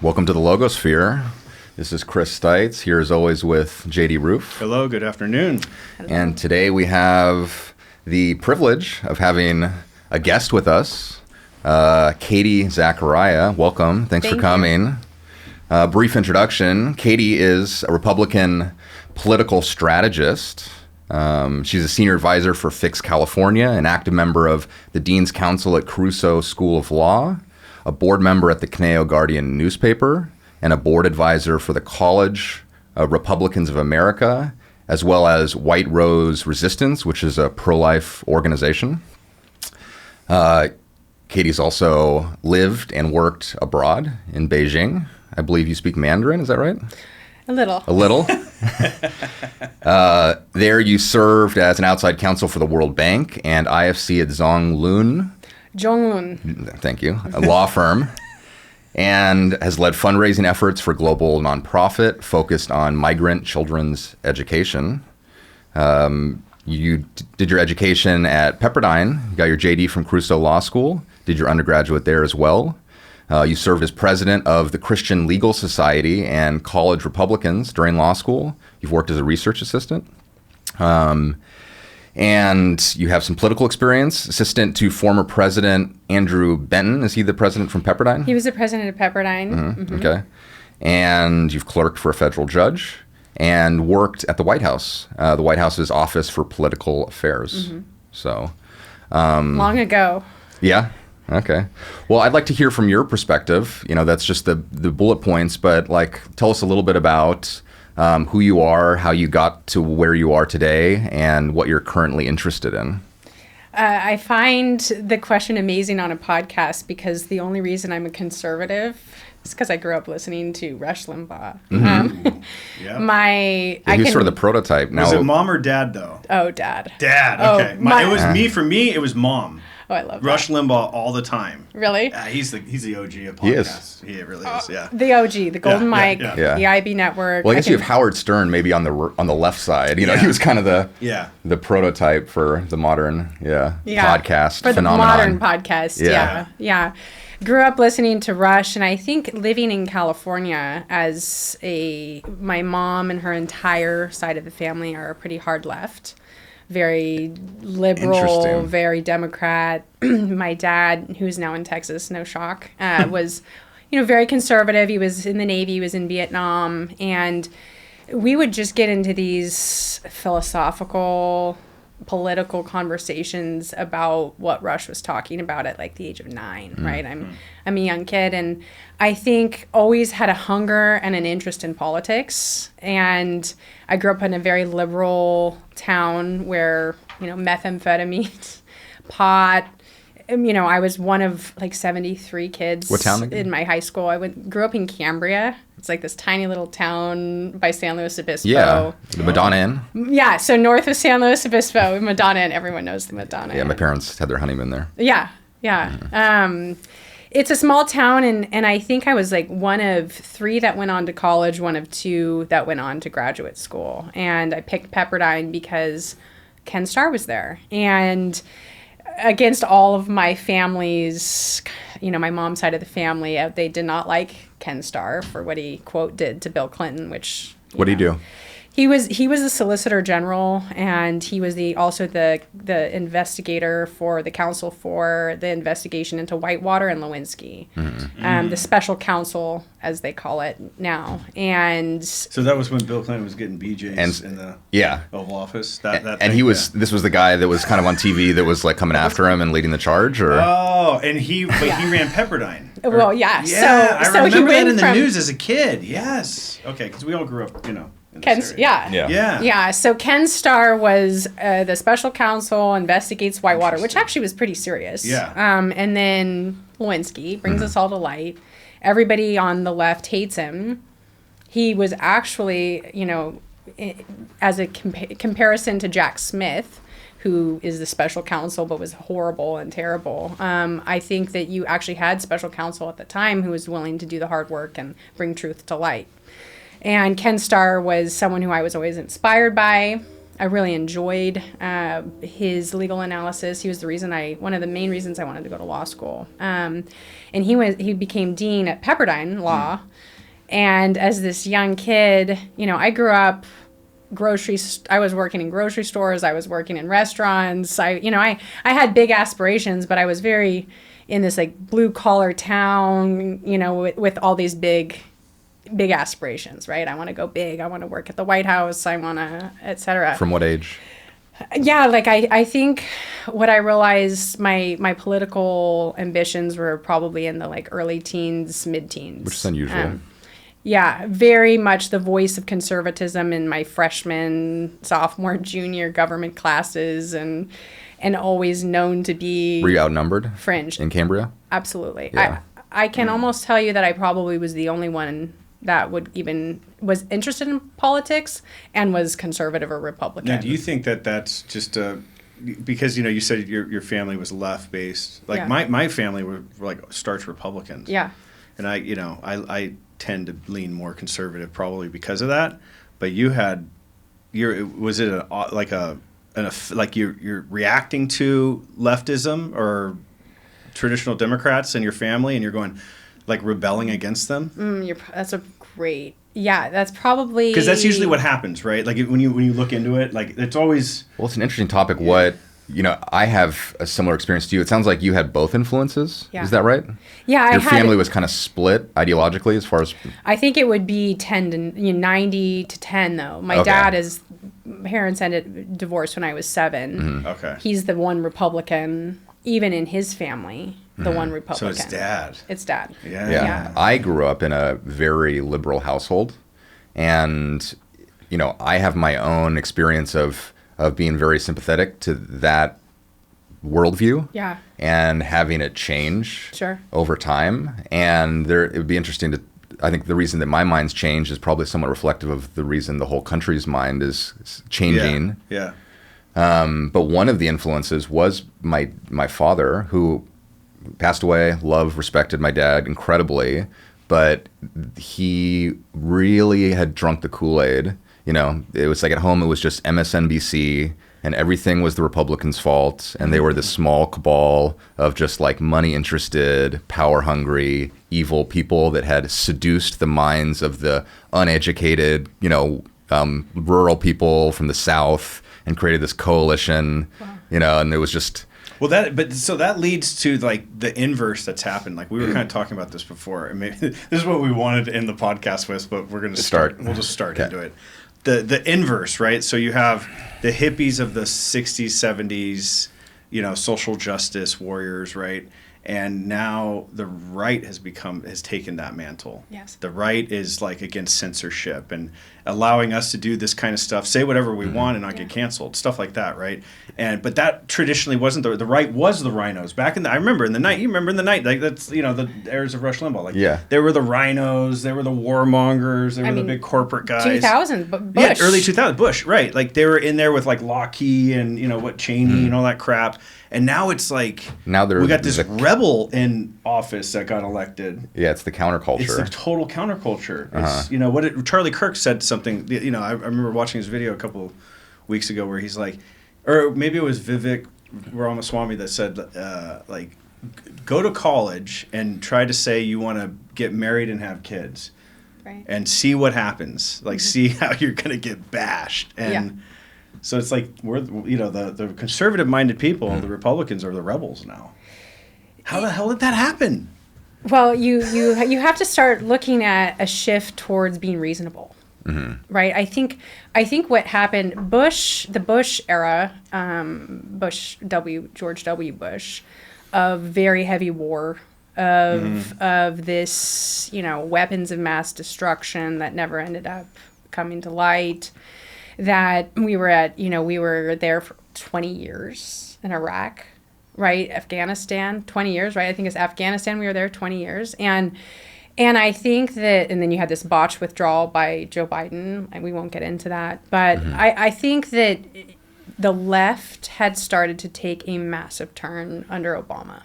Welcome to the Logosphere. This is Chris Stites, here as always with JD Roof. Hello, good afternoon. Hello. And today we have the privilege of having a guest with us, Katie Zacharia. Welcome. Thanks for coming. Brief introduction. Katie is a Republican political strategist. She's a senior advisor for Fix California, an active member of the Dean's Council at Caruso School of Law, a board member at the Caneo Guardian newspaper, and a board advisor for the College of Republicans of America, as well as White Rose Resistance, which is a pro-life organization. Katie's also lived and worked abroad in Beijing. I believe you speak Mandarin, is that right? A little. A little? There you served as an outside counsel for the World Bank and IFC at Zhonglun. Thank you. A law firm. And has led fundraising efforts for global nonprofit focused on migrant children's education. You did your education at Pepperdine. You got your JD from Caruso Law School. Did your undergraduate there as well. You served as president of the Christian Legal Society and College Republicans during law school. You've worked as a research assistant. And you have some political experience, assistant to former President Andrew Benton. Is he the president from Pepperdine? He was the president of Pepperdine. Mm-hmm. Okay. And you've clerked for a federal judge and worked at the White House, the White House's Office for Political Affairs. Mm-hmm. So, long ago. Yeah. Okay. Well, I'd like to hear from your perspective. You know, that's just the bullet points, but like, tell us a little bit about who you are, how you got to where you are today, and what you're currently interested in. I find the question amazing on a podcast because the only reason I'm a conservative is because I grew up listening to Rush Limbaugh. Mm-hmm. Yeah. He's sort of the prototype. Now, was it mom or dad, though? Oh, dad. Dad, okay. Oh, It was for me, it was mom. Oh, I love Rush that. Limbaugh all the time. Really? He's the OG of podcasts. He is. He really is, yeah. The OG, the Golden Mike, yeah. the IB Network. Well, I guess you have Howard Stern maybe on the left side. You know, he was kind of the prototype for the modern podcast for phenomenon. the modern podcast. Yeah. Grew up listening to Rush, and I think living in California my mom and her entire side of the family are pretty hard left. Very liberal, very Democrat. My dad, who's now in Texas, no shock, was, very conservative. He was in the Navy, he was in Vietnam, and we would just get into these philosophical, political conversations about what Rush was talking about at like the age of 9, right? I'm a young kid, and I think always had a hunger and an interest in politics. And I grew up in a very liberal town where, methamphetamine, pot. I was one of like 73 kids. What town again? In my high school. I grew up in Cambria. It's like this tiny little town by San Luis Obispo. Yeah, the Madonna Inn. Yeah, so north of San Luis Obispo, Madonna Inn. Everyone knows the Madonna Inn. Yeah, my parents had their honeymoon there. Yeah. Mm-hmm. It's a small town, and I think I was like one of 3 that went on to college, one of 2 that went on to graduate school. And I picked Pepperdine because Ken Starr was there. And against all of my family's, my mom's side of the family, they did not like Ken Starr for what he, quote, did to Bill Clinton, which... What did he do? He was the Solicitor General, and he was also the investigator for the counsel for the investigation into Whitewater and Lewinsky, the special counsel, as they call it now. And so that was when Bill Clinton was getting BJs in the Oval Office. This was the guy that was kind of on TV that was like coming after him and leading the charge, or and he ran Pepperdine. Well, yeah. Yeah, I remember that in the from news as a kid. Yes. Okay, because we all grew up, Yeah. So Ken Starr was the special counsel, investigates Whitewater, which actually was pretty serious. Yeah. And then Lewinsky brings us all to light. Everybody on the left hates him. He was actually, as a comparison to Jack Smith, who is the special counsel but was horrible and terrible. I think that you actually had special counsel at the time who was willing to do the hard work and bring truth to light. And Ken Starr was someone who I was always inspired by. I really enjoyed his legal analysis. He was one of the main reasons I wanted to go to law school. And he became dean at Pepperdine Law. And as this young kid, I grew up I was working in grocery stores. I was working in restaurants. I had big aspirations, but I was very in this like blue collar town, with all these big aspirations, right? I want to go big. I want to work at the White House. I want to, et cetera. From what age? Yeah, like I think what I realized my political ambitions were probably in the like early teens, mid-teens. Which is unusual. Yeah, very much the voice of conservatism in my freshman, sophomore, junior government classes, and always known to be... Were you outnumbered? Fringe. In Cambria? Absolutely. Yeah. I can almost tell you that I probably was the only one that was interested in politics and was conservative or Republican. Now, do you think that that's just because, you said your family was left-based. Like, my family were like starch Republicans. Yeah. And I tend to lean more conservative probably because of that. But you're reacting to leftism or traditional Democrats in your family, and you're going like rebelling against them? That's a great... Yeah, that's probably... Because that's usually what happens, right? Like when you look into it, like it's always... Well, it's an interesting topic. Yeah. I have a similar experience to you. It sounds like you had both influences. Yeah. Is that right? Yeah, Your family was kind of split ideologically as far as... I think it would be 90 to 10, though. My parents ended divorced when I was 7. Mm-hmm. Okay. He's the one Republican, even in his family, the one Republican. So it's dad. It's dad. Yeah. I grew up in a very liberal household, and, I have my own experience of being very sympathetic to that worldview. Yeah. And having it change over time. And it would be interesting I think the reason that my mind's changed is probably somewhat reflective of the reason the whole country's mind is changing. Yeah. But one of the influences was my father, who passed away, loved, respected my dad incredibly, but he really had drunk the Kool-Aid. It was like at home it was just MSNBC, and everything was the Republicans' fault, and they were this small cabal of just like money-interested, power-hungry, evil people that had seduced the minds of the uneducated, rural people from the South and created this coalition, and it was just... Well, that leads to like the inverse that's happened. Like we were kind of talking about this before, and maybe this is what we wanted to end the podcast with, but we're going to start. We'll just start into it. The inverse, right? So you have the hippies of the 60s, 70s, social justice warriors, right? And now the right has taken that mantle. Yes. The right is like against censorship and allowing us to do this kind of stuff, say whatever we want and not get canceled, stuff like that, right? But that traditionally wasn't the right was the rhinos. Back in I remember in the night, like that's, the eras of Rush Limbaugh. Like there were the rhinos, there were the warmongers, there were the big corporate guys. 2000, Bush. Yeah, early 2000, Bush, right. Like they were in there with like Lockheed and, Cheney and all that crap. And now it's like we got this rebel in office that got elected. Yeah, it's the counterculture. It's the total counterculture. It's, Charlie Kirk said something. I remember watching his video a couple weeks ago where he's like, or maybe it was Vivek Ramaswamy that said, go to college and try to say you want to get married and have kids, right? And see what happens. Like, see how you're gonna get bashed and. So it's like we're, the conservative-minded people, the Republicans are the rebels now. How the hell did that happen? Well, you have to start looking at a shift towards being reasonable, right? I think what happened, the Bush era, George W. Bush, of very heavy war, of this, weapons of mass destruction that never ended up coming to light. That we were there for 20 years in Iraq, right? Afghanistan, 20 years, right? I think it's Afghanistan. We were there 20 years. And I think that, and then you had this botched withdrawal by Joe Biden, and we won't get into that. But I think that the left had started to take a massive turn under Obama.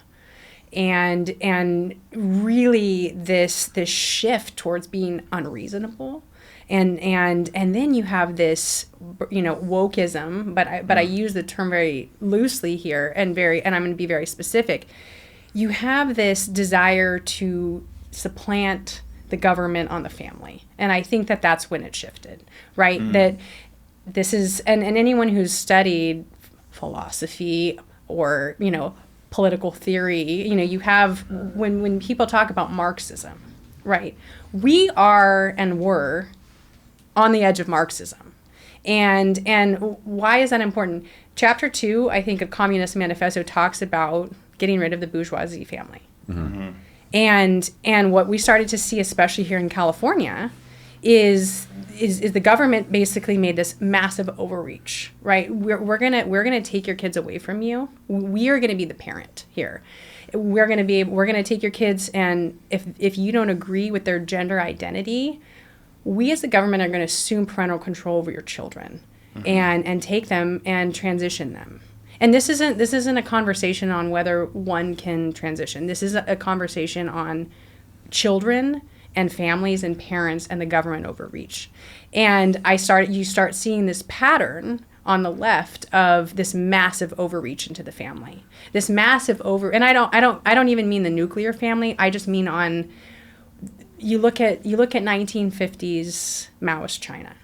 And really this shift towards being unreasonable and then you have this, wokeism, but I use the term very loosely here, and I'm going to be very specific. You have this desire to supplant the government on the family, and I think that that's when it shifted, right? That this is, and anyone who's studied philosophy or political theory, you have when people talk about Marxism, right? We are and were on the edge of Marxism. And why is that important? Chapter 2, I think, of Communist Manifesto talks about getting rid of the bourgeoisie family. Mm-hmm. And what we started to see, especially here in California, is the government basically made this massive overreach, right? We're gonna take your kids away from you. We are gonna be the parent here. We're gonna take your kids, and if you don't agree with their gender identity, we as the government are going to assume parental control over your children, and take them and transition them. And this isn't a conversation on whether one can transition. This is a conversation on children and families and parents and the government overreach. And you start seeing this pattern on the left of this massive overreach into the family. This massive and I don't even mean the nuclear family. I just mean on. You look at 1950s Maoist China,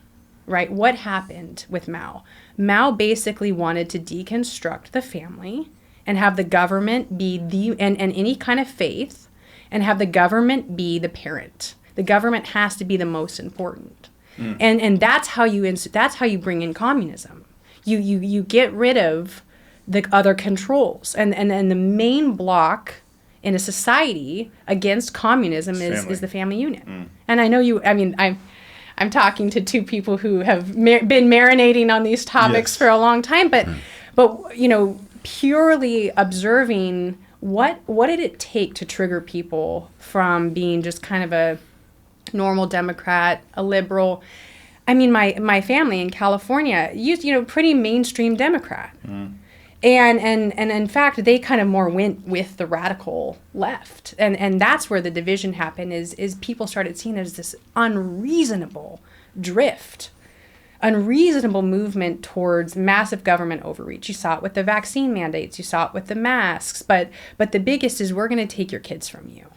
right? What happened with Mao? Mao basically wanted to deconstruct the family and have the government be and any kind of faith, and have the government be the parent. The government has to be the most important, and that's how you bring in communism. You get rid of the other controls, and the main block in a society against communism is the family unit. And I know I'm talking to two people who have been marinating on these topics for a long time, but purely observing what did it take to trigger people from being just kind of a normal Democrat, a liberal. I mean, my family in California used, pretty mainstream Democrat. And in fact, they kind of more went with the radical left. And that's where the division happened, is people started seeing there's this unreasonable drift, unreasonable movement towards massive government overreach. You saw it with the vaccine mandates. You saw it with the masks. But the biggest is, we're going to take your kids from you.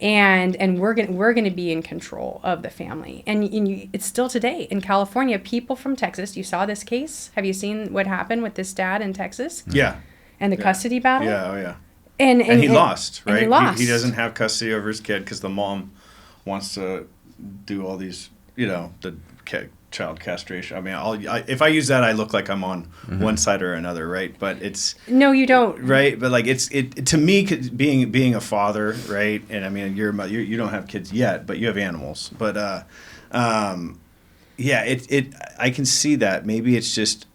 And we're going to be in control of the family. And it's still today in California. People from Texas, you saw this case. Have you seen what happened with this dad in Texas? Yeah. And the custody battle? Yeah, oh yeah. And he lost, right? He lost. He doesn't have custody over his kid because the mom wants to do all these, the child castration. I mean, if I use that, I look like I'm on one side or another, right? But it's no, you don't, right? But like it to me, being a father, right? And I mean, you don't have kids yet, but you have animals. But yeah, I can see that. Maybe it's just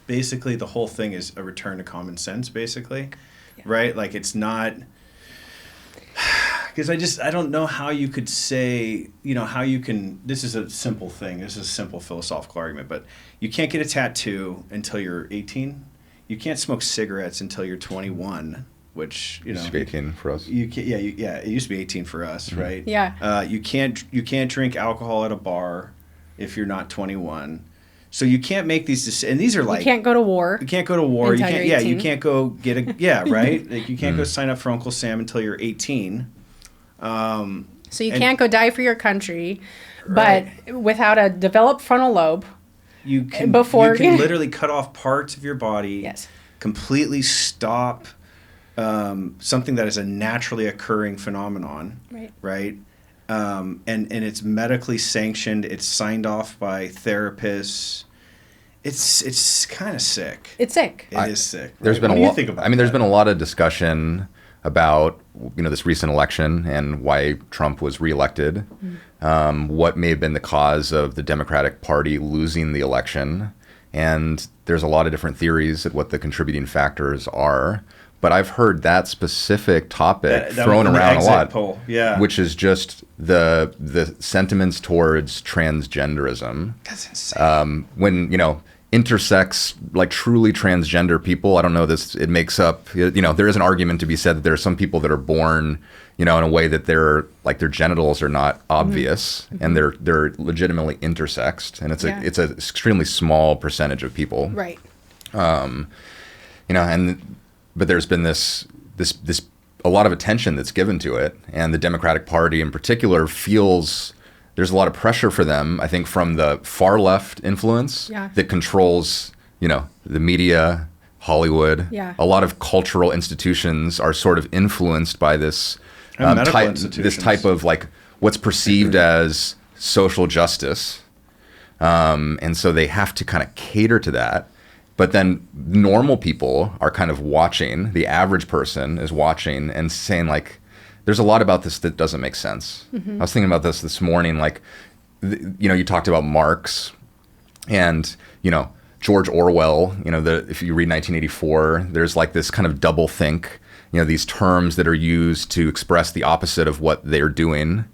basically the whole thing is a return to common sense, basically, right? Like it's not. Because I don't know how you could say, how you can, this is a simple thing, this is a simple philosophical argument, but you can't get a tattoo until you're 18. You can't smoke cigarettes until you're 21, which, It used to be 18 for us. You can, it used to be 18 for us, right? Yeah. You can't drink alcohol at a bar if you're not 21. So you can't make these decisions, and these are like... You can't go to war. You can't go to war. Until you're 18. You can't go get a... right? Like you can't go sign up for Uncle Sam until you're 18. So you can't go die for your country, but without a developed frontal lobe. You can literally cut off parts of your body. Yes. Completely stop something that is a naturally occurring phenomenon. Right. And it's medically sanctioned. It's signed off by therapists. It's kind of sick. It's sick. It is sick. Right? There's been what do you think about that? There's been a lot of discussion about this recent election and why Trump was reelected. What may have been the cause of the Democratic Party losing the election, and there's a lot of different theories at what the contributing factors are. But I've heard that specific topic thrown around a lot, poll. Which is just the sentiments towards transgenderism. That's insane. When intersex like truly transgender people. I don't know this. It makes up, there is an argument to be said that there are some people that are born, in a way that their genitals are not obvious and they're legitimately intersexed, and it's an extremely small percentage of people. Right. But there's been this a lot of attention that's given to it, and the Democratic Party in particular feels there's a lot of pressure for them, I think, from the far left influence that controls, the media, Hollywood. Yeah. A lot of cultural institutions are sort of influenced by this type of like what's perceived as social justice. And so they have to kind of cater to that. But then normal people are kind of watching, the average person is watching and saying like, there's a lot about this that doesn't make sense. I was thinking about this morning, like, you talked about Marx and, George Orwell, if you read 1984, there's like this kind of double think, these terms that are used to express the opposite of what they're doing.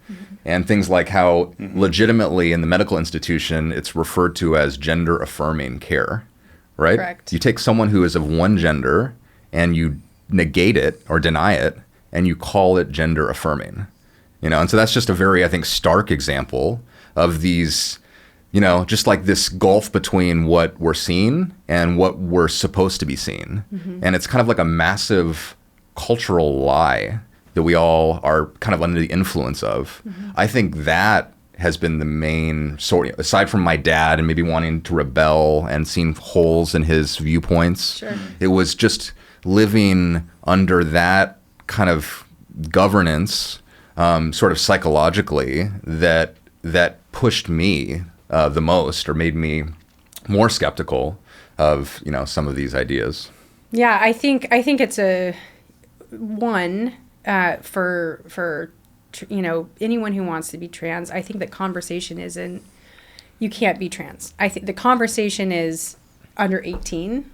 And things like how legitimately in the medical institution, it's referred to as gender affirming care, right? Correct. You take someone who is of one gender and you negate it or deny it, and you call it gender affirming, and so that's just a very, I think, stark example of these, just like this gulf between what we're seeing and what we're supposed to be seeing. And it's kind of like a massive cultural lie that we all are kind of under the influence of. I think that has been the main sort, aside from my dad and maybe wanting to rebel and seeing holes in his viewpoints. Sure. It was just living under that kind of governance, sort of psychologically, that pushed me the most, or made me more skeptical of some of these ideas. Yeah, I think it's a one for anyone who wants to be trans. I think the conversation isn't you can't be trans. I think the conversation is under 18.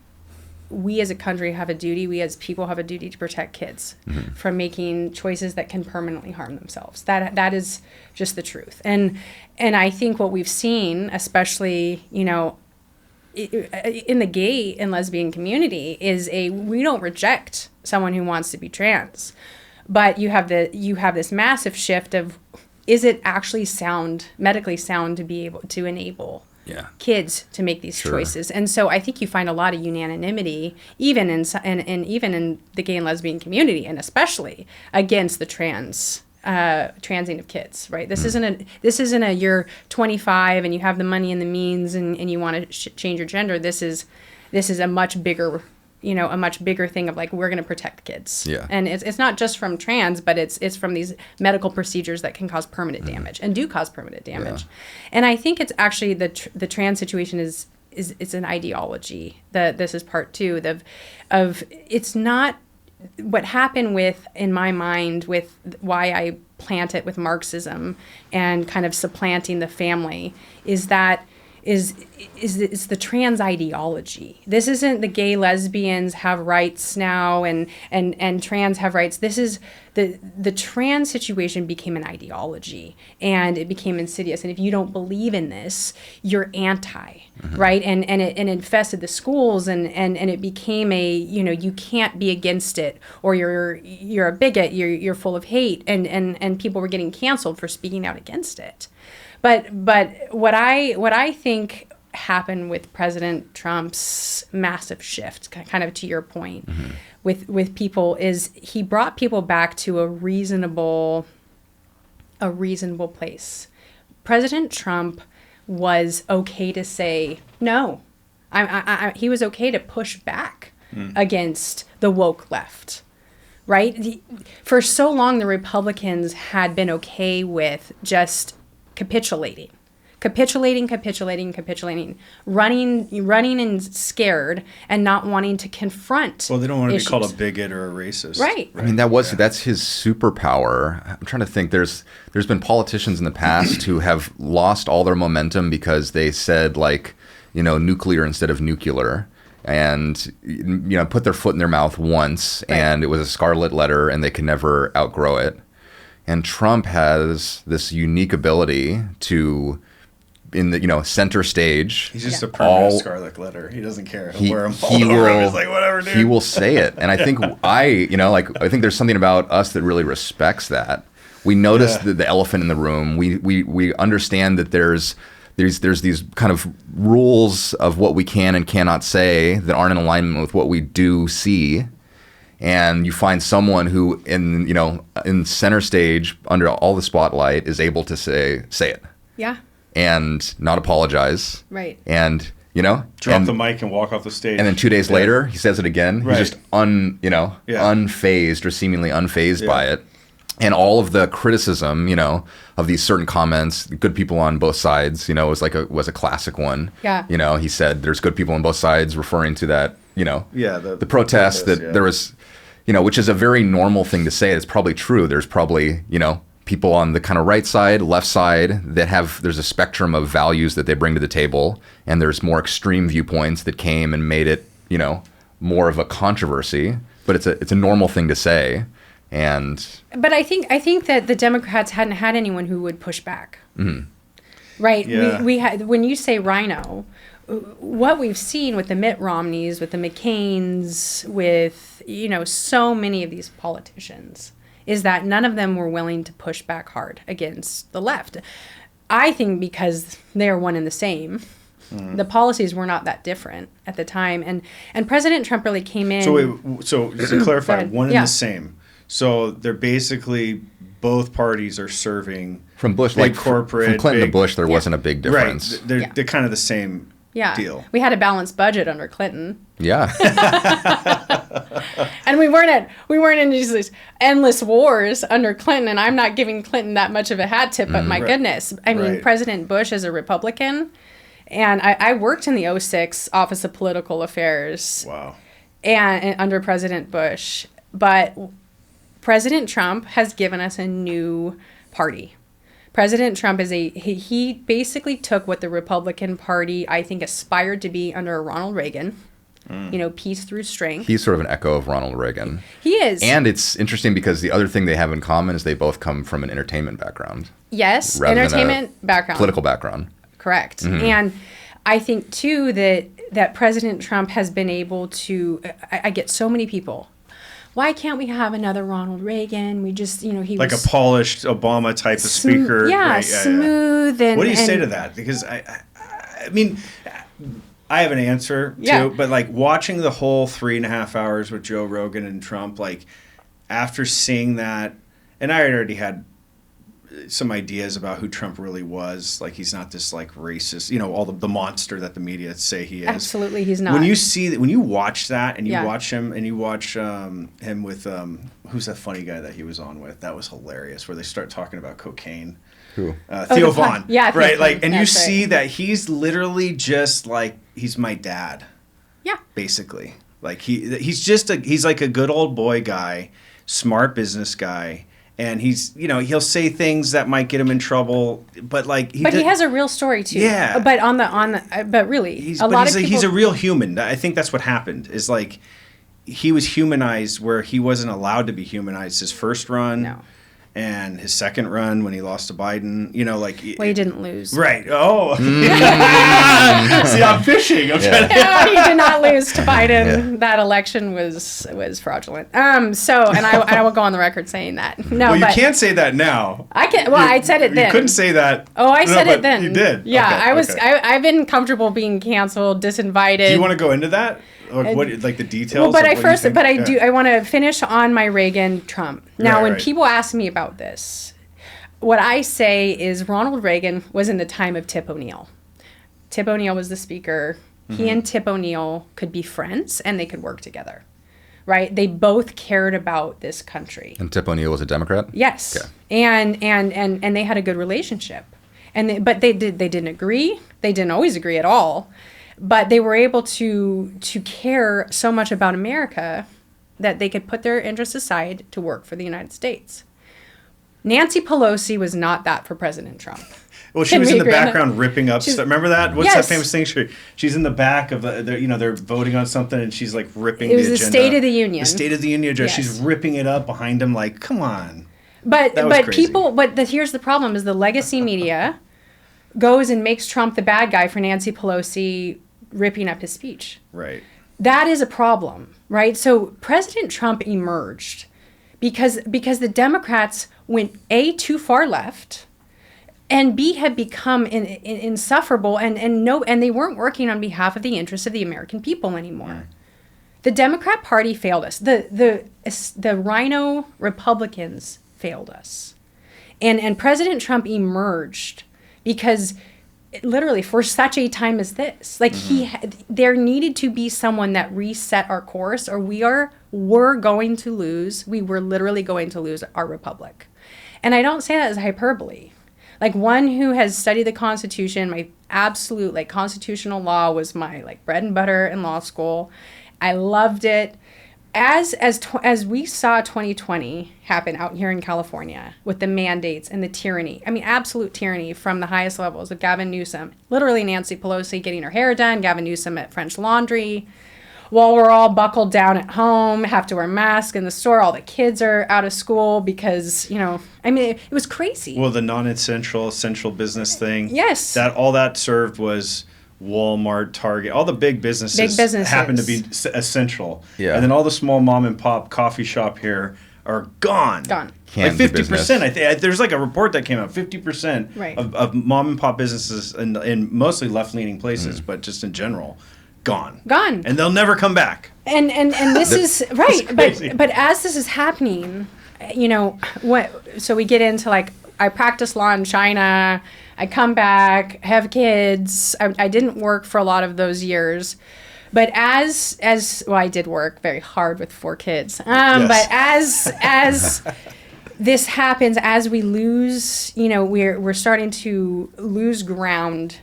We as a country have a duty, we as people have a duty to protect kids from making choices that can permanently harm themselves. That is just the truth. And I think what we've seen, especially, in the gay and lesbian community, is we don't reject someone who wants to be trans. But you have this massive shift of, is it actually medically sound to be able to enable kids to make these choices? And so I think you find a lot of unanimity, even in the gay and lesbian community, and especially against the transing of kids, right? This isn't a you're 25 and you have the money and the means and you want to change your gender. This is a much bigger thing of like, we're going to protect kids. Yeah. And it's not just from trans, but it's from these medical procedures that can cause permanent damage and do cause permanent damage. Yeah. And I think it's actually the trans situation is it's an ideology. This is part two of it's not what happened in my mind with why I plant it with Marxism and kind of supplanting the family is that is the trans ideology. This isn't the gay lesbians have rights now and trans have rights. This is the trans situation became an ideology and it became insidious. And if you don't believe in this, you're anti, right? And it infested the schools and it became you can't be against it, or you're a bigot, you're full of hate, and people were getting canceled for speaking out against it. But what I think happened with President Trump's massive shift, kind of to your point, with people, is he brought people back to a reasonable place. President Trump was okay to say no. He was okay to push back against the woke left. Right? For so long, the Republicans had been okay with just capitulating, running and scared and not wanting to confront. Well, they don't want to be called a bigot or a racist. Right. I mean, that's his superpower. I'm trying to think. There's been politicians in the past who have lost all their momentum because they said nuclear instead of nuclear. And put their foot in their mouth once, and it was a scarlet letter, and they could never outgrow it. And Trump has this unique ability to in the center stage. He's just a permanent scarlet letter. He doesn't care. He'll wear them all over him. He's like, whatever, dude. He will say it, and I think I think there's something about us that really respects that. We notice the elephant in the room. We understand that there's these kind of rules of what we can and cannot say that aren't in alignment with what we do see. And you find someone who in center stage under all the spotlight is able to say it. Yeah. And not apologize. Right. And drop the mic and walk off the stage. And then 2 days later he says it again. Right. He's just unfazed or seemingly unfazed by it. And all of the criticism, of these certain comments, good people on both sides, was a classic one. Yeah. He said there's good people on both sides, referring to that, the protest that there was, which is a very normal thing to say. It's probably true. There's probably, people on the kind of right side, left side that there's a spectrum of values that they bring to the table. And there's more extreme viewpoints that came and made it, more of a controversy. But it's a normal thing to say. But I think that the Democrats hadn't had anyone who would push back. Mm-hmm. Right. Yeah. We had, when you say rhino, what we've seen with the Mitt Romneys, with the McCains, with, so many of these politicians is that none of them were willing to push back hard against the left. I think because they're one and the same. Mm. The policies were not that different at the time. And President Trump really came in. So just to clarify, one and the same. So they're basically, both parties are serving from Bush, corporate. From Clinton to Bush, there wasn't a big difference. Right. They're kind of the same deal. We had a balanced budget under Clinton. Yeah. And we weren't in these endless wars under Clinton, and I'm not giving Clinton that much of a hat tip, but my goodness. I mean, President Bush is a Republican, and I worked in the 06 Office of Political Affairs. Wow. And under President Bush. But President Trump has given us a new party. President Trump he basically took what the Republican Party, I think, aspired to be under Ronald Reagan. Peace through strength. He's sort of an echo of Ronald Reagan. He is. And it's interesting because the other thing they have in common is they both come from an entertainment background. Yes, entertainment background. Political background. Correct. Mm-hmm. And I think, too, that President Trump has been able to, I get so many people, why can't we have another Ronald Reagan? We just, he like was a polished Obama type of speaker. Yeah, smooth. And what do you say to that? Because I mean, I have an answer too, but watching the whole 3.5 hours with Joe Rogan and Trump, after seeing that, and I already had some ideas about who Trump really was. He's not this racist, all the monster that the media say he is. Absolutely, he's not. When you watch that and you watch him and you watch him with who's that funny guy that he was on with? That was hilarious. Where they start talking about cocaine. Who? Theo Vaughn. Yeah, right. And you see that he's literally just he's my dad. Yeah. Basically, he's like a good old boy guy, smart business guy. And he's, he'll say things that might get him in trouble, but he has a real story too. Yeah. But but really, he's a real human. I think that's what happened. Is he was humanized where he wasn't allowed to be humanized. His first run. No. And his second run when he lost to Biden, he didn't lose. Right. Oh. See, I'm fishing. I'm trying to... No, he did not lose to Biden. Yeah. That election was fraudulent. So, and I will go on the record saying that. No, well, you can't say that now. I can't. Well, I said it then. You couldn't say that. Oh, I said it then. You did. Yeah, okay, I was. Okay. I've been comfortable being canceled, disinvited. Do you want to go into that? What the details? Well, I want to finish on my Reagan Trump. Now, when people ask me about this, what I say is Ronald Reagan was in the time of Tip O'Neill. Tip O'Neill was the speaker. Mm-hmm. He and Tip O'Neill could be friends and they could work together. Right? They both cared about this country. And Tip O'Neill was a Democrat? Yes. Okay. And they had a good relationship. But they didn't agree. They didn't always agree at all. But they were able to care so much about America that they could put their interests aside to work for the United States. Nancy Pelosi was not that for President Trump. Well, she was in the background ripping up stuff. Remember that? What's that famous thing? She's in the back of they're voting on something, and she's ripping the agenda. It was the State of the Union. The State of the Union address. Yes. She's ripping it up behind him come on. But here's the problem: is the legacy media goes and makes Trump the bad guy for Nancy Pelosi ripping up his speech. Right. That is a problem, right? So President Trump emerged because the Democrats went A, too far left, and B, had become insufferable, and they weren't working on behalf of the interests of the American people anymore. Mm. The Democrat Party failed us. The Rhino Republicans failed us. And President Trump emerged because literally for such a time as this, like there needed to be someone that reset our course, or we were literally going to lose our republic. And I don't say that as hyperbole. Like, one who has studied the Constitution, my absolute, like, constitutional law was my, like, bread and butter in law school. I loved it. As we saw 2020 happen out here in California with the mandates and the tyranny, I mean, absolute tyranny from the highest levels of Gavin Newsom, literally Nancy Pelosi getting her hair done, Gavin Newsom at French Laundry, while we're all buckled down at home, have to wear masks in the store, all the kids are out of school because, I mean, it was crazy. Well, the non-essential, essential business thing. Yes. All that served was Walmart, Target, all the big businesses happen to be essential. Yeah. And then all the small mom and pop coffee shop here are gone. Gone. Like 50%. I think there's like a report that came out. 50% of mom and pop businesses in mostly left-leaning places, but just in general, gone. And they'll never come back. And this is right. But as this is happening, so we get into, like, I practiced law in China. I come back, have kids. I didn't work for a lot of those years. But as I did work very hard with 4 kids. Yes. But as this happens, as we lose, we're starting to lose ground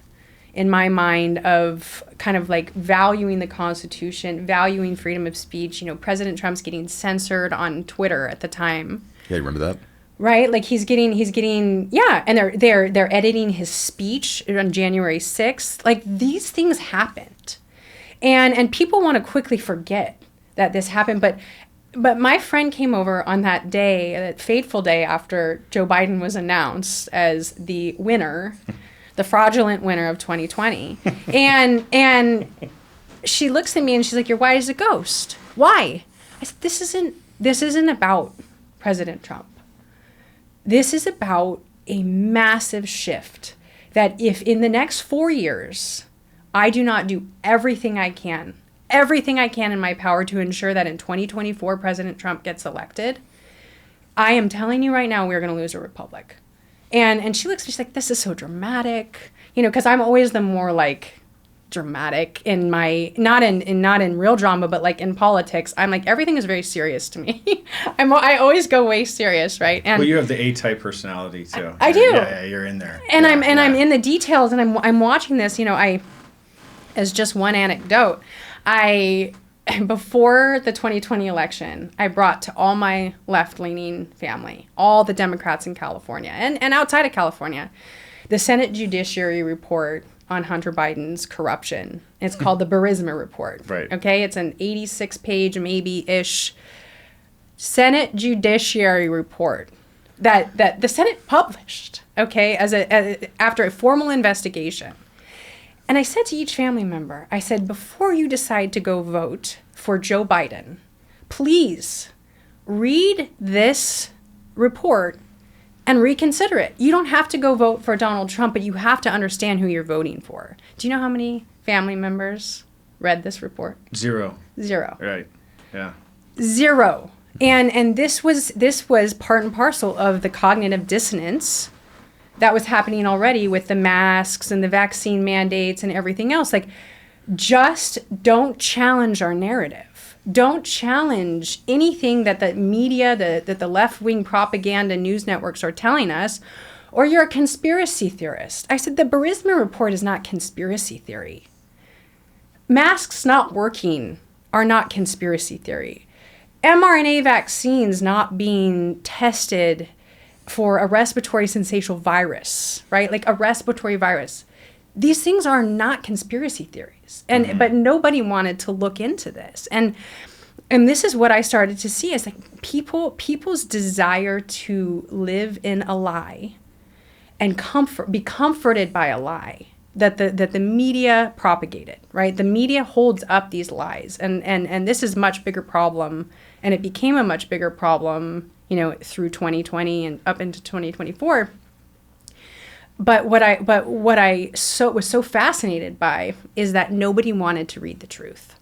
in my mind of kind of like valuing the Constitution, valuing freedom of speech. President Trump's getting censored on Twitter at the time. Yeah, you remember that? Right, like he's getting, and they're editing his speech on January 6th. Like, these things happened, and people want to quickly forget that this happened. But my friend came over on that day, that fateful day after Joe Biden was announced as the winner, the fraudulent winner of 2020, and she looks at me and she's like, "You're white as a ghost. Why?" I said, "This isn't about President Trump. This is about a massive shift that if in the next 4 years, I do not do everything I can in my power to ensure that in 2024 President Trump gets elected, I am telling you right now, we're going to lose a republic." And she looks at me, she's like, "This is so dramatic," because I'm always the more, like, dramatic in my not in real drama, but like in politics. I'm like, everything is very serious to me. I always go way serious, right? And well, you have the A-type personality too. I do. Yeah, you're in there. And I'm in the details, and I'm watching this. As just one anecdote, before the 2020 election, I brought to all my left-leaning family, all the Democrats in California and outside of California, the Senate Judiciary Report on Hunter Biden's corruption. It's called the Burisma Report. Right. Okay, it's an 86-page, maybe-ish Senate Judiciary Report that the Senate published. Okay, after a formal investigation. And I said to each family member, I said, before you decide to go vote for Joe Biden, please read this report and reconsider it. You don't have to go vote for Donald Trump, but you have to understand who you're voting for. Do you know how many family members read this report? 0. Right. Yeah. 0. And this was part and parcel of the cognitive dissonance that was happening already with the masks and the vaccine mandates and everything else. Like, just don't challenge our narrative. Don't challenge anything that the media, that the left-wing propaganda news networks are telling us, or you're a conspiracy theorist. I said the Burisma Report is not conspiracy theory. Masks not working are not conspiracy theory. mRNA vaccines not being tested for a respiratory syncytial virus, right? Like a respiratory virus. These things are not conspiracy theories. But nobody wanted to look into this. And this is what I started to see is like people's desire to live in a lie and be comforted by a lie that the media propagated, right? The media holds up these lies, and this is a much bigger problem, and it became a much bigger problem, through 2020 and up into 2024. But what I was so fascinated by is that nobody wanted to read the truth.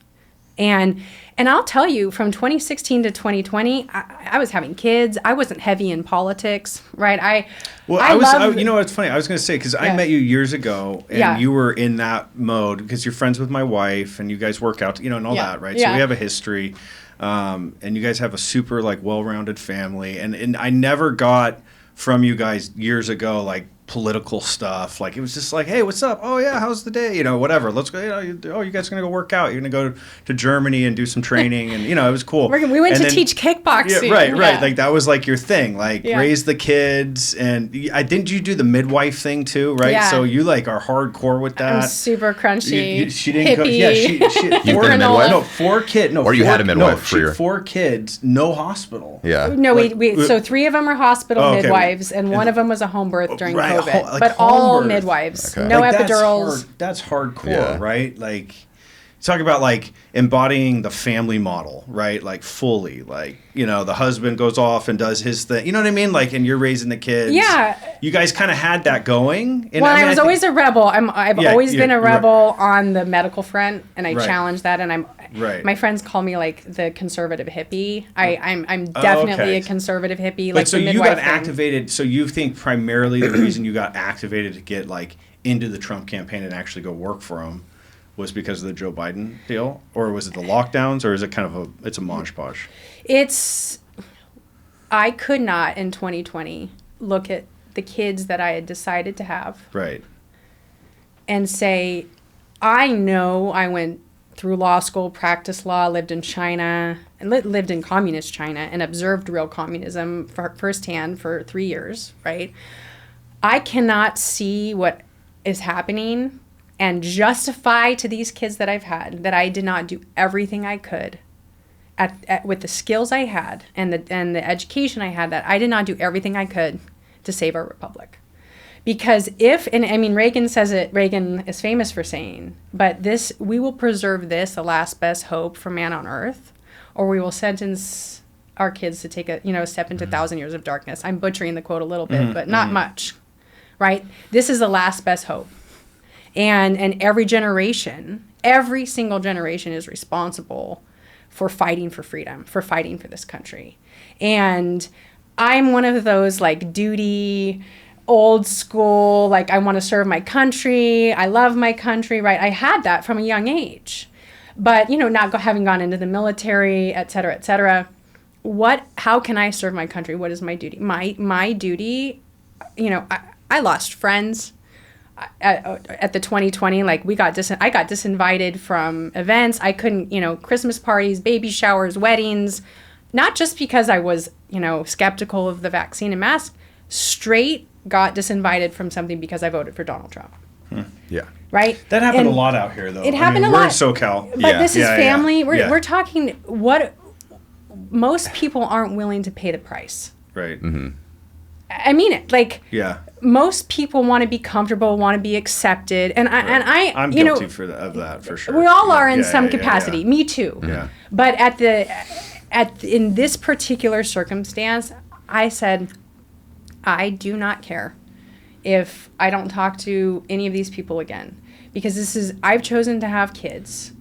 And I'll tell you, from 2016 to 2020, I was having kids. I wasn't heavy in politics, right? It's funny. I was going to say, because I met you years ago, and you were in that mode because you're friends with my wife, and you guys work out, and all that, right? So we have a history, and you guys have a super well-rounded family, and I never got from you guys years ago political stuff. It was just hey, what's up? Oh yeah, how's the day? Whatever. Let's go. You guys are gonna go work out. You're gonna go to Germany and do some training, and it was cool. We went to teach kickboxing. Yeah, right. That was your thing. Raise the kids, and didn't you do the midwife thing too? Right. Yeah. So you are hardcore with that. I'm super crunchy. She didn't go. Yeah, she You've been a midwife? No, 4 kids. No, or you had a midwife for your 4 kids. No hospital. Yeah. No, so 3 of them are hospital midwives, and one of them was a home birth during COVID. But all midwives, no epidurals. That's hardcore, right? Talk about embodying the family model, right? Fully, the husband goes off and does his thing. You know what I mean? And you're raising the kids. Yeah. You guys kind of had that going. And I was always a rebel. I've always been a rebel on the medical front, and I challenge that. And my friends call me the conservative hippie. I'm definitely a conservative hippie. But so you got activated. So you think primarily the reason you got activated to get into the Trump campaign and actually go work for him was because of the Joe Biden deal, or was it the lockdowns, or is it kind of it's a mosh posh? I could not in 2020 look at the kids that I had decided to have, right, and say, I know I went through law school, practiced law, lived in China, and lived in communist China, and observed real communism firsthand for 3 years, right? I cannot see what is happening and justify to these kids that I've had that I did not do everything I could with the skills I had and the education I had, that I did not do everything I could to save our republic. Because Reagan says it, Reagan is famous for saying, but we will preserve this, the last best hope for man on earth, or we will sentence our kids to take a step into 1,000 years of darkness. I'm butchering the quote a little bit, but not much, right? This is the last best hope. And every single generation is responsible for fighting for freedom, for fighting for this country. And I'm one of those duty, old school, I want to serve my country, I love my country, right? I had that from a young age. But, not having gone into the military, et cetera, how can I serve my country? What is my duty? My duty, I lost friends. At the 2020, I got disinvited from events. I couldn't, Christmas parties, baby showers, weddings, not just because I was, skeptical of the vaccine and mask, straight got disinvited from something because I voted for Donald Trump. Yeah. Right? That happened a lot out here, though. It happened a lot. We're in SoCal. But this is family. We're talking what most people aren't willing to pay the price. Right. Mm-hmm. I mean it. Most people want to be comfortable, want to be accepted, and I'm guilty of that for sure. We all are in some capacity. Yeah. Me too. Yeah. But in this particular circumstance, I said, I do not care if I don't talk to any of these people again, because I've chosen to have kids.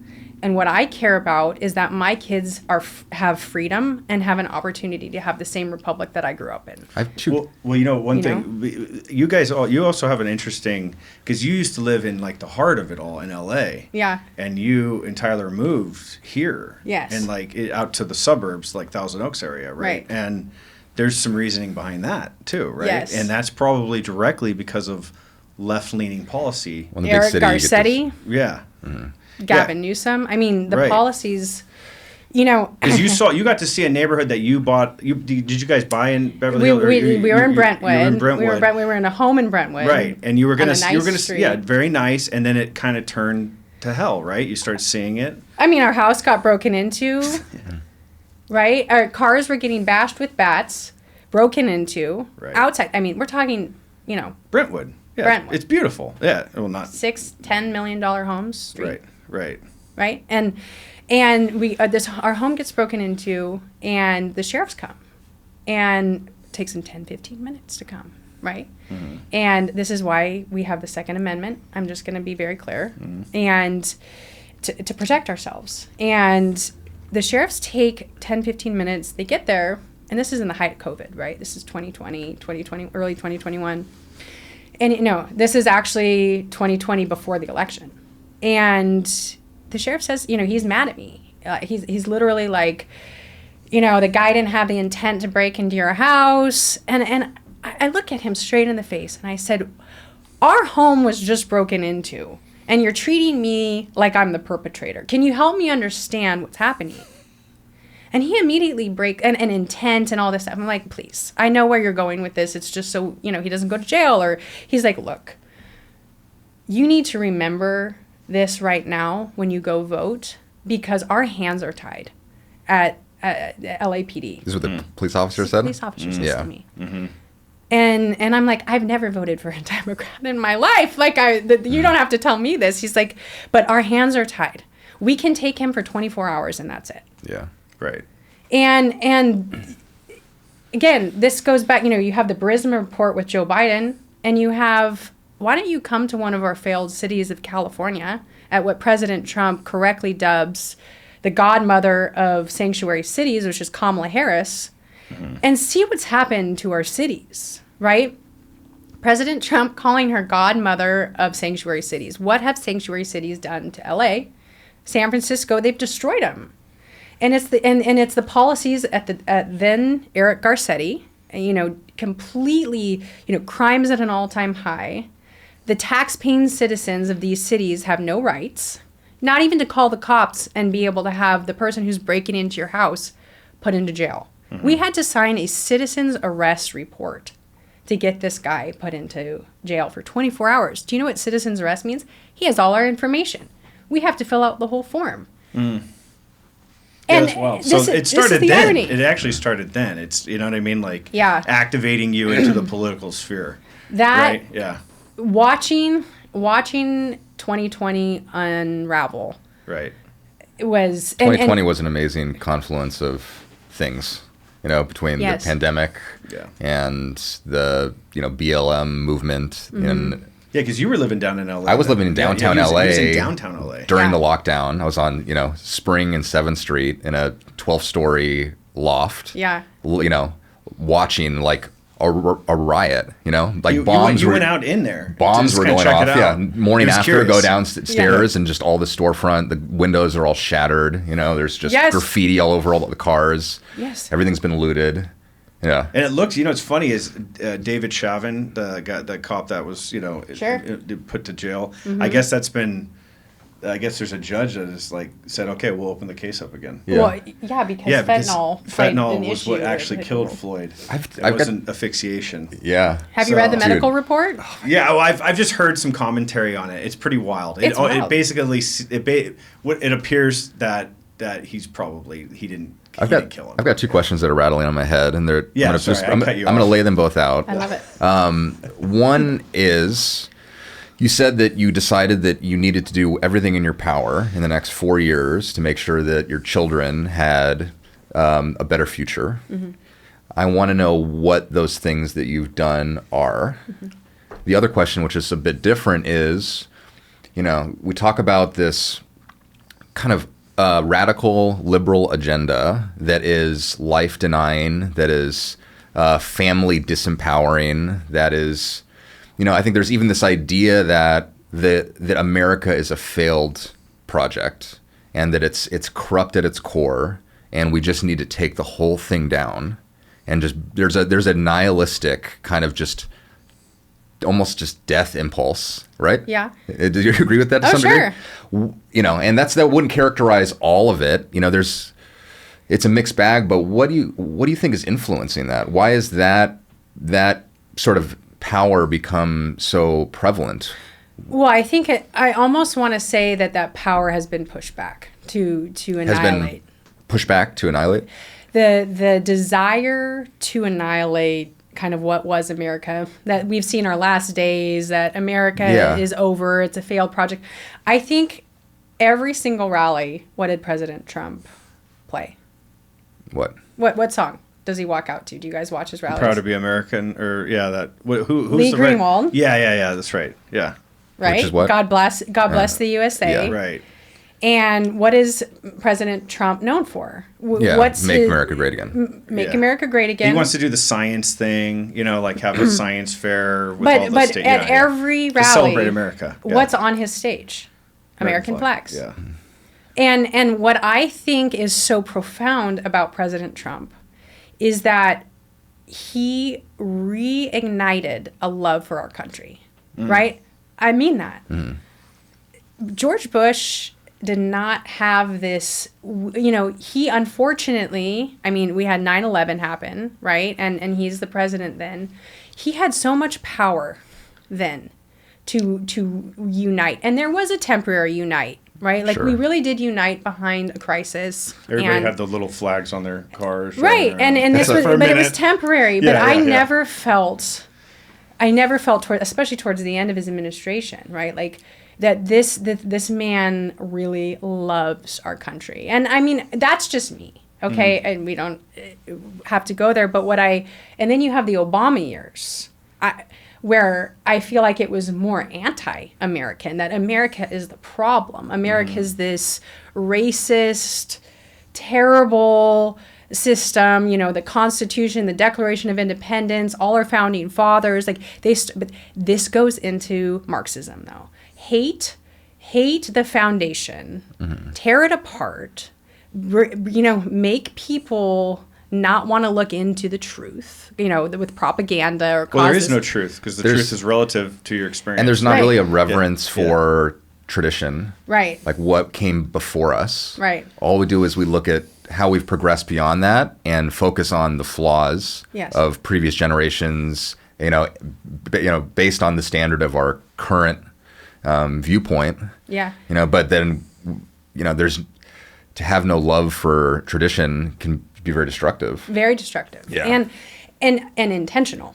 And what I care about is that my kids have freedom and have an opportunity to have the same republic that I grew up in. One thing, you guys, you also have an interesting, because you used to live in the heart of it all in L.A. Yeah. And you and Tyler moved here. Yes. And out to the suburbs, Thousand Oaks area, right? And there's some reasoning behind that too, right? Yes. And that's probably directly because of left-leaning policy. Eric Garcetti. Yeah. Mm-hmm. Gavin Newsom. I mean, the policies, Because you got to see a neighborhood that you bought. Did you guys buy in Beverly Hills? We were in Brentwood. We were in a home in Brentwood. Right, and you were gonna very nice, and then it kind of turned to hell, right? You started seeing it. I mean, our house got broken into. Right, our cars were getting bashed with bats, broken into outside. I mean, we're talking Brentwood. Yeah, Brentwood. It's beautiful. Yeah, well, not $6-10 million homes. Street. Right. And we our home gets broken into, and the sheriffs come, and it takes them 10-15 minutes to come. Right. Mm-hmm. And this is why we have the Second Amendment. I'm just going to be very clear. Mm-hmm. And to protect ourselves. And the sheriffs take 10-15 minutes. They get there, and this is in the height of COVID, right? This is 2020, early 2021. And, this is actually 2020 before the election. And the sheriff says, he's mad at me. He's literally like, the guy didn't have the intent to break into your house. And I look at him straight in the face, and I said, our home was just broken into, and you're treating me like I'm the perpetrator. Can you help me understand what's happening? And he immediately and intent and all this stuff. I'm like, please, I know where you're going with this. It's just so, he doesn't go to jail. Or he's like, look, you need to remember this right now when you go vote, because our hands are tied at LAPD. This is what the police officer said? Police officer says to me. Mm-hmm. And I'm like, I've never voted for a Democrat in my life. Like, you don't have to tell me this. He's like, but our hands are tied. We can take him for 24 hours, and that's it. Yeah. Right. And again, this goes back, you have the Burisma report with Joe Biden, and you have, why don't you come to one of our failed cities of California at what President Trump correctly dubs the godmother of sanctuary cities, which is Kamala Harris, and see what's happened to our cities, right? President Trump calling her godmother of sanctuary cities. What have sanctuary cities done to LA? San Francisco, they've destroyed them. And it's the policies at then Eric Garcetti, completely, crimes at an all-time high. The tax-paying citizens of these cities have no rights, not even to call the cops and be able to have the person who's breaking into your house put into jail. Mm-hmm. We had to sign a citizen's arrest report to get this guy put into jail for 24 hours. Do you know what citizen's arrest means? He has all our information. We have to fill out the whole form. Mm. And that's wild. So it started then. Irony. It actually started then. It's, you know what I mean? Like, activating you into the political sphere. Right? Yeah. Watching 2020 unravel. Right. It was 2020 was an amazing confluence of things, between the pandemic and the BLM movement and. Yeah, because you were living down in LA. I was living in downtown LA. He was in downtown LA. During the lockdown. I was on, Spring and 7th Street in a 12-story loft. Yeah. Watching like a riot, like bombs. You went out in there. Bombs were going off. Yeah. Morning after, go downstairs and just all the storefront, the windows are all shattered. There's just graffiti all over all the cars. Yes. Everything's been looted. Yeah, and it looks, it's funny is David Chauvin, the cop that was, put to jail. Mm-hmm. I guess there's a judge that has said, okay, we'll open the case up again. Yeah. Well, because fentanyl was what actually killed Floyd. It wasn't asphyxiation. Yeah. Have you read the medical report? Yeah, well, I've just heard some commentary on it. It's pretty wild. It basically it appears that he's probably he didn't kill him. I've got two questions that are rattling on my head, and they're I'm going to lay them both out. I love it. One is, you said that you decided that you needed to do everything in your power in the next 4 years to make sure that your children had a better future. Mm-hmm. I want to know what those things that you've done are. Mm-hmm. The other question, which is a bit different, is, we talk about this kind of radical liberal agenda that is life denying, that is family disempowering, that is, I think there's even this idea that America is a failed project and that it's corrupt at its core, and we just need to take the whole thing down, and just there's a nihilistic kind of just almost just death impulse, right? Yeah. Do you agree with that to some degree? And that wouldn't characterize all of it. It's a mixed bag, but what do you think is influencing that? Why is that sort of power become so prevalent? Well, I think I almost want to say that power has been pushed back to annihilate. Has been pushed back to annihilate? The desire to annihilate kind of what was America, that we've seen our last days, that America is over, it's a failed project. I think every single rally, what did President Trump play? What song does he walk out to? Do you guys watch his rallies? Proud to be American, or who's Lee Greenwald. Yeah, that's right. Yeah. Right? Which is what? God bless the USA. Yeah. Right. And what is President Trump known for? Make America great again. Make America great again. He wants to do the science thing, like have a science fair with all the but at every rally, to celebrate America. Yeah. What's on his stage? American flags. Yeah. And what I think is so profound about President Trump is that he reignited a love for our country, right? I mean that. George Bush did not have this, he unfortunately, we had 9/11 happen, right? And he's the president then. He had so much power then to unite. And there was a temporary unite, right? Like, we really did unite behind a crisis. Everybody had the little flags on their cars. Right. And this was, but it was temporary. But I never felt, especially towards the end of his administration, right? Like, that this man really loves our country. And that's just me, okay? And we don't have to go there. But and then you have the Obama years, where I feel like it was more anti-American, that America is the problem. America is this racist, terrible system, the Constitution, the Declaration of Independence, all our founding fathers, but this goes into Marxism, though. Hate the foundation, tear it apart, make people not want to look into the truth, with propaganda or causes. Well, there is no truth, because the truth is relative to your experience. And there's not really a reverence for tradition. Right. Like what came before us. Right. All we do is we look at how we've progressed beyond that and focus on the flaws of previous generations, based on the standard of our current viewpoint. Yeah. But then, there's, to have no love for tradition can be very destructive. Very destructive. Yeah. And intentional.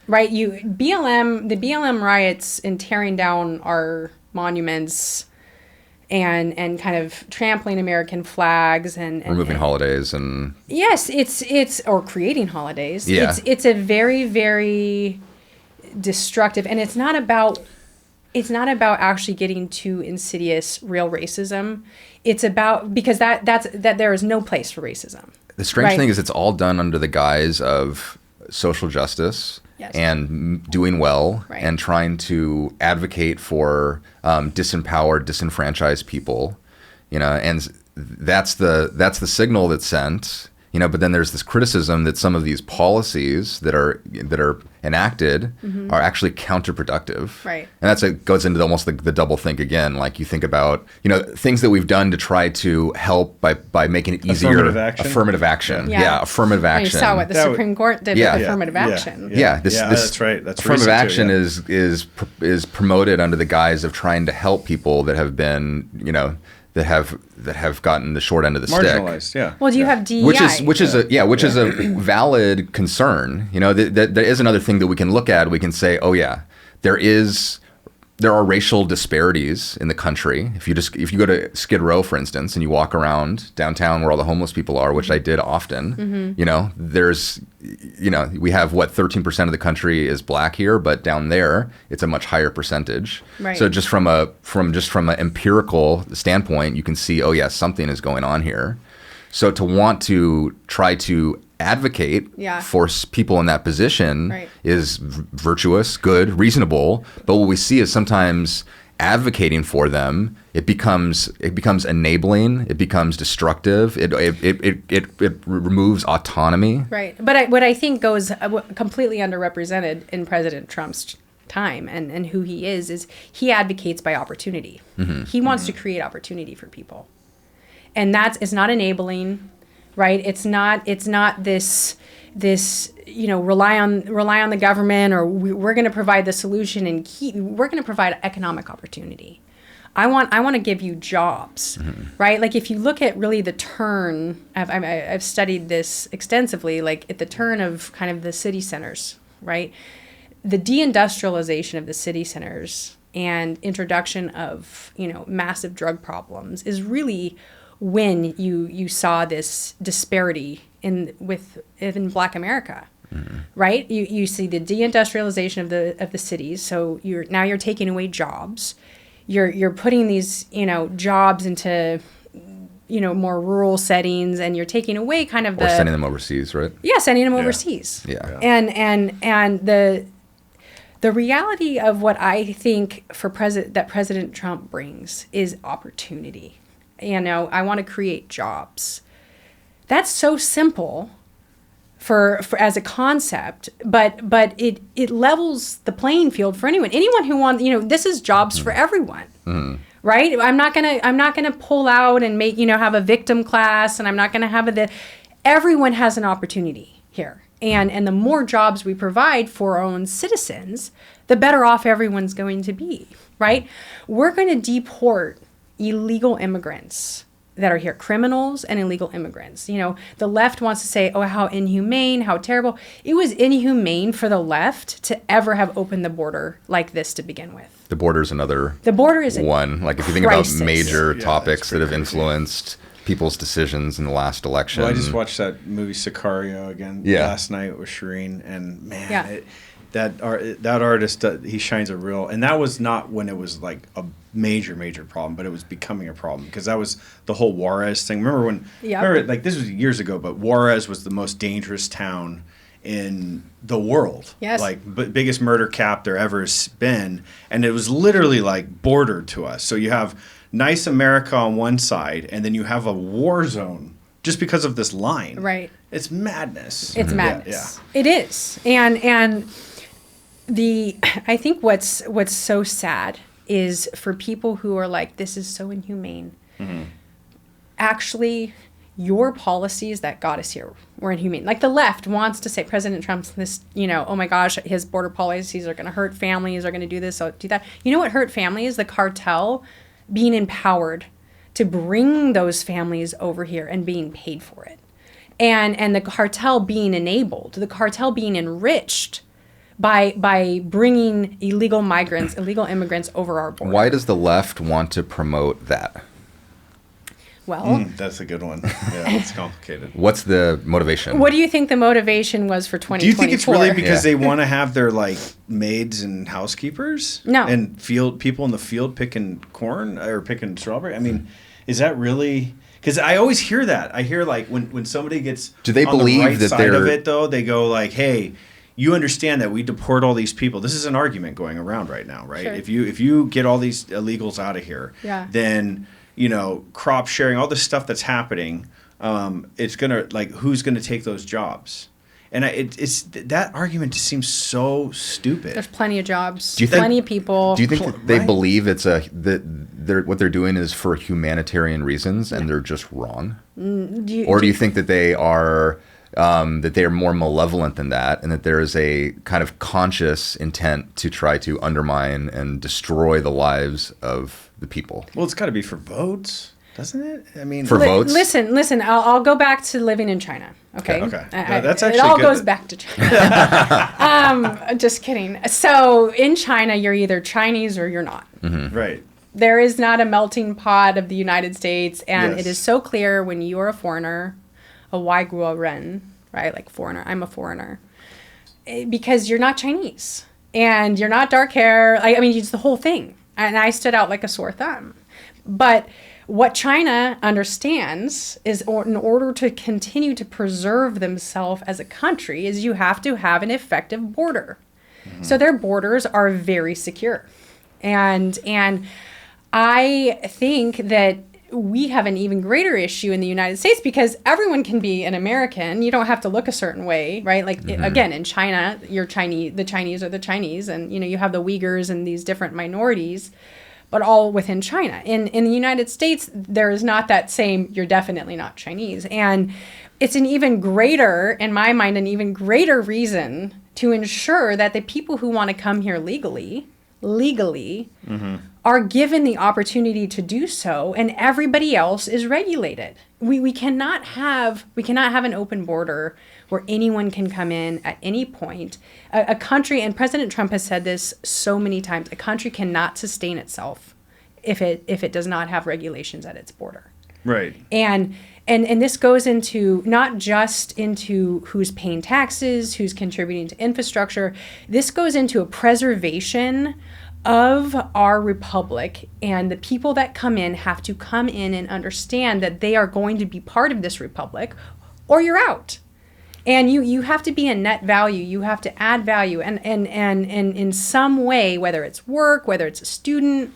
Right? The BLM riots and tearing down our monuments and kind of trampling American flags and removing holidays and yes, it's or creating holidays. Yeah. It's a very, very destructive, and it's not about actually getting to insidious real racism. It's about, because that there is no place for racism. The strange thing is it's all done under the guise of social justice and doing well and trying to advocate for disempowered, disenfranchised people, and that's the signal that's sent. But then there's this criticism that some of these policies that are enacted are actually counterproductive. Right. And goes into almost the double think again. Like you think about, things that we've done to try to help by making it easier. Affirmative action. Yeah, affirmative action. You saw what the Supreme Court did with affirmative action. That's right. That's affirmative action is promoted under the guise of trying to help people that have been, that have gotten the short end of the stick. Marginalized, yeah. Well, do you have DEI? Which is a valid concern. That is another thing that we can look at. We can say, oh yeah, there are racial disparities in the country. If you go to Skid Row, for instance, and you walk around downtown where all the homeless people are, which I did often, there's, we have 13% of the country is black here, but down there it's a much higher percentage. Right. So just from an empirical standpoint, you can see, oh yeah, something is going on here. So to want to try to advocate for people in that position is virtuous, good, reasonable. But what we see is sometimes advocating for them, it becomes enabling, it becomes destructive, it removes autonomy. Right. But what I think goes completely underrepresented in President Trump's time and who he is he advocates by opportunity. He wants to create opportunity for people. And it's not enabling, right? It's not this rely on the government, or we're going to provide the solution and we're going to provide economic opportunity. I want to give you jobs, right? Like if you look at really the turn, I've studied this extensively, like at the turn of kind of the city centers, right? The deindustrialization of the city centers and introduction of, massive drug problems is really when you saw this disparity in Black America. Right? You see the deindustrialization of the cities. So you're taking away jobs. You're putting these, jobs into, more rural settings, and you're taking away kind of or sending them overseas, right? Yeah, sending them overseas. Yeah. And the reality of what I think that President Trump brings is opportunity. I want to create jobs. That's so simple for as a concept, but it levels the playing field for anyone who wants, this is jobs for everyone. Right? I'm not gonna pull out and make, have a victim class, and I'm not gonna have everyone has an opportunity here. And the more jobs we provide for our own citizens, the better off everyone's going to be, right? We're going to deport illegal immigrants that are here, criminals and illegal immigrants. The left wants to say, oh, how inhumane, how terrible. It was inhumane for the left to ever have opened the border like this to begin with. The border is another one. Like if you think about major topics that have influenced people's decisions in the last election. Well, I just watched that movie Sicario again last night with Shireen, and man, that artist, he shines a real, and that was not when it was like a major problem, but it was becoming a problem because that was the whole Juarez thing. Remember like this was years ago, but Juarez was the most dangerous town in the world. Yes. Like biggest murder cap there ever has been, and it was literally like bordered to us. So you have nice America on one side, and then you have a war zone just because of this line. Right. It's madness. It's madness. Yeah. It is. And I think what's so sad is for people who are like, this is so inhumane. Actually, your policies that got us here were inhumane. Like the left wants to say President Trump's this, oh my gosh, his border policies are going to hurt families, are going to do this, or do that. You know what hurt families? The cartel being empowered to bring those families over here and being paid for it. And the cartel being enabled, the cartel being enriched by bringing illegal immigrants over our border. Why does the left want to promote that? Well, that's a good one. Yeah, it's complicated. What's the motivation? What do you think the motivation was for 2024? Do you think it's really because they want to have their like maids and housekeepers? No. And people in the field picking corn or picking strawberry? I mean, is that really? Because I always hear that. I hear like when somebody gets do they on believe the right that side of it though, they go like, hey, you understand that we deport all these people. This is an argument going around right now, right? Sure. If you get all these illegals out of here, then crop sharing, all this stuff that's happening, it's gonna like who's gonna take those jobs? And it's that argument just seems so stupid. There's plenty of jobs, plenty of people. Do you think that they believe it's what they're doing is for humanitarian reasons and they're just wrong? Do you think that they are more malevolent than that, and that there is a kind of conscious intent to try to undermine and destroy the lives of the people? Well, it's got to be for votes, doesn't it? I mean, for votes. Listen. I'll go back to living in China. Okay. Okay. That's actually it all good. goes back to China. Just kidding. So in China, you're either Chinese or you're not. Mm-hmm. Right. There is not a melting pot of the United States, and it is so clear when you are a foreigner. A Waiguo Ren, right? Like foreigner. I'm a foreigner. Because you're not Chinese. And you're not dark hair. I mean, it's the whole thing. And I stood out like a sore thumb. But what China understands is in order to continue to preserve themselves as a country is you have to have an effective border. Mm-hmm. So their borders are very secure. And I think that we have an even greater issue in the United States because everyone can be an American. You don't have to look a certain way, right? Like, again, in China, you're Chinese, the Chinese are the Chinese, and, you have the Uyghurs and these different minorities, but all within China. In the United States, there is not that same, you're definitely not Chinese. And it's an even greater, in my mind, an even greater reason to ensure that the people who want to come here legally legally are given the opportunity to do so, and everybody else is regulated. We cannot have an open border where anyone can come in at any point. A country, and President Trump has said this so many times, a country cannot sustain itself if it does not have regulations at its border. Right. And this goes into not just into who's paying taxes, who's contributing to infrastructure. This goes into a preservation of our republic, and the people that come in have to come in and understand that they are going to be part of this republic, or you're out. And you have to be a net value. You have to add value, and in some way, whether it's work, whether it's a student,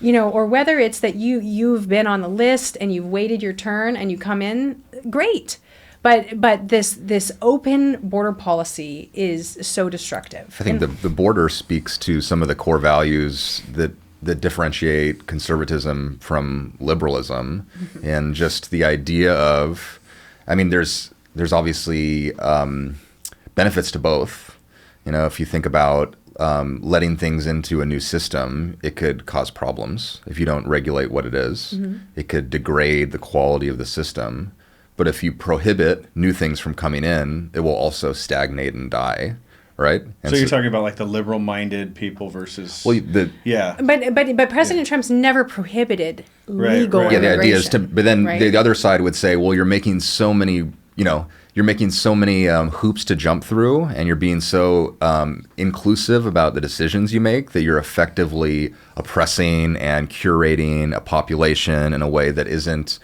or whether it's that you've been on the list and you've waited your turn and you come in, great. But this open border policy is so destructive. I think the border speaks to some of the core values that differentiate conservatism from liberalism, and just the idea of, there's obviously benefits to both. If you think about letting things into a new system, it could cause problems if you don't regulate what it is. It could degrade the quality of the system. But if you prohibit new things from coming in, it will also stagnate and die, right? And so you're talking about like the liberal-minded people versus... Well, But President Trump's never prohibited legal Yeah, the idea is immigration, but then right? the other side would say, well, you're making so many, hoops to jump through, and you're being so inclusive about the decisions you make that you're effectively oppressing and curating a population in a way that isn't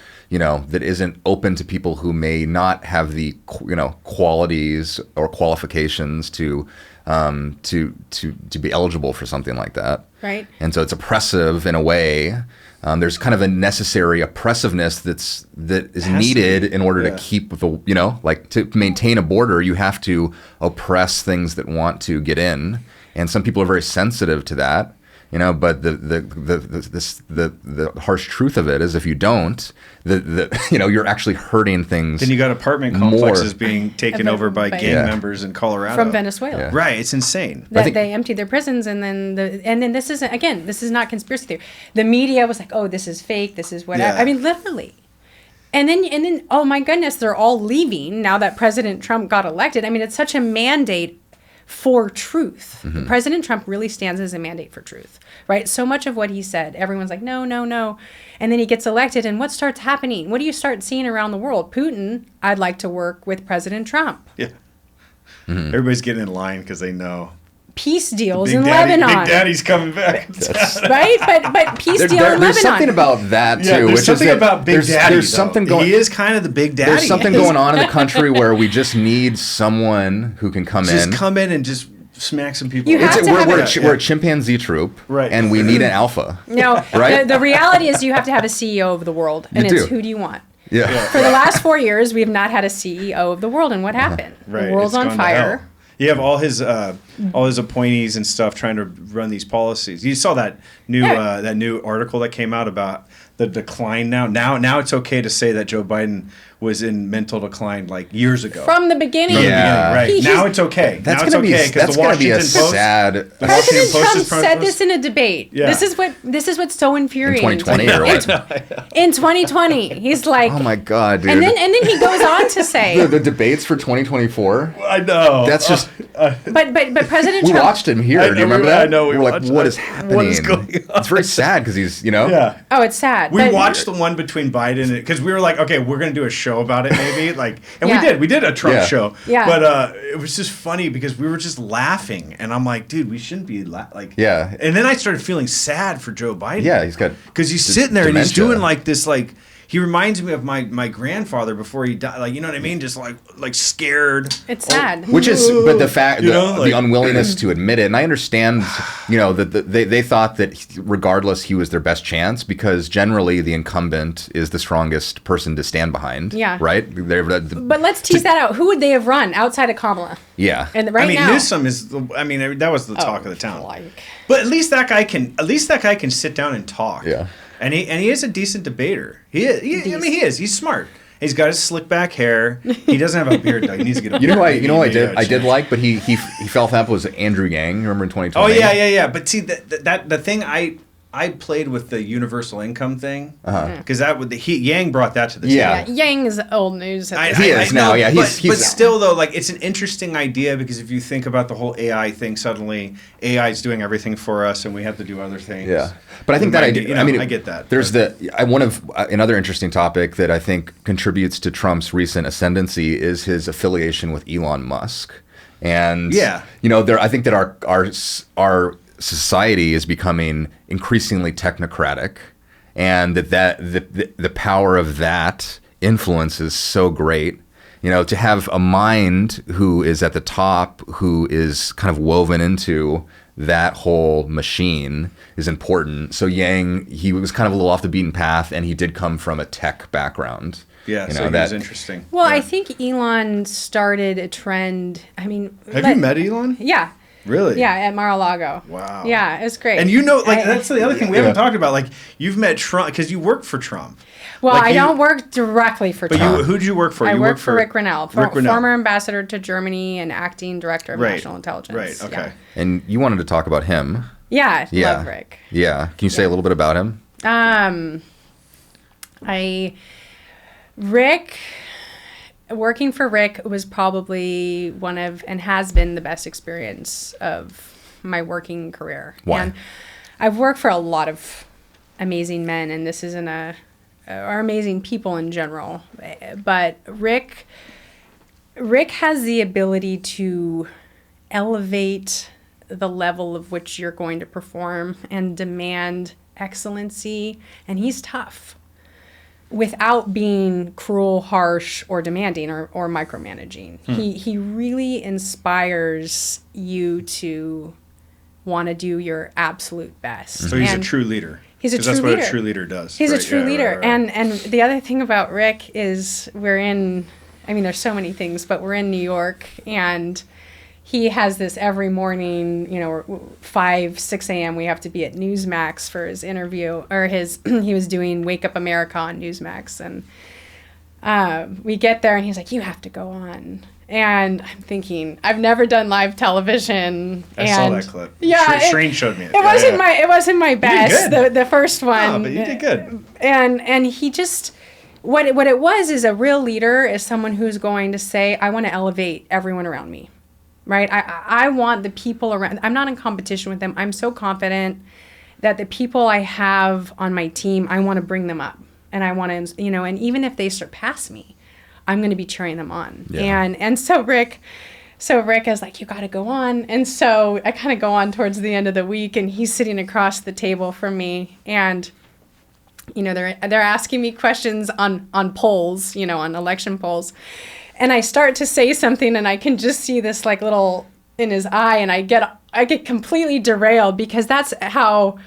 open to people who may not have the qualities or qualifications to be eligible for something like that. Right. And so it's oppressive in a way. There's kind of a necessary oppressiveness that is needed in order to keep to maintain a border. You have to oppress things that want to get in, and some people are very sensitive to that. But the harsh truth of it is, if you don't, you're actually hurting things. Then you got apartment complexes being taken over by gang members in Colorado from Venezuela. Yeah. Right, it's insane. They emptied their prisons, and then this isn't, again, this is not conspiracy theory. The media was like, oh, this is fake, this is whatever. Yeah. Literally. And then oh my goodness, they're all leaving now that President Trump got elected. It's such a mandate for truth. President Trump really stands as a mandate for truth, right? So much of what he said, everyone's like, no, no, no. And then he gets elected, and what starts happening? What do you start seeing around the world? Putin, I'd like to work with President Trump. Yeah. Everybody's getting in line because they know. Peace deals in Lebanon. Big Daddy's coming back. Right? But peace deal in Lebanon. There's something about that, too. There's something about Big Daddy, there's something going. He is kind of the Big Daddy. There's something going on in the country where we just need someone who can come in. Just come in and just smack some people. We're a chimpanzee troop, right? And we need an alpha. No, right? The reality is you have to have a CEO of the world, and who do you want? Yeah. For the last 4 years, we have not had a CEO of the world, and what happened? Right. The world's on fire. You have all his appointees and stuff trying to run these policies. You saw that new article that came out about the decline now. Now it's okay to say that Joe Biden was in mental decline like years ago. From the beginning. Right. Now it's okay. That's going to be that's going to be a sad. President Trump said this in a debate. Yeah. This is what's so infuriating. In 2020 or what? In 2020, he's like, oh my God, dude. And then he goes on to say the debates for 2024. I know. That's just. But President we Trump. watched him here. Do you remember that? I know. We're like, what is happening? What is going on? It's very sad because he's, Yeah. Oh, it's sad. We watched the one between Biden because we were like, okay, we're gonna do a show about it, maybe. We did a Trump show. Yeah. But it was just funny because we were just laughing, and I'm like, dude, we shouldn't be Yeah. And then I started feeling sad for Joe Biden. Yeah, he's got because he's sitting there dementia. and he's doing like this He reminds me of my grandfather before he died. You know what I mean? Just like scared. It's sad. Which is, but the fact, the unwillingness to admit it, and I understand, that they thought that regardless he was their best chance because generally the incumbent is the strongest person to stand behind. Yeah. Right. But let's tease that out. Who would they have run outside of Kamala? Yeah. And now, Newsom is. That was the talk of the town. But at least that guy can sit down and talk. Yeah. And he is a decent debater. He is. He's smart. He's got his slick back hair. He doesn't have a beard though. He needs to get a beard. You know what I did like, but he fell off was Andrew Yang. Remember in 2020? Oh yeah. But see the thing I played with the universal income thing because Yang brought that to the table. Yeah, Yang is old news. He is now. Yeah, but still though, like it's an interesting idea because if you think about the whole AI thing, suddenly AI is doing everything for us, and we have to do other things. Yeah, but I think that idea. I get that. There's another interesting topic that I think contributes to Trump's recent ascendancy is his affiliation with Elon Musk, and I think that our society is becoming increasingly technocratic, and that the power of that influence is so great. To have a mind who is at the top, who is kind of woven into that whole machine is important. So Yang, he was kind of a little off the beaten path, and he did come from a tech background. Yeah, so that was interesting. Well, I think Elon started a trend. I mean, have you met Elon? Yeah. Really? Yeah, at Mar-a-Lago. Wow. Yeah, it's great. And that's the other thing we haven't talked about. Like, you've met Trump because you work for Trump. Well, I don't work directly for Trump. But who'd you work for? I work for Rick Grinnell, former ambassador to Germany and acting director of national intelligence. Right, okay. Yeah. And you wanted to talk about him. Yeah, love Rick. Yeah. Can you say a little bit about him? Working for Rick was probably one of, and has been the best experience of my working career. Why? And I've worked for a lot of amazing men, and this isn't or amazing people in general. But Rick has the ability to elevate the level of which you're going to perform and demand excellency, and he's tough, without being cruel, harsh, or demanding or micromanaging. He really inspires you to want to do your absolute best. So he's a true leader. He's a true leader. That's what a true leader does. He's a true leader. Right. And the other thing about Rick is there's so many things, but we're in New York, and he has this every morning, 5, 6 a.m. we have to be at Newsmax for his interview, or he was doing Wake Up America on Newsmax. And we get there and he's like, you have to go on. And I'm thinking, I've never done live television. I saw that clip. Yeah. Shreen showed me it. It wasn't my best, the first one. Oh, but you did good. And he just, what it was is a real leader is someone who's going to say, I want to elevate everyone around me. Right? I want the people around. I'm not in competition with them. I'm so confident that the people I have on my team, I want to bring them up. And I want to, and even if they surpass me, I'm going to be cheering them on. Yeah. And so Rick is like, you got to go on. And so I kind of go on towards the end of the week, and he's sitting across the table from me. And, they're asking me questions on polls, on election polls. And I start to say something, and I can just see this like little in his eye, and I get completely derailed, because that's how,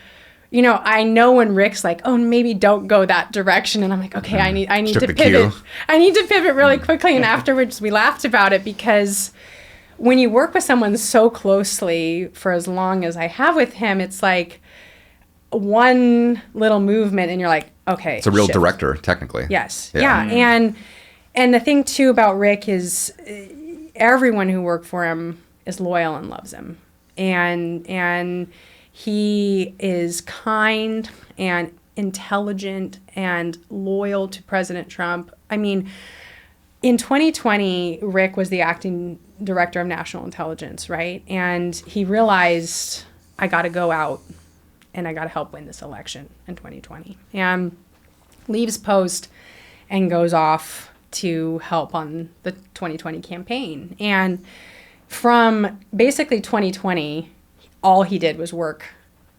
I know when Rick's like, oh, maybe don't go that direction, and I'm like, okay, I need to pivot. I need to pivot really quickly. And afterwards, we laughed about it, because when you work with someone so closely for as long as I have with him, it's like one little movement, and you're like, okay, it's a real director, technically. Yes, yeah. And the thing, too, about Rick is everyone who worked for him is loyal and loves him. And he is kind and intelligent and loyal to President Trump. I mean, in 2020, Rick was the acting director of national intelligence, right? And he realized, I got to go out and I got to help win this election in 2020. And leaves post and goes off to help on the 2020 campaign. And from basically 2020, all he did was work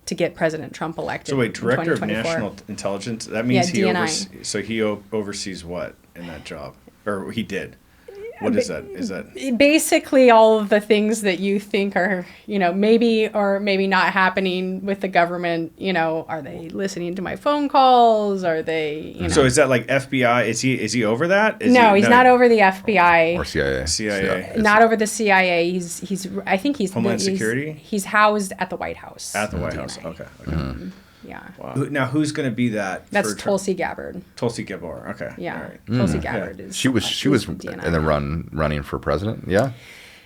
to get President Trump elected. So wait, director of national intelligence, that means he oversees what in that job? Or he did? What is that? Is that basically all of the things that you think are, maybe or maybe not happening with the government? Are they listening to my phone calls? Are they? So is that like FBI? Is he over that? He's not over the FBI or CIA. CIA. Not over the CIA. He's I think he's Homeland Security. He's housed at the White House. At the White House. Okay. Mm-hmm. Yeah. Wow. Now, who's going to be that? That's Tulsi Gabbard. Tulsi Gabbard. Okay. Yeah. All right. Tulsi Gabbard is. She was in the running for president. Yeah.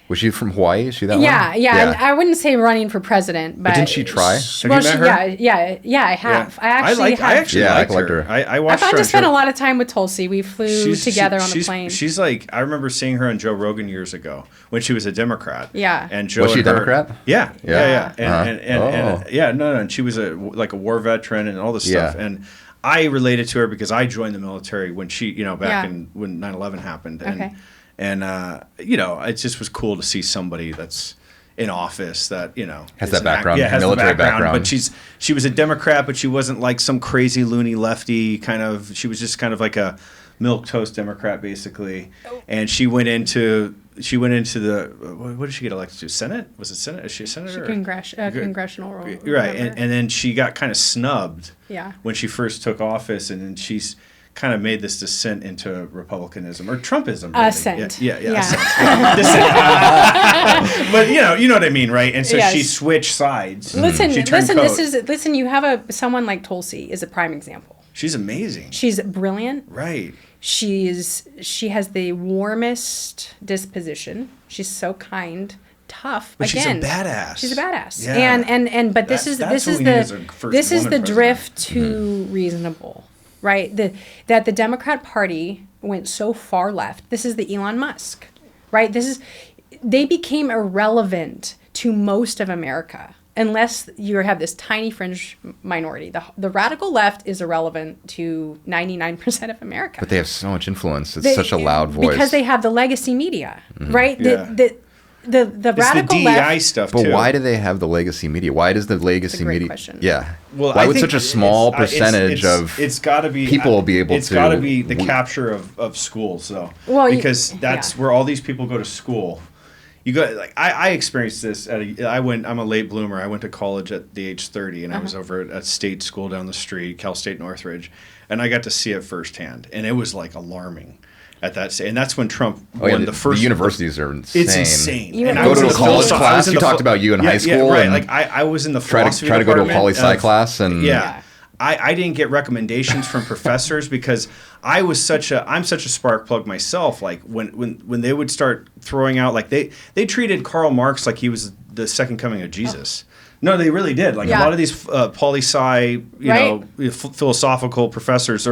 Was she from Hawaii? Is she that one? Yeah. And I wouldn't say running for president, but didn't she try? Have you met her? Yeah, I have. Yeah. I liked her. I watched her. I've just spent a lot of time with Tulsi. We flew together on the plane. She's like, I remember seeing her on Joe Rogan years ago when she was a Democrat. Yeah. And Joe was she a Democrat? Yeah. And she was a war veteran and all this stuff. And I related to her because I joined the military when she, back when 9/11 happened. And it just was cool to see somebody that's in office that, has that background, has military the background. But she was a Democrat, but she wasn't like some crazy loony lefty kind of. She was just kind of like a milquetoast Democrat, basically. And she went into the what did she get elected to? Senate? Was it Senate? Is she a senator? Congressional role. Right, and then she got kind of snubbed. Yeah. When she first took office, and then she's kind of made this descent into Republicanism or Trumpism. Really. Ascent. Yeah. But you know what I mean, right? And so she switched sides. Listen. You have someone like Tulsi is a prime example. She's amazing. She's brilliant. Right. She has the warmest disposition. She's so kind, tough. But again, she's a badass. She's a badass. Yeah. But this is the drift to reasonable. Right, that the Democrat Party went so far left. This is the Elon Musk, right? They became irrelevant to most of America unless you have this tiny fringe minority. The radical left is irrelevant to 99% of America. But they have so much influence. It's such a loud voice because they have the legacy media, right? Yeah. The radical the DEI left stuff but too. why do they have the legacy media? Why does the legacy media? Question. Yeah. Well, why would such a small percentage of it's got to be people be able to? It's got to be the capture of schools, though. Well, because that's where all these people go to school. You go I experienced this I'm a late bloomer. I went to college at the age 30, and I was over at a state school down the street, Cal State Northridge, and I got to see it firsthand, and it was like alarming. At that stage, and that's when Trump won the first. The universities are insane. It's insane. And I go to a college class. You talked about you in high school, right? And like I was in the philosophy try to go to a department poli-sci class, and I didn't get recommendations from professors because I'm such a spark plug myself. Like when they would start throwing out, like they treated Karl Marx like he was the second coming of Jesus. No, they really did. Like a lot of these poli-sci, philosophical professors,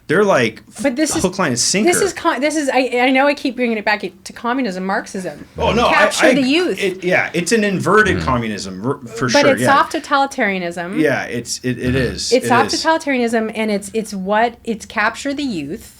they're like hook, line, and sinker. This is. I know I keep bringing it back to communism, Marxism. Oh no, capture the youth. It's an inverted communism for sure. But it's soft totalitarianism. Yeah, it is. It's soft totalitarianism, and it's capture the youth.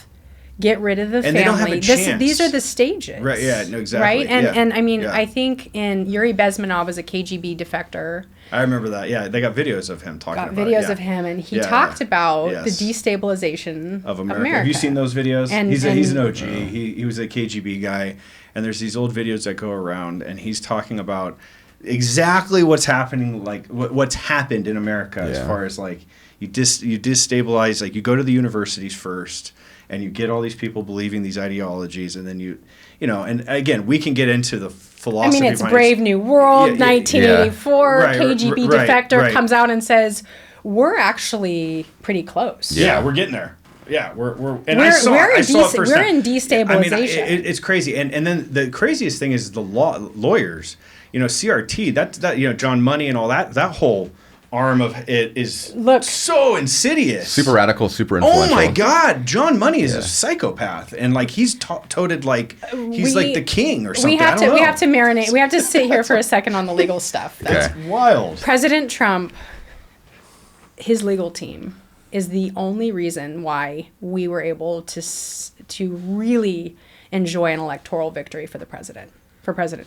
Get rid of the family. They don't have a chance. These are the stages. Right, yeah, no, exactly. Right? And I mean, I think Yuri Bezmenov was a KGB defector. I remember that. Yeah, they got videos of him talking about videos of him, and he talked about the destabilization of America. Have you seen those videos? He's an OG. He was a KGB guy, and there's these old videos that go around, and he's talking about exactly what's happening, like what's happened in America as far as like you destabilize, like you go to the universities first. And you get all these people believing these ideologies, and then and again, we can get into the philosophy. I mean, it's Brave New World, 1984. Right, KGB defector comes out and says, "We're actually pretty close." Yeah, we're getting there. Yeah, we're in destabilization. I mean, it's crazy, and then the craziest thing is the lawyers. CRT. That John Money and all that whole arm of it is so insidious, super radical, super influential. Oh my God, John Money is a psychopath, and like he's toted like he's like the king or something. We have to marinate. We have to sit here for a second on the legal stuff. That's wild. President Trump, his legal team is the only reason why we were able to really enjoy an electoral victory for President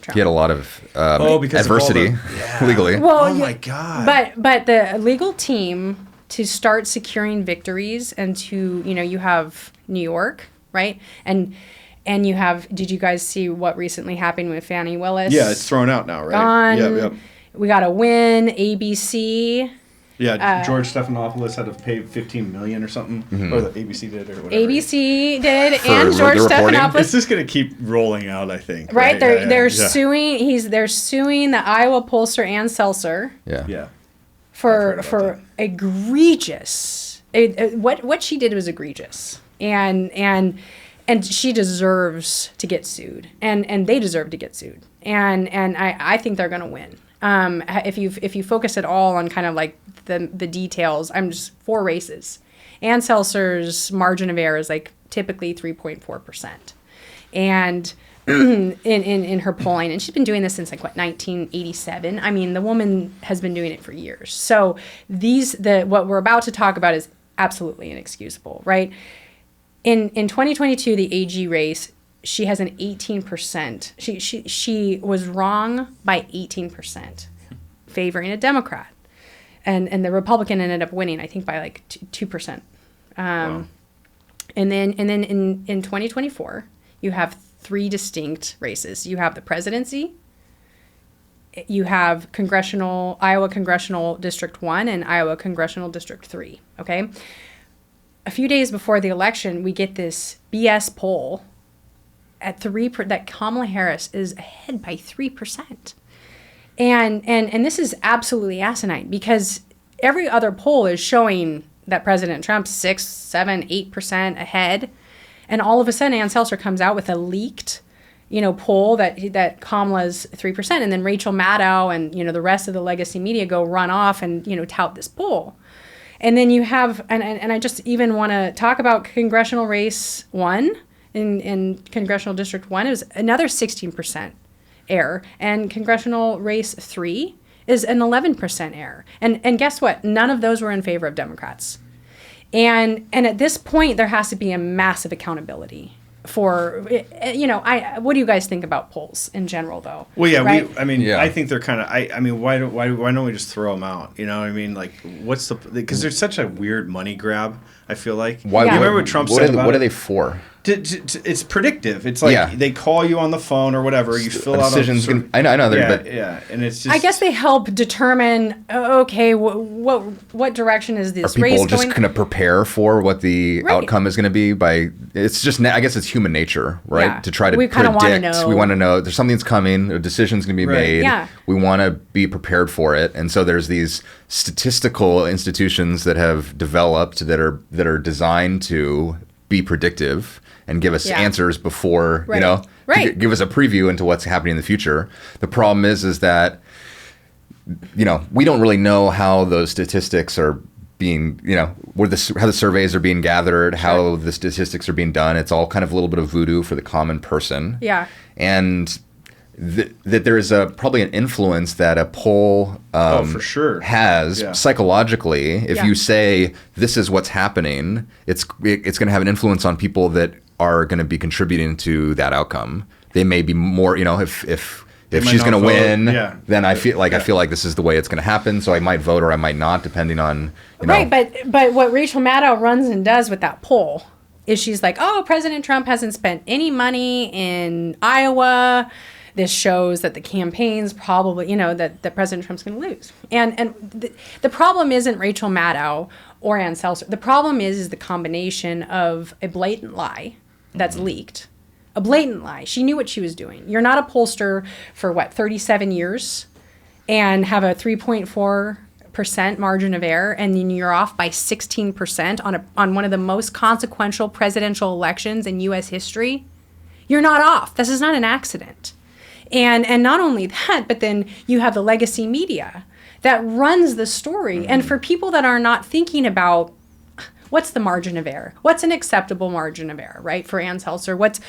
Trump. He had a lot of adversity legally. Well, oh my God. But the legal team to start securing victories, and to you have New York, right? And you have, did you guys see what recently happened with Fani Willis? Yeah, it's thrown out now, right? Yep. We got a win. ABC. Yeah, George Stephanopoulos had to pay $15 million or something, or the ABC did, or whatever. ABC did, and George Stephanopoulos. It's just going to keep rolling out, I think. Right? They're suing. They're suing the Iowa pollster Ann Seltzer. Yeah. for egregious. What she did was egregious, and she deserves to get sued, and they deserve to get sued, and I think they're going to win. If you focus at all on kind of like the details, I'm just 4 races. Ann Seltzer's margin of error is like typically 3.4%, and in her polling, and she's been doing this since like 1987. I mean, the woman has been doing it for years. So what we're about to talk about is absolutely inexcusable, right? In 2022, the AG race, she has an 18%. She was wrong by 18%, favoring a Democrat, and the Republican ended up winning, I think, by like 2%. Wow. And then in 2024, you have 3 distinct races. You have the presidency, you have Iowa Congressional District 1 and Iowa Congressional District 3, okay? A few days before the election, we get this BS poll at that Kamala Harris is ahead by 3%. And this is absolutely asinine because every other poll is showing that President Trump's 6, 7, 8% ahead. And all of a sudden, Ann Seltzer comes out with a leaked, poll that Kamala's 3%, and then Rachel Maddow and the rest of the legacy media go run off and tout this poll, and then you have and I just even want to talk about Congressional Race 1 in Congressional District 1 is another 16% error, and Congressional Race 3 is an 11% error, and guess what? None of those were in favor of Democrats. And at this point, there has to be a massive accountability for, what do you guys think about polls in general, though? Well, yeah, right? I think they're kind of, why don't we just throw them out? You know what I mean? Like, because there's such a weird money grab, I feel like. Why? You remember what Trump said about what are they for? It's predictive. It's like they call you on the phone or whatever. You fill out decisions. I know. Yeah, and it's just. I guess they help determine. Okay, what direction is this race going? Are people just going to prepare for what the outcome is going to be? It's just. I guess it's human nature, right? Yeah. To try to predict. We want to know. There's something's coming. A decision's going to be made. Yeah. We want to be prepared for it, and so there's these statistical institutions that have developed that are designed to be predictive and give us answers before, give us a preview into what's happening in the future. The problem is that, we don't really know how those statistics are being, how the surveys are being gathered, how the statistics are being done. It's all kind of a little bit of voodoo for the common person. Yeah. And that there is probably an influence that a poll for sure has psychologically. If you say this is what's happening, it's going to have an influence on people that are going to be contributing to that outcome. They may be more, if she's going to win, then I feel like this is the way it's going to happen. So I might vote or I might not, depending on Right, but what Rachel Maddow runs and does with that poll is she's like, oh, President Trump hasn't spent any money in Iowa. This shows that the campaign's probably, that President Trump's going to lose. And the problem isn't Rachel Maddow or Ann Seltzer. The problem is the combination of a blatant lie that's leaked. A blatant lie. She knew what she was doing. You're not a pollster for, 37 years and have a 3.4% margin of error, and then you're off by 16% on one of the most consequential presidential elections in U.S. history. You're not off. This is not an accident. And not only that, but then you have the legacy media that runs the story. Mm-hmm. And for people that are not thinking about what's the margin of error, what's an acceptable margin of error, right? For Ann Seltzer, what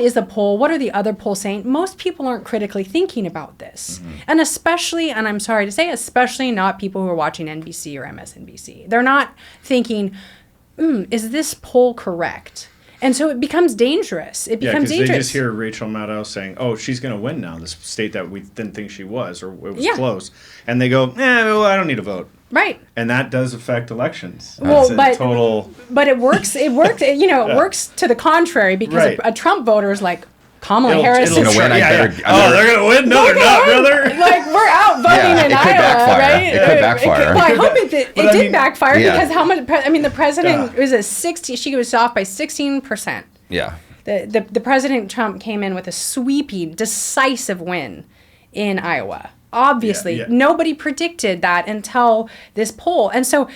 is a poll? What are the other polls saying? Most people aren't critically thinking about this. Mm-hmm. And especially, and I'm sorry to say, especially not people who are watching NBC or MSNBC. They're not thinking, is this poll correct? And so it becomes dangerous. It becomes dangerous. They just hear Rachel Maddow saying, oh, she's going to win now, this state that we didn't think she was, or it was close. And they go, well, I don't need to vote. Right. And that does affect elections. Well, but it works. It works to the contrary, because a Trump voter is like, Kamala Harris is going to win. They're going to win? No, they're not, brother. Like, we're out voting in Iowa, right? It could backfire. Well, I hope it did backfire, because how much, the president was she was off by 16%. Yeah. The President Trump came in with a sweeping, decisive win in Iowa. Obviously, nobody predicted that until this poll. And so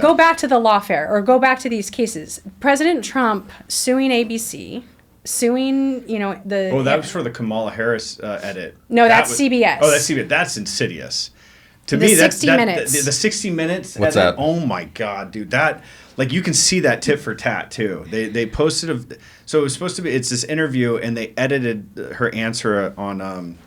go back to the lawfare or go back to these cases. President Trump suing ABC, suing, the... Oh, that was for the Kamala Harris edit. No, that's CBS. Oh, that's CBS. That's insidious. To me, that's 60 Minutes. The 60 Minutes. What's edit, that? Oh my God, dude. That, like, you can see that tit for tat too. They posted so it was supposed to be. It's this interview, and they edited her answer on.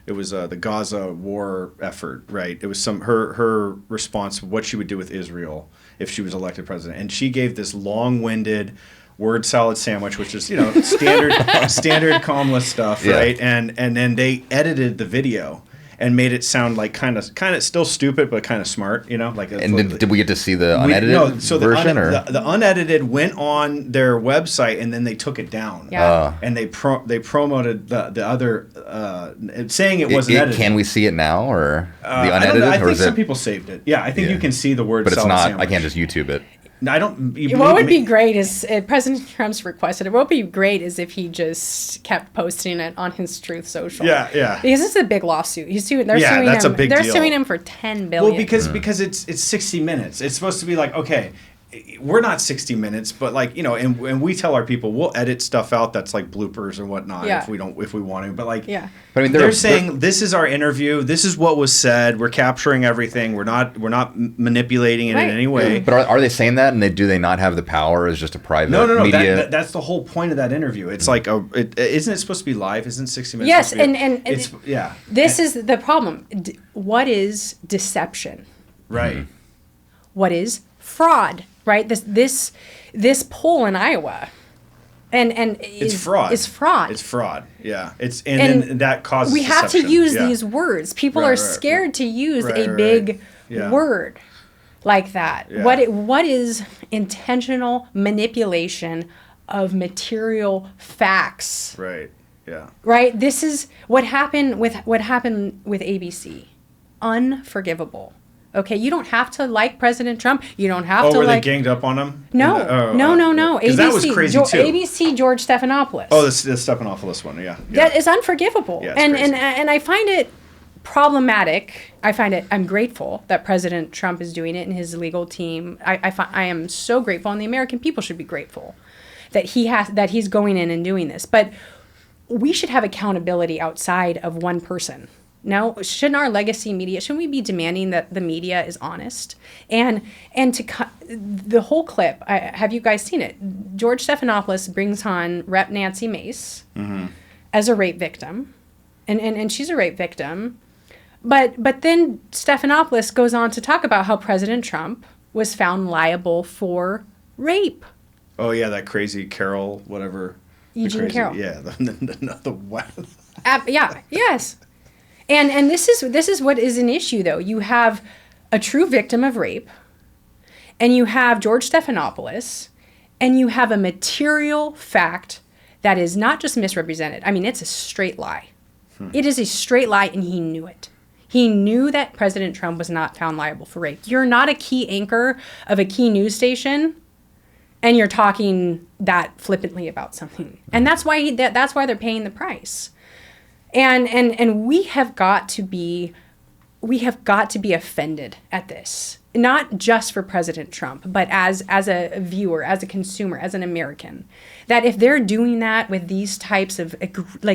It was the Gaza war effort, right? It was her response to what she would do with Israel if she was elected president, and she gave this long-winded word salad sandwich, which is standard columnist stuff, right? And then they edited the video and made it sound like kind of still stupid but kind of smart, like. And did we get to see the unedited version? The unedited went on their website and then they took it down. Yeah. And they promoted the other, saying it wasn't edited. Can we see it now or the unedited? I think some people saved it. Yeah, I think you can see the word. But it's not. Sandwich. I can't just YouTube it. I don't. What would be great is President Trump's requested it. What would be great is if he just kept posting it on his Truth Social. Yeah. Because this is a big lawsuit. They're suing that's him. A big they're deal. suing him for $10 billion. Well, because it's 60 Minutes. It's supposed to be like, okay, we're not 60 Minutes, but like, and we tell our people we'll edit stuff out that's like bloopers or whatnot if we want to. But like, But I mean, they're saying this is our interview. This is what was said. We're capturing everything. We're not manipulating it in any way. But are they saying that, and do they not have the power as just a private media? That's the whole point of that interview. It's like isn't it supposed to be live? Isn't 60 Minutes? Yes, and This is the problem. What is deception? Right. What is fraud? Right. This poll in Iowa. And it's fraud. It's fraud. It's fraud. Yeah. Then that causes we have deception. to use these words. People are scared to use a big word like that. Yeah. What is intentional manipulation of material facts? Right. Yeah. Right? This is what happened with ABC. Unforgivable. Okay, you don't have to like President Trump. You don't have to were like. they ganged up on him? No. Because that was crazy too. ABC George Stephanopoulos. Oh, the Stephanopoulos one, yeah. That is unforgivable. Yeah, and I find it problematic. I'm grateful that President Trump is doing it and his legal team. I am so grateful, and the American people should be grateful that he's going in and doing this. But we should have accountability outside of one person. No, shouldn't our legacy media, shouldn't we be demanding that the media is honest? And the whole clip, have you guys seen it? George Stephanopoulos brings on Rep. Nancy Mace as a rape victim. And she's a rape victim. But then Stephanopoulos goes on to talk about how President Trump was found liable for rape. Oh, yeah, that crazy Carol, whatever. Eugene Carroll. Yeah, the what? Yes. And this is what is an issue, though. You have a true victim of rape, and you have George Stephanopoulos, and you have a material fact that is not just misrepresented. I mean, it's a straight lie. It is a straight lie, and he knew it. He knew that President Trump was not found liable for rape. You're not a key anchor of a key news station, and you're talking that flippantly about something. And that's why they're paying the price. And we have got to be offended at this, not just for President Trump, but as a viewer, as a consumer, as an American, that if they're doing that with these types of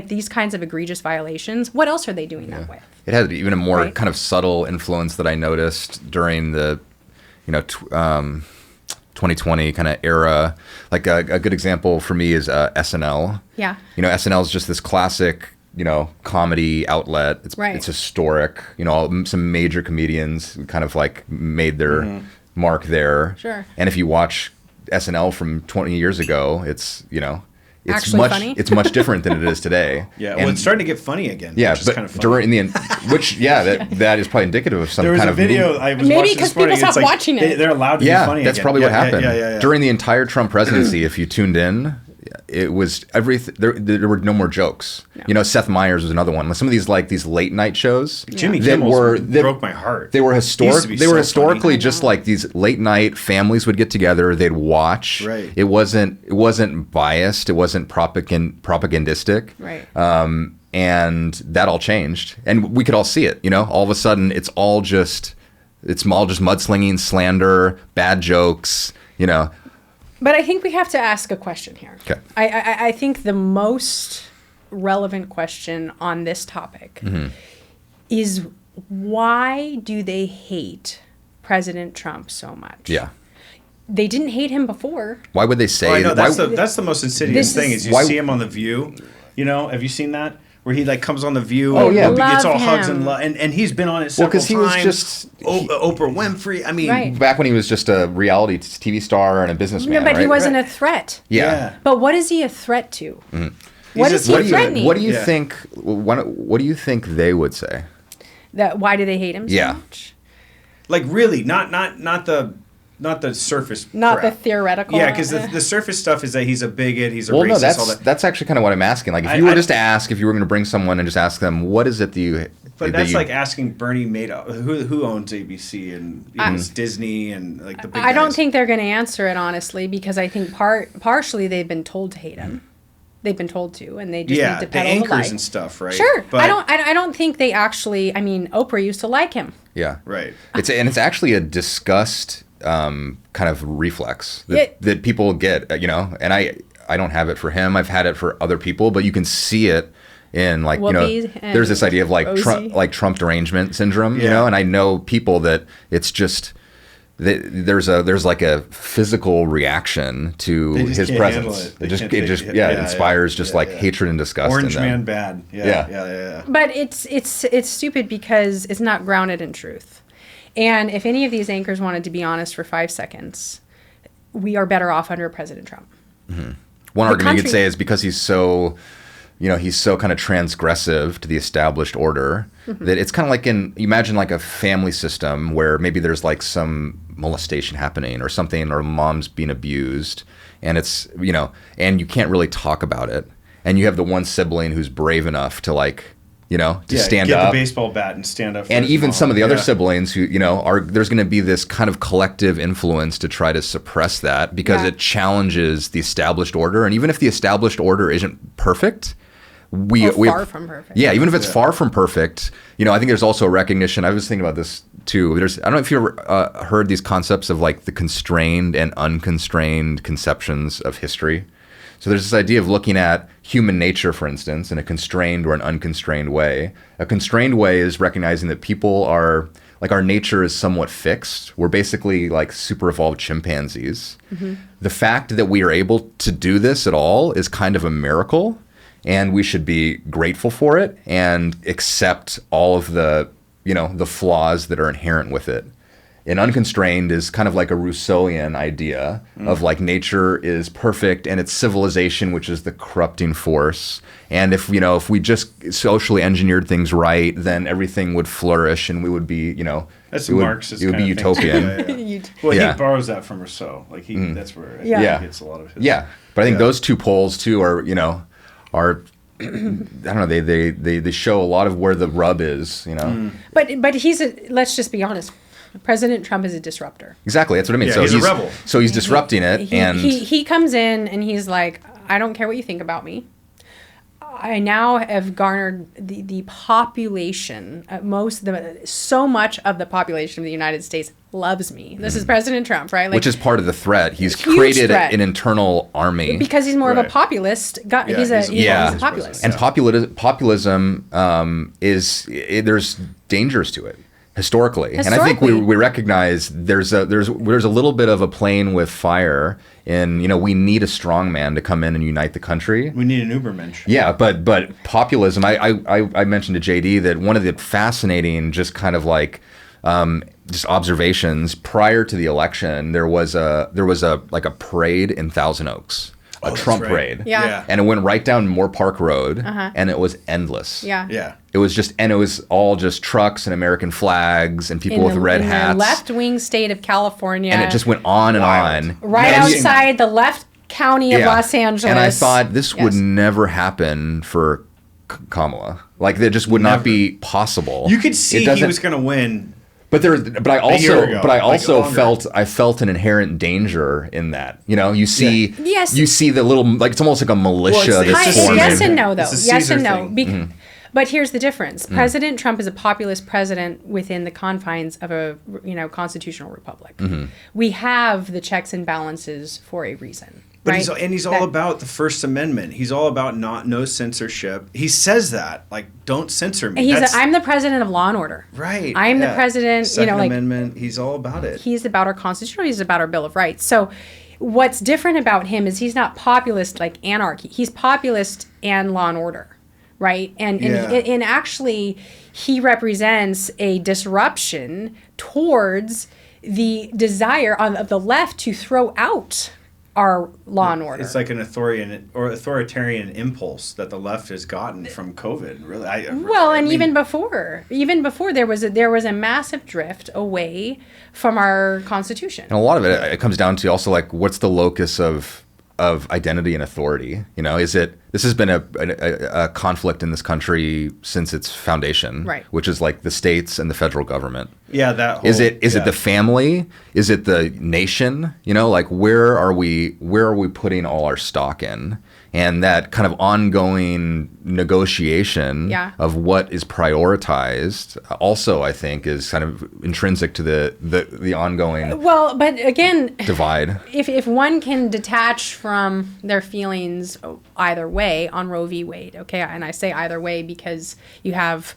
these kinds of egregious violations, what else are they doing that with? It had even a more kind of subtle influence that I noticed during the 2020 kind of era. Like a good example for me is SNL. Yeah. SNL is just this classic comedy outlet. It's historic. Some major comedians kind of like made their mark there. Sure. And if you watch SNL from 20 years ago, it's actually much funny. It's much different than it is today. Yeah, well, it's starting to get funny again. Yeah, which is but kind of funny. during that is probably indicative of some there was kind a of video I was maybe watching because this morning. people stopped watching it. They're allowed to be funny. That's again. probably what happened. Yeah. During the entire Trump presidency. If you tuned in, it was everything. There were no more jokes. No. Seth Meyers was another one. Some of these these late night shows. Jimmy Kimmel broke my heart. They were historic. They were historically funny. just like these late night families would get together. They'd watch. Right. It wasn't biased. It wasn't propagandistic. Right. and that all changed, and we could all see it. All of a sudden, it's all just mudslinging, slander, bad jokes. But I think we have to ask a question here. Okay. I think the most relevant question on this topic is, why do they hate President Trump so much? Yeah. They didn't hate him before. Why would they say? Well, I know that's the most insidious thing. Is you see him on The View. Have you seen that? Where he comes on The View and gets all hugs and love, and he's been on it several times. Well, because he was just Oprah Winfrey. I mean, back when he was just a reality TV star and a businessman. No, but he wasn't a threat. Yeah. But what is he a threat to? What is he threatening? What do you think? What do you think they would say? Why do they hate him so much? Like, really, not the surface not crap. The theoretical. Yeah, because the surface stuff is that he's a bigot, he's a racist, all that. That's actually kind of what I'm asking. Like, if you were just to ask, if you were going to bring someone and just ask them, what is it that you... But that's like asking Bernie Madoff, who owns ABC and it's Disney and like the big guys. I don't think they're going to answer it, honestly, because I think partially they've been told to hate him. They've been told to, and they just need to peddle the lie. The anchors and stuff, right? Sure. But I don't think they actually... I mean, Oprah used to like him. Yeah. Right. It's actually a disgust... kind of reflex that people get, and I don't have it for him. I've had it for other people, but you can see it in there's this idea of Trump derangement syndrome, and I know people that it's just there's like a physical reaction to his presence. It inspires hatred and disgust. Orange in them. man bad. Yeah. But it's stupid because it's not grounded in truth. And if any of these anchors wanted to be honest for 5 seconds, we are better off under President Trump. Mm-hmm. One argument you could say is because he's so kind of transgressive to the established order that it's kind of like imagine like a family system where maybe there's like some molestation happening or something, or mom's being abused, and it's, and you can't really talk about it. And you have the one sibling who's brave enough to stand get up, the baseball bat and stand up. And even some of the other siblings who, there's going to be this kind of collective influence to try to suppress that because it challenges the established order. And even if the established order isn't perfect, far from perfect. Yeah, even if it's far from perfect, I think there's also a recognition. I was thinking about this too. I don't know if you ever heard these concepts of like the constrained and unconstrained conceptions of history. So there's this idea of looking at human nature, for instance, in a constrained or an unconstrained way. A constrained way is recognizing that people are, like, our nature is somewhat fixed. We're basically like super evolved chimpanzees. Mm-hmm. The fact that we are able to do this at all is kind of a miracle, and we should be grateful for it and accept all of the, the flaws that are inherent with it. And unconstrained is kind of like a Rousseauian idea of like nature is perfect and it's civilization, which is the corrupting force. And if we just socially engineered things right, then everything would flourish and we would be, that's Marxist. It would be utopian. Well, he borrows that from Rousseau. Like that's where he gets a lot of his. Yeah, but I think those two poles too are I don't know. They show a lot of where the rub is. But let's just be honest. President Trump is a disruptor. Exactly, that's what I mean. Yeah, so he's a rebel. So he's disrupting it, he comes in and he's like, I don't care what you think about me. I now have garnered the population, so much of the population of the United States loves me. This is President Trump, right? Which is part of the threat. He's created an internal army. Because he's more of a populist. He's a populist. And populism there's dangers to it. Historically, and I think we recognize there's a little bit of a playing with fire, and we need a strong man to come in and unite the country. We need an Übermensch. Yeah, but populism. I mentioned to JD that one of the fascinating, just kind of like just observations prior to the election, there was a parade in Thousand Oaks. A Trump parade. Yeah. And it went right down Moore Park Road, and it was endless. Yeah. It was all just trucks and American flags and people with red hats. In the left-wing state of California. And it just went on and on. Right outside the left county of Los Angeles. And I thought this would never happen for Kamala. Like, that just would not be possible. You could see he was going to win. But I also longer. felt an inherent danger in that. You see, Yes. you see the little, like, it's almost like a militia Well, that's forming. Yes and no, though. It's a Yes Caesar and no. thing. But here's the difference. President Trump is a populist president within the confines of a constitutional republic. We have the checks and balances for a reason. But right? he's all about the First Amendment. He's all about no censorship. He says that, like, don't censor me. I'm the president of law and order. Right. I'm the president. Second Amendment. He's all about it. He's about our Constitution. He's about our Bill of Rights. So what's different about him is he's not populist like anarchy. He's populist and law and order. Right. And actually, he represents a disruption towards the desire of the left to throw out our law and order. It's like an authoritarian impulse that the left has gotten from COVID. Really, even before there was a massive drift away from our Constitution. And a lot of it comes down to also, like, what's the locus of identity and authority? This has been a conflict in this country since its foundation, right? Which is like the states and the federal government. Yeah, is it the family? Is it the nation? Like, where are we putting all our stock in? And that kind of ongoing negotiation of what is prioritized also, I think, is kind of intrinsic to the ongoing but again, divide. If one can detach from their feelings either way on Roe v. Wade, okay, and I say either way because you have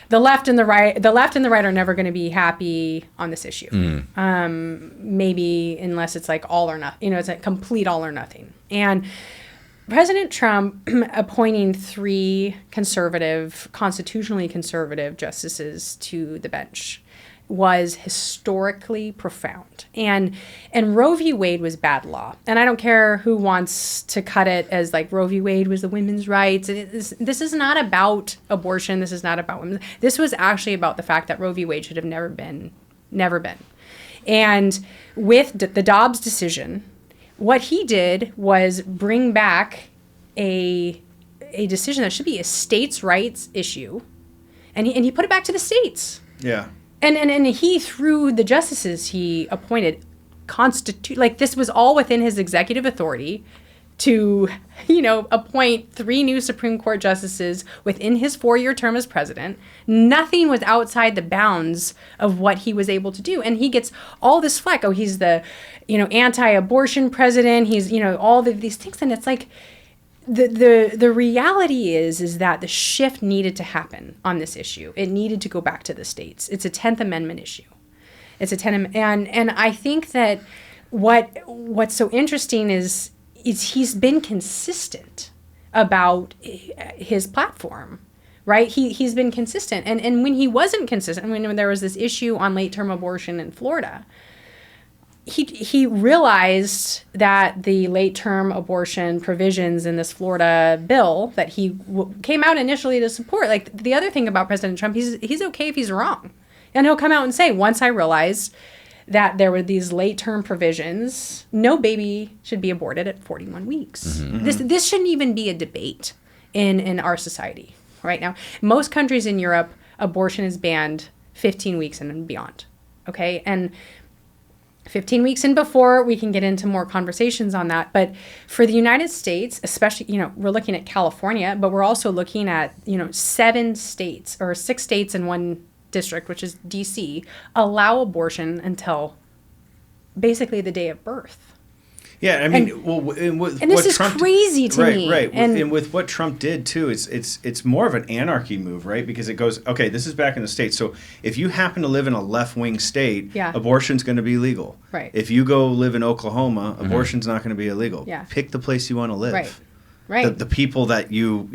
the left and the right. The left and the right are never going to be happy on this issue. Maybe unless it's like all or nothing. It's a complete all or nothing. And President Trump appointing 3 constitutionally conservative justices to the bench was historically profound. And Roe v. Wade was bad law. And I don't care who wants to cut it as like Roe v. Wade was the women's rights. This is not about abortion. This is not about women. This was actually about the fact that Roe v. Wade should have never been. And with the Dobbs decision, what he did was bring back a decision that should be a states' rights issue, and he put it back to the states. Yeah. And he, through the justices he appointed, this was all within his executive authority to, appoint 3 new Supreme Court justices within his 4-year term as president. Nothing was outside the bounds of what he was able to do. And he gets all this flack. Oh, he's the, anti-abortion president. He's, all of these things. And it's like, the reality is that the shift needed to happen on this issue. It needed to go back to the states. It's a 10th Amendment issue. And I think that what's so interesting is he's been consistent about his platform, right? He's been consistent. And when he wasn't consistent, when there was this issue on late-term abortion in Florida, he realized that the late-term abortion provisions in this Florida bill that he came out initially to support, like the other thing about President Trump, he's okay if he's wrong. And he'll come out and say, once I realized that there were these late-term provisions, no baby should be aborted at 41 weeks. Mm-hmm. This shouldn't even be a debate in our society right now. Most countries in Europe, abortion is banned 15 weeks and beyond, okay? And 15 weeks and before, we can get into more conversations on that. But for the United States, especially, we're looking at California, but we're also looking at, 7 states or 6 states in one district, which is D.C., allow abortion until basically the day of birth. Yeah, I mean, and this is crazy to me. Right, and with what Trump did too, it's more of an anarchy move, right? Because it goes, okay, this is back in the States. So if you happen to live in a left-wing state, abortion's going to be legal. Right. If you go live in Oklahoma, abortion's not going to be illegal. Yeah. Pick the place you want to live. Right. The people that you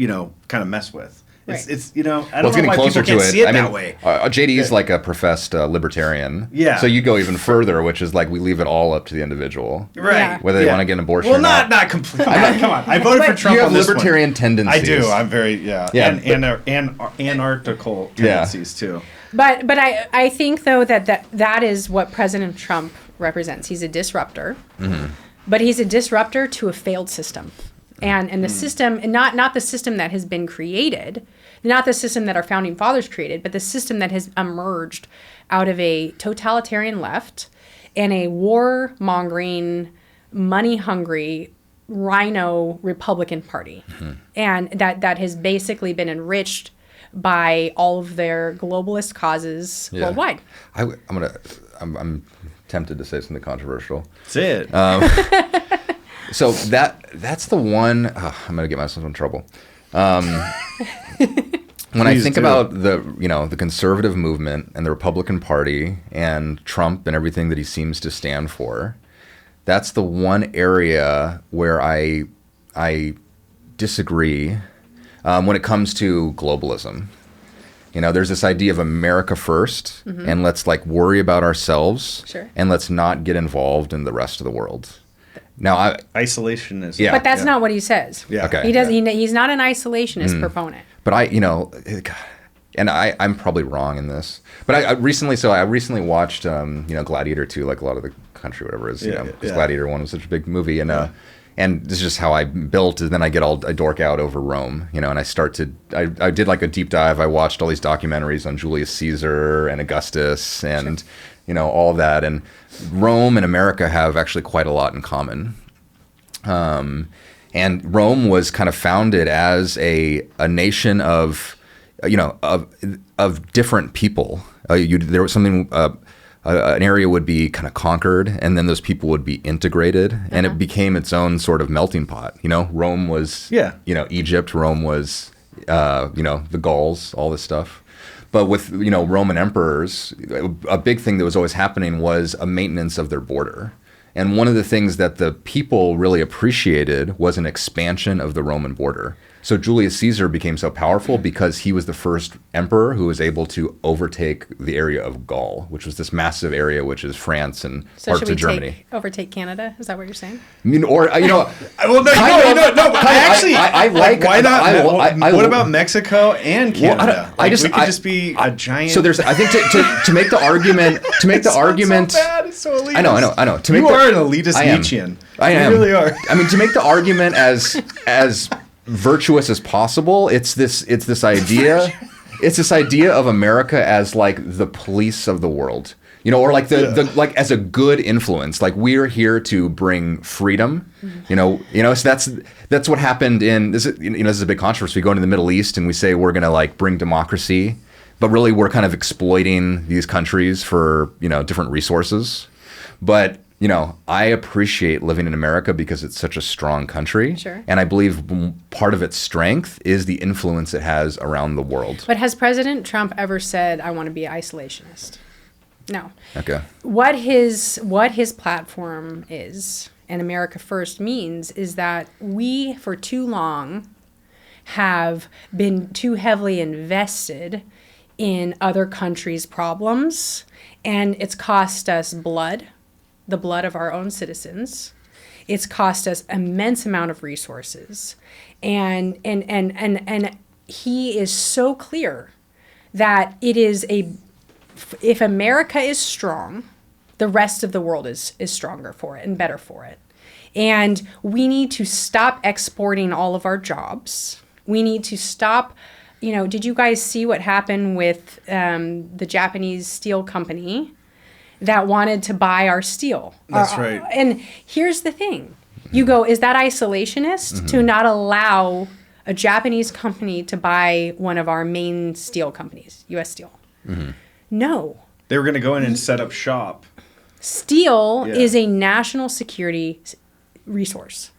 kind of mess with. Right. It's I don't know why people can't see it that way. JD's like a professed libertarian. Yeah. So you go even further, which is like we leave it all up to the indivical. Right. Yeah. Whether they want to get an abortion or not. Well, not completely. Come on. I voted for Trump you have on this libertarian one. tendencies. I do. I'm very, and anarchical tendencies too. But I think, though, that is what President Trump represents. He's a disruptor. Mm-hmm. But he's a disruptor to a failed system. And the system, not the system that has been created, not the system that our founding fathers created, but the system that has emerged out of a totalitarian left and a war-mongering, money-hungry, rhino Republican Party. And that has basically been enriched by all of their globalist causes worldwide. I'm tempted to say something controversial. Say it. So that's the one. I'm gonna get myself in trouble. When I think about the conservative movement and the Republican Party and Trump and everything that he seems to stand for, that's the one area where I disagree when it comes to globalism. There's this idea of America first, and let's worry about ourselves, and let's not get involved in the rest of the world. Now, isolationism. Yeah, but that's not what he says. Yeah. Okay. He does. He's not an isolationist proponent. But I'm probably wrong in this. But I recently watched Gladiator 2, like a lot of the country, whatever it is. Because Gladiator 1 was such a big movie, and this is just how I built. And then I dork out over Rome, and I did like a deep dive. I watched all these documentaries on Julius Caesar and Augustus and all of that. And Rome and America have actually quite a lot in common. And Rome was kind of founded as a nation of different people. There was something. An area would be kind of conquered, and then those people would be integrated, and it became its own sort of melting pot. Rome was, Egypt. Rome was, the Gauls, all this stuff. But with, Roman emperors, a big thing that was always happening was a maintenance of their border. And one of the things that the people really appreciated was an expansion of the Roman border. So Julius Caesar became so powerful because he was the first emperor who was able to overtake the area of Gaul, which was this massive area, which is France and parts of Germany. Overtake Canada? Is that what you're saying? I mean, or I like. Why not? What about Mexico and Canada? Well, we could just be a giant. So there's, I think, to make the argument, so bad. It's so elitist. I know. You are an elitist Nietzschean. I am. You really are. I mean, to make the argument as virtuous as possible, it's this idea of America as like the police of the world, or like the like as a good influence. Like, we're here to bring freedom, so that's what happened in this. This is a big controversy. We go into the Middle East and we say we're gonna bring democracy, but really we're kind of exploiting these countries for different resources. But I appreciate living in America because it's such a strong country. Sure. And I believe part of its strength is the influence it has around the world. But has President Trump ever said, I want to be isolationist? No. Okay. What his platform is, and America First means, is that we, for too long, have been too heavily invested in other countries' problems, and it's cost us blood. The blood of our own citizens. It's cost us immense amount of resources. And he is so clear that it is if America is strong, the rest of the world is stronger for it and better for it. And we need to stop exporting all of our jobs. We need to stop, did you guys see what happened with the Japanese steel company that wanted to buy our steel? That's right. And here's the thing. You go, is that isolationist to not allow a Japanese company to buy one of our main steel companies, U.S. Steel? No. They were going to go in and set up shop. Steel is a national security resource.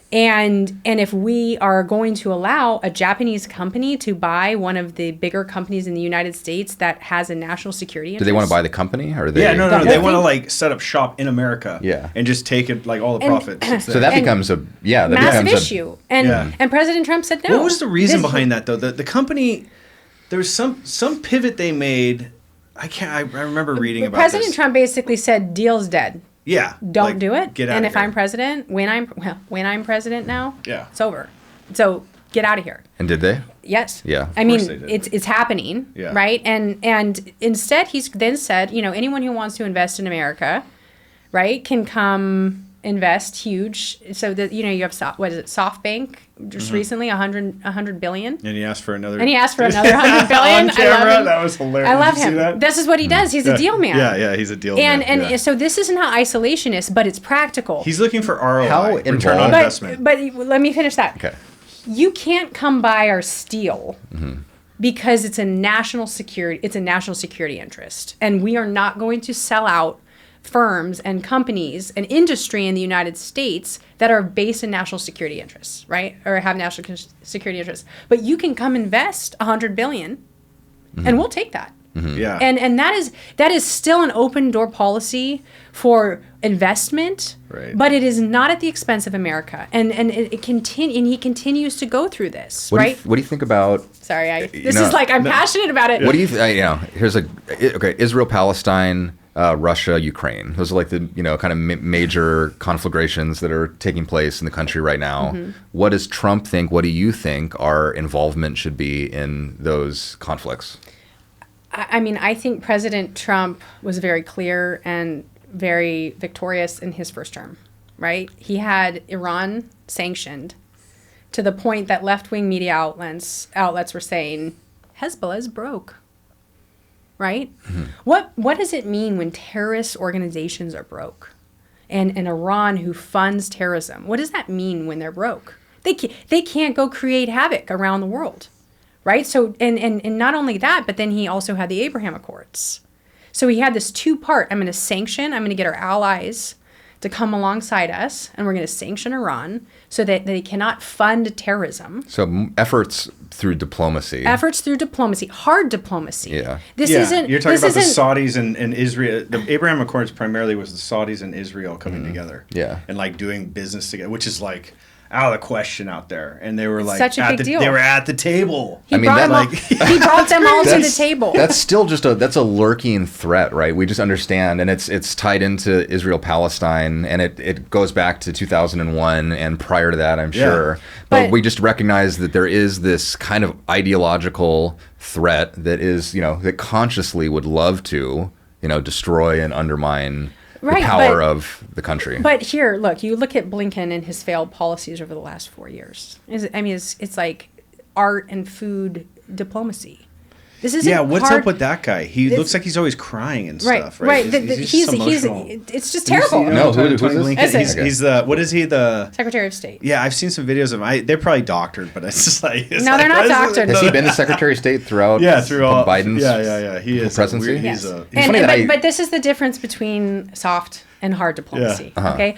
And if we are going to allow a Japanese company to buy one of the bigger companies in the United States that has a national security interest. Do they want to buy the company, or they? Yeah, no. They want to set up shop in America. Yeah. And just take it all the profits. So that becomes a massive issue. And President Trump said no. What was the reason behind that though? The company, there was some pivot they made. I remember reading about this. President Trump basically said deal's dead. Yeah. Don't do it. Get out and of if here. I'm president, when I'm president now, it's over. So get out of here. And did they? Yes. Yeah. I mean, it's happening, Yeah. right? And instead, he's then said, anyone who wants to invest in America, right, can come invest huge. So that you have SoftBank just recently $100 billion. And he asked for another. $100 billion. On camera, that was hilarious. I love him. This is what he does. He's a deal man. Yeah, he's a deal man. And so this is not isolationist, but it's practical. He's looking for ROI, How return on investment. But let me finish that. Okay. You can't come by our steel because it's a national security. It's a national security interest, and we are not going to sell out firms and companies and industry in the United States that are based in national security interests, right? Or have national security interests. But you can come invest $100 billion and we'll take that. Yeah. And that is still an open door policy for investment, right. but it is not at the expense of America. And he continues to go through this, right? What do you think about? Sorry, I'm passionate about it. What do you here's Israel, Palestine, Russia, Ukraine. Those are like the kind of major conflagrations that are taking place in the country right now. What does Trump think? What do you think our involvement should be in those conflicts? I mean, I think President Trump was very clear and very victorious in his first term, right? He had Iran sanctioned to the point that left-wing media outlets were saying Hezbollah is broke. Right? What does it mean when terrorist organizations are broke? And Iran, who funds terrorism, what does that mean when they're broke? They can't go create havoc around the world, right? So and not only that, but then he also had the Abraham Accords. So he had this two-part. I'm going to get our allies to come alongside us, and we're going to sanction Iran so that they cannot fund terrorism. So efforts through diplomacy. Hard diplomacy. Yeah. You're talking about the Saudis and Israel. The Abraham Accords primarily was the Saudis and Israel coming together. Yeah. And like doing business together, which is like out of the question out there. And they were like such a big deal. They were at the table. He brought them all to the table. That's still just a lurking threat, right? We just understand, and it's tied into Israel Palestine, and it goes back to 2001 and prior to that, I'm sure. But we just recognize that there is this kind of ideological threat that is that consciously would love to destroy and undermine the power of the country. But here, you look at Blinken and his failed policies over the last 4 years. It's like art and food diplomacy. This isn't what's up with that guy? He looks like he's always crying and stuff, right? He's it's just terrible. Who's this? He's what is he, the Secretary of State? Yeah, I've seen some videos of him. They're probably doctored, but it's just like they're not doctored. Has he been the Secretary of State throughout? Through all Biden's he is presidency. Yes. But this is the difference between soft and hard diplomacy. Okay,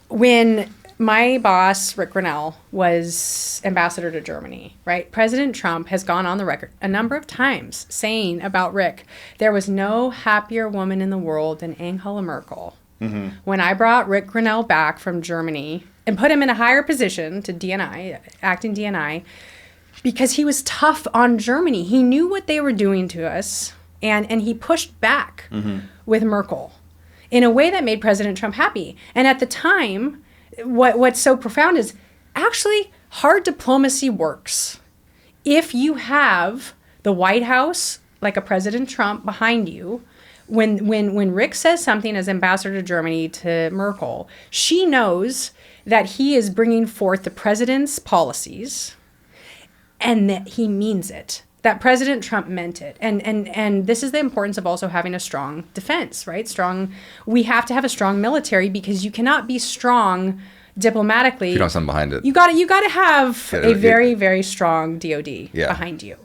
when my boss, Rick Grinnell, was ambassador to Germany, right? President Trump has gone on the record a number of times saying about Rick, there was no happier woman in the world than Angela Merkel. When I brought Rick Grinnell back from Germany and put him in a higher position to DNI, acting DNI, because he was tough on Germany. He knew what they were doing to us, and he pushed back with Merkel in a way that made President Trump happy. And at the time, what's so profound is actually hard diplomacy works. If you have the White House, like a President Trump behind you, when Rick says something as ambassador to Germany to Merkel, she knows that he is bringing forth the president's policies and that he means it. That President Trump meant it. And this is the importance of also having a strong defense, right? We have to have a strong military because you cannot be strong diplomatically. If you don't have something behind it. You got to have a very, very strong DOD behind you.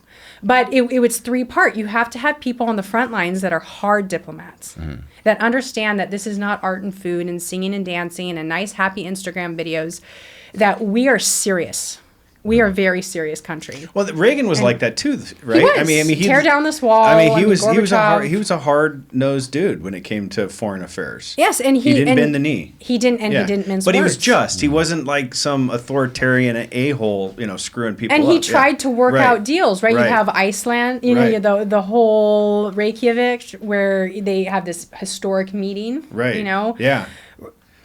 But it was three-part. You have to have people on the front lines that are hard diplomats, that understand that this is not art and food and singing and dancing and nice, happy Instagram videos, that we are serious. We are a very serious country. Well, Reagan was like that too, right? He was. He tear down this wall. He was a hard-nosed dude when it came to foreign affairs. Yes, and he didn't bend the knee. He didn't mince words. But he was just. He wasn't like some authoritarian a-hole, screwing people up. And he tried to work out deals, right? You have Iceland, the whole Reykjavik, where they have this historic meeting, right? Yeah.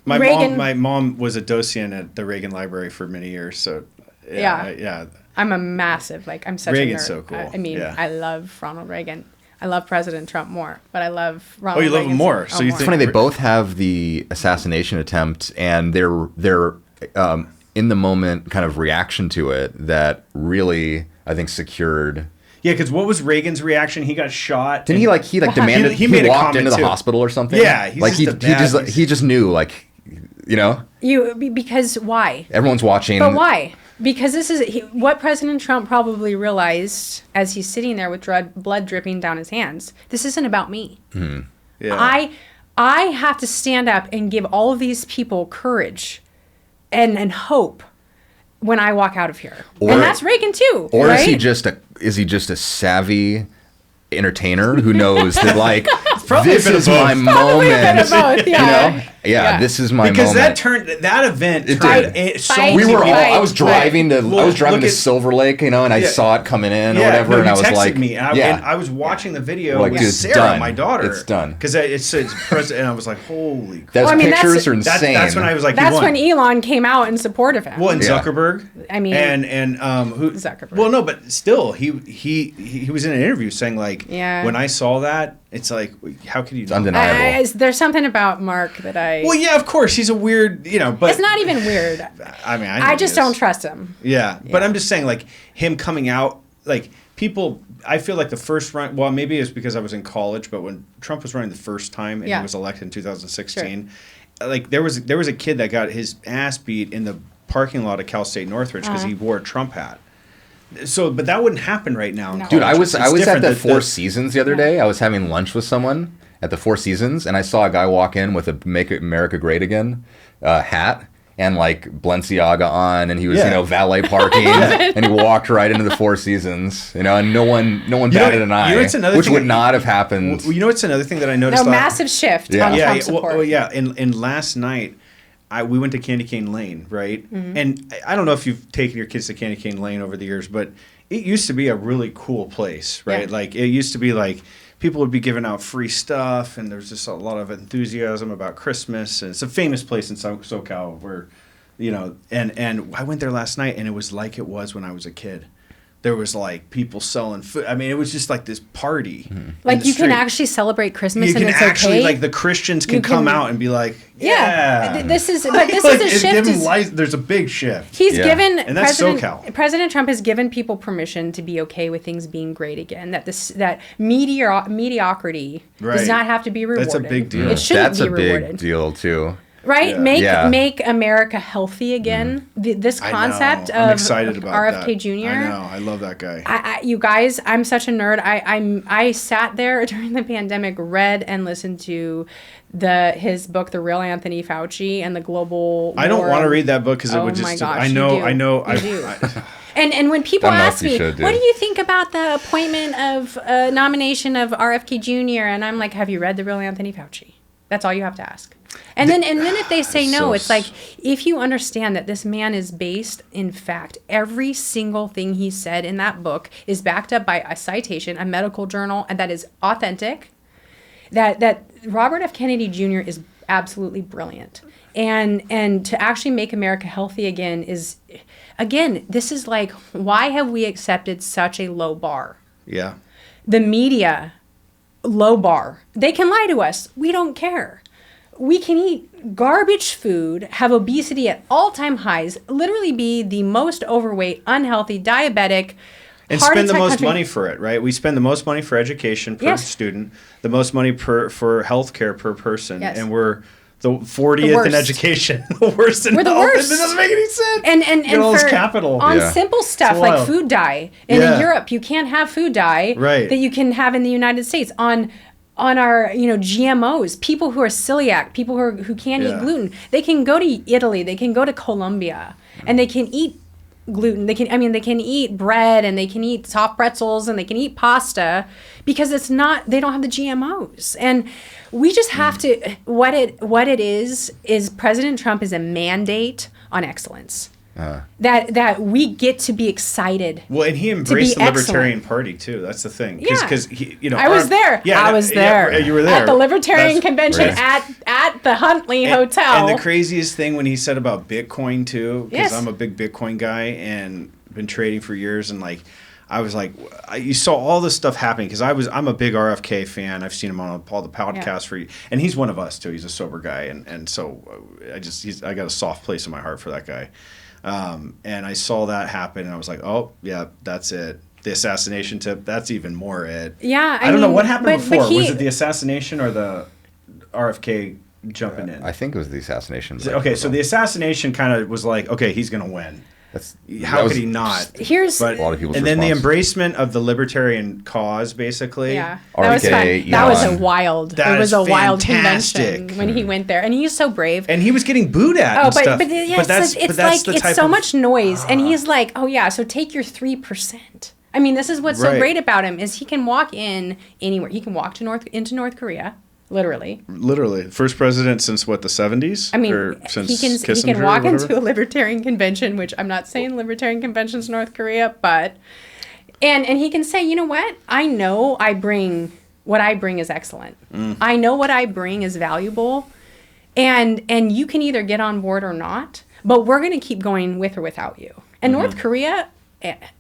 My mom was a docent at the Reagan Library for many years, so. Yeah. I'm a massive, I'm such Reagan's a nerd. so cool. I love Ronald Reagan. I love President Trump more, but I love Ronald you love Reagan him more. So you It's funny, they both have the assassination attempt, and they're in the moment kind of reaction to it that really, I think, secured. Yeah, because what was Reagan's reaction? He got shot. Didn't he demanded He made a walked comment into the too. hospital or something? Yeah, he's like just he just knew, like, you know. Because why? Everyone's watching. But why? Because this is what President Trump probably realized as he's sitting there with blood dripping down his hands. This isn't about me. Mm-hmm. Yeah. I have to stand up and give all of these people courage and hope when I walk out of here. And that's Reagan too. Or right? is he just a savvy entertainer who knows that, like, probably this is my Probably a bit moment. of both, yeah. You know? Yeah, this is my because moment. that event It turned did. so Fight. We many were all. people- I was driving to. Look- I was driving look to at- Silver Lake, you know, and I Yeah. saw it coming in or Yeah, whatever, no, and you I was texted like, me, and yeah. I was watching the video Like, with dude, it's Sarah, done. my daughter. It's done. Because it says president, and I was like, holy crap. Those Well, I mean, pictures are insane. That's when I was like, he That's won. when Elon came out in support of him. Well, and Yeah. Zuckerberg. I mean, and who? Zuckerberg. Well, no, but still, he was in an interview saying, like, Yeah. when I saw that, it's like, how could you? It's undeniable. There's something about Mark that Well, yeah, of course, he's a weird, but it's not even weird. I mean, I just don't trust him. Yeah, but I'm just saying, like, him coming out, like, people. I feel like the first run. Well, maybe it's because I was in college, but when Trump was running the first time and he was elected in 2016, like there was a kid that got his ass beat in the parking lot of Cal State Northridge because he wore a Trump hat. So, but that wouldn't happen right now. In Dude, I college. was It's at different. the Four Seasons the other day. I was having lunch with someone at the Four Seasons, and I saw a guy walk in with a "Make America Great Again" hat and like Balenciaga on, and he was valet parking, and he walked right into the Four Seasons, and no one batted an eye, which would not have happened. Well, what's another thing that I noticed? Massive shift on Trump support. Well, yeah. And last night, we went to Candy Cane Lane, right? Mm-hmm. And I don't know if you've taken your kids to Candy Cane Lane over the years, but it used to be a really cool place, right? Yeah. Like, it used to be like people would be giving out free stuff, and there's just a lot of enthusiasm about Christmas. And it's a famous place in SoCal where, and I went there last night, and it was like it was when I was a kid. There was like people selling food. I mean, it was just like this party. Like you can actually celebrate Christmas, and it's actually, okay. like the Christians can come out and be like, yeah. This is like, a it's shift. given there's a big shift. He's given And that's SoCal. President Trump has given people permission to be okay with things being great again. That mediocrity does not have to be rewarded. That's a big deal. It shouldn't That's be a rewarded. big deal too. Right? Yeah. Make America healthy again. This concept I'm of excited about RFK that. Jr. I know. I love that guy. You guys, I'm such a nerd. I sat there during the pandemic, read and listened to his book, The Real Anthony Fauci and the Global. I don't want to read that book because it would just. My gosh, I know. You do. And when people ask me, what do you think about the appointment of nomination of RFK Jr.? And I'm like, have you read The Real Anthony Fauci? That's all you have to ask. And then if they say no, it's like, if you understand that this man is based in fact, every single thing he said in that book is backed up by a citation, a medical journal, and that is authentic, that Robert F. Kennedy Jr. is absolutely brilliant. And to actually make America healthy again is, again, this is like, why have we accepted such a low bar? Yeah. The media, low bar. They can lie to us. We don't care. We can eat garbage food, have obesity at all-time highs, literally be the most overweight, unhealthy, diabetic, and spend the most money for it, right? We spend the most money for education per student, the most money for healthcare per person, and we're the 40th in education, the worst in health. Worst. It doesn't make any sense. And all for this capital on simple stuff like food dye. And in Europe, you can't have food dye that you can have in the United States. On our, GMOs, people who are celiac, people who can't eat gluten, they can go to Italy, they can go to Colombia, and they can eat gluten. They can eat bread, and they can eat soft pretzels, and they can eat pasta because they don't have the GMOs. And we just have to, what it is President Trump is a mandate on excellence. That we get to be excited. Well, and he embraced the Libertarian Party too. That's the thing. Because I was there. I was there. Yeah, you were there at the Libertarian convention at the Huntley Hotel. And the craziest thing when he said about Bitcoin too, because I'm a big Bitcoin guy and been trading for years, and like I was like, you saw all this stuff happening because I'm a big RFK fan. I've seen him on all the podcasts and he's one of us too. He's a sober guy, and so I got a soft place in my heart for that guy. And I saw that happen, and I was like, oh yeah, that's it. The assassination tip, that's even more it. Yeah, I don't know what happened before. Was it the assassination or the RFK jumping in? I think it was the assassination. Okay, so the assassination kind of was like, okay, he's going to win. How could he not? A lot of people's and then the embracement of the libertarian cause, basically. Yeah, that was fun. That was a wild. It was a wild convention when he went there, and he's so brave. And he was getting booed at. And stuff. But it's so much noise, and he's like, oh yeah, so take your 3%. I mean, this is what's so great about him is he can walk in anywhere. He can walk into North Korea. Literally, first president since what, the 70s? I mean, he can walk into a libertarian convention, which I'm not saying libertarian conventions in North Korea, but and he can say, you know what? I know what I bring is excellent. I know what I bring is valuable, and you can either get on board or not, but we're going to keep going with or without you. And North Korea.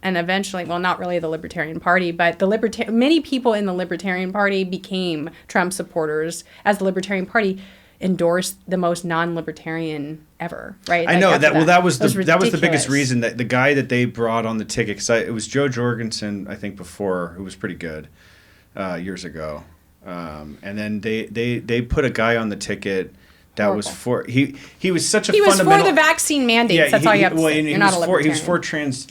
And eventually, well, not really the Libertarian Party, but many people in the Libertarian Party became Trump supporters as the Libertarian Party endorsed the most non-libertarian ever, right? I know that. Well, that was the biggest reason that the guy that they brought on the ticket, because it was Joe Jorgensen, I think before, who was pretty good years ago, and then they put a guy on the ticket. That was for he was such a fundamental. He was for the vaccine mandates. Yeah, that's all you have to say. You're not a libertarian. He was for trans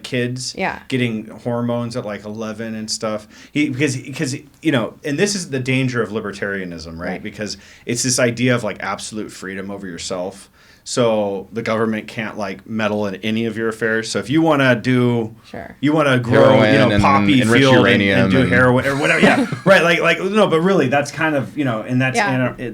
kids getting hormones at like 11 and stuff. Because and this is the danger of libertarianism, right? Because it's this idea of like absolute freedom over yourself. So the government can't like meddle in any of your affairs. So if you want to you want to grow, poppy field and do heroin or whatever, right? Like no, but really that's kind of and that's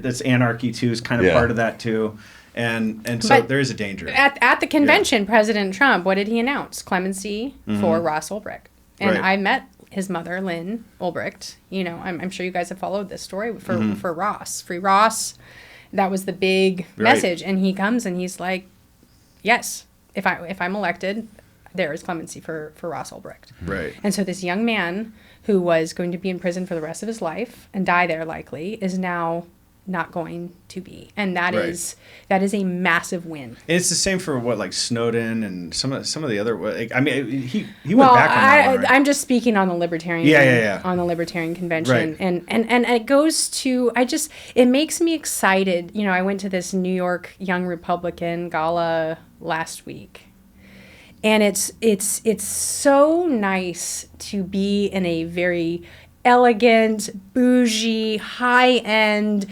that's anarchy too is kind of part of that too, and so there is a danger. At the convention, President Trump, what did he announce? Clemency for Ross Ulbricht, and I met his mother, Lynn Ulbricht. I'm sure you guys have followed this story for Ross, Free Ross. That was the big message, and he comes and he's like, "Yes, if I'm elected, there is clemency for Ross Ulbricht." Right. And so this young man who was going to be in prison for the rest of his life and die there likely is now not going to be, and that is a massive win. And it's the same for like Snowden and some of the other. I mean, he went back on that one, right? I'm just speaking on the libertarian. On the libertarian convention, and it goes to it makes me excited. I went to this New York Young Republican gala last week, and it's so nice to be in a very elegant, bougie, high-end,